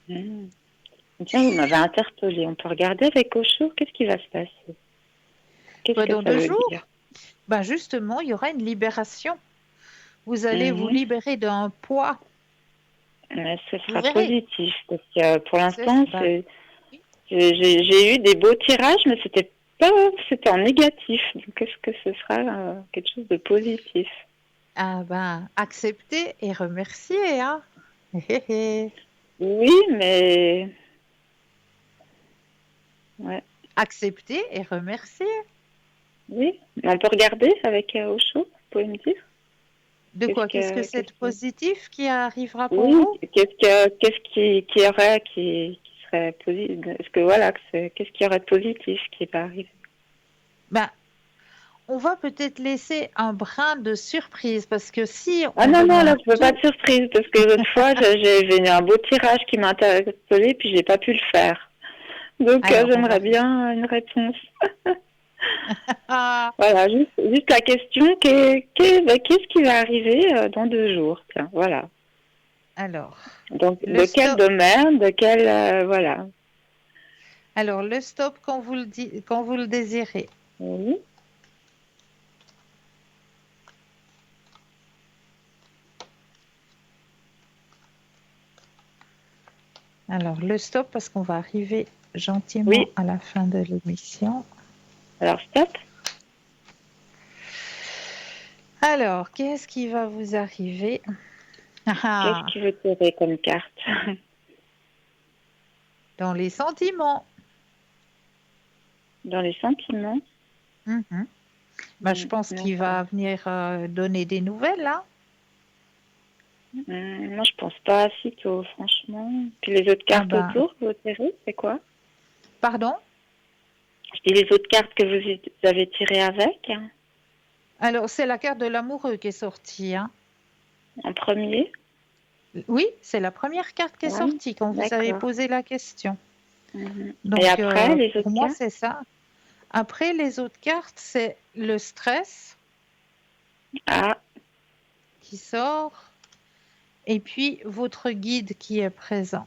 [SPEAKER 5] Tiens, vous m'avez interpellée. On peut regarder avec Osho, qu'est-ce qui va se passer? Qu'est-ce que
[SPEAKER 1] Dans
[SPEAKER 5] ça
[SPEAKER 1] 2
[SPEAKER 5] veut
[SPEAKER 1] jours,
[SPEAKER 5] dire?
[SPEAKER 1] justement, il y aura une libération. Vous allez vous libérer d'un poids.
[SPEAKER 5] Ce
[SPEAKER 1] Vous
[SPEAKER 5] sera
[SPEAKER 1] verrez.
[SPEAKER 5] positif, parce que pour
[SPEAKER 1] C'est-
[SPEAKER 5] l'instant,
[SPEAKER 1] bah,
[SPEAKER 5] j'ai eu des beaux tirages, mais c'était en négatif. Donc, est-ce que ce sera quelque chose de positif?
[SPEAKER 1] accepter et remercier, hein.
[SPEAKER 5] Oui, mais ouais,
[SPEAKER 1] Accepter et remercier.
[SPEAKER 5] oui. Mais on peut regarder avec Osho, vous pouvez me dire?
[SPEAKER 1] De quoi? Qu'est-ce que c'est de positif qui arrivera pour
[SPEAKER 5] Oui,
[SPEAKER 1] vous?
[SPEAKER 5] qu'est-ce qui aurait qui serait positif? Est-ce que voilà, qu'est-ce qui aurait de positif qui va arriver?
[SPEAKER 1] On va peut-être laisser un brin de surprise parce que si
[SPEAKER 5] Ah
[SPEAKER 1] on
[SPEAKER 5] non, non, là,
[SPEAKER 1] demande
[SPEAKER 5] je veux pas
[SPEAKER 1] tout,
[SPEAKER 5] de surprise, parce que l'autre fois, j'ai eu un beau tirage qui m'a interpellée, puis j'ai pas pu le faire. Donc,
[SPEAKER 1] alors on va
[SPEAKER 5] j'aimerais bien une réponse.
[SPEAKER 1] Ah,
[SPEAKER 5] Voilà, juste la question, qu'est-ce qui va arriver dans 2 jours? Tiens, voilà.
[SPEAKER 1] alors
[SPEAKER 5] Donc,
[SPEAKER 1] le
[SPEAKER 5] de quel
[SPEAKER 1] stop.
[SPEAKER 5] domaine, de quel, voilà.
[SPEAKER 1] Alors le stop quand vous le désirez.
[SPEAKER 5] Oui.
[SPEAKER 1] Alors le stop parce qu'on va arriver gentiment
[SPEAKER 5] Oui.
[SPEAKER 1] à la fin de l'émission.
[SPEAKER 5] Alors, stop.
[SPEAKER 1] Alors, qu'est-ce qui va vous arriver?
[SPEAKER 5] Qu'est-ce qui veut tirer comme carte?
[SPEAKER 1] Dans les sentiments.
[SPEAKER 5] Dans les sentiments.
[SPEAKER 1] Mhm. Je pense qu'il va venir donner des nouvelles, hein.
[SPEAKER 5] Moi, je pense pas à sitôt, franchement. Puis les autres cartes autour que vous tirez, c'est quoi?
[SPEAKER 1] Pardon?
[SPEAKER 5] Je dis les autres cartes que vous avez tirées avec.
[SPEAKER 1] Alors, c'est la carte de l'amoureux qui est sortie, hein.
[SPEAKER 5] En premier?
[SPEAKER 1] Oui, c'est la première carte qui est sortie quand vous avez
[SPEAKER 5] d'accord.
[SPEAKER 1] posé la question. Donc,
[SPEAKER 5] Et après, les
[SPEAKER 1] pour
[SPEAKER 5] autres
[SPEAKER 1] moi,
[SPEAKER 5] cas?
[SPEAKER 1] c'est ça. Après, les autres cartes, c'est le stress
[SPEAKER 5] Ah,
[SPEAKER 1] qui sort et puis votre guide qui est présent.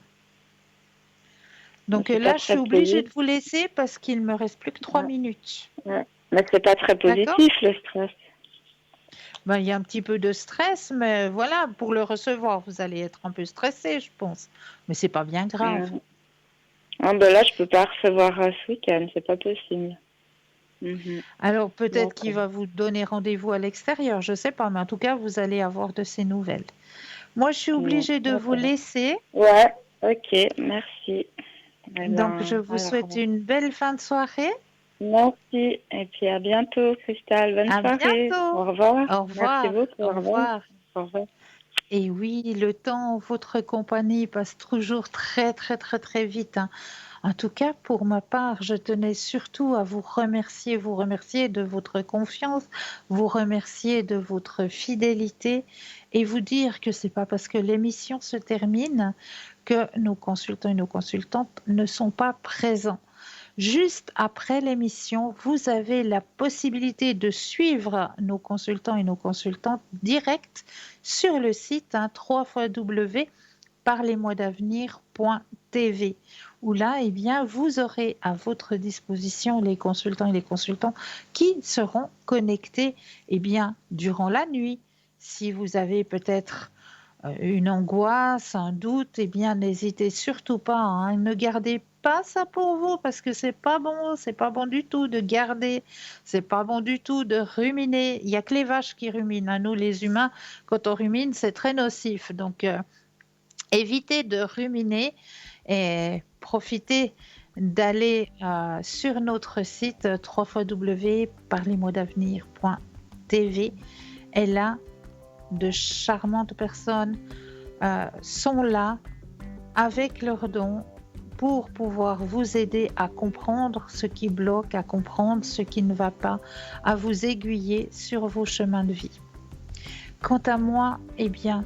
[SPEAKER 1] Donc
[SPEAKER 5] c'est
[SPEAKER 1] là,
[SPEAKER 5] pas
[SPEAKER 1] je suis
[SPEAKER 5] très
[SPEAKER 1] obligée de
[SPEAKER 5] positif.
[SPEAKER 1] vous laisser parce qu'il me reste plus que 3
[SPEAKER 5] Ouais.
[SPEAKER 1] minutes.
[SPEAKER 5] Ouais. Mais c'est pas très
[SPEAKER 1] D'accord?
[SPEAKER 5] positif, le stress.
[SPEAKER 1] Ben, il y a un petit peu de stress, mais voilà, pour le recevoir, vous allez être un peu stressé, je pense. Mais c'est pas bien grave.
[SPEAKER 5] Ah, ben là, je peux pas recevoir ce week-end, c'est pas possible.
[SPEAKER 1] Alors peut-être qu'il
[SPEAKER 5] D'accord.
[SPEAKER 1] va vous donner rendez-vous à l'extérieur, je sais pas, mais en tout cas, vous allez avoir de ces nouvelles. Moi, je suis obligée de vous
[SPEAKER 5] D'accord.
[SPEAKER 1] laisser.
[SPEAKER 5] Ouais, ok, merci. Eh
[SPEAKER 1] Donc, je
[SPEAKER 5] ben,
[SPEAKER 1] vous
[SPEAKER 5] alors,
[SPEAKER 1] souhaite une belle fin de soirée.
[SPEAKER 5] merci. Et puis à bientôt, Cristal. Bonne
[SPEAKER 1] À
[SPEAKER 5] soirée.
[SPEAKER 1] bientôt.
[SPEAKER 5] Au revoir.
[SPEAKER 1] Au
[SPEAKER 5] Merci
[SPEAKER 1] revoir.
[SPEAKER 5] beaucoup.
[SPEAKER 1] Au
[SPEAKER 5] Au revoir.
[SPEAKER 1] revoir.
[SPEAKER 5] Au revoir.
[SPEAKER 1] Et oui, le temps en votre compagnie passe toujours très, très, très, très vite, hein. En tout cas, pour ma part, je tenais surtout à vous remercier de votre confiance, vous remercier de votre fidélité et vous dire que c'est pas parce que l'émission se termine que nos consultants et nos consultantes ne sont pas présents. Juste après l'émission, vous avez la possibilité de suivre nos consultants et nos consultantes direct sur le site www.parlez-moi-d'avenir.tv où là, eh bien, vous aurez à votre disposition les consultants et les consultants qui seront connectés eh bien, durant la nuit. Si vous avez peut-être une angoisse, un doute, eh bien, n'hésitez surtout pas, hein. Ne gardez pas ça pour vous parce que c'est pas bon du tout de garder, c'est pas bon du tout de ruminer. Il y a que les vaches qui ruminent, hein. Nous, les humains, quand on rumine, c'est très nocif. Donc, évitez de ruminer et profitez d'aller sur notre site www.parlez-moi-d'avenir.tv. Et là, de charmantes personnes sont là avec leurs dons pour pouvoir vous aider à comprendre ce qui bloque, à comprendre ce qui ne va pas, à vous aiguiller sur vos chemins de vie. Quant à moi, eh bien,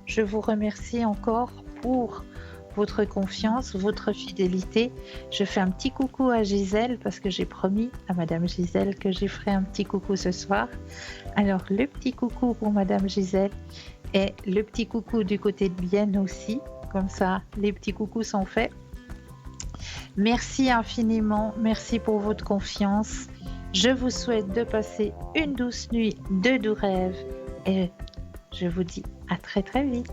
[SPEAKER 1] je vous remercie encore pour votre confiance, votre fidélité. Je fais un petit coucou à Gisèle parce que j'ai promis à Madame Gisèle que j'y ferai un petit coucou ce soir. Alors, le petit coucou pour Madame Gisèle et le petit coucou du côté de Bienne aussi. Comme ça, les petits coucous sont faits. Merci infiniment. Merci pour votre confiance. Je vous souhaite de passer une douce nuit de doux rêves et je vous dis à très très vite.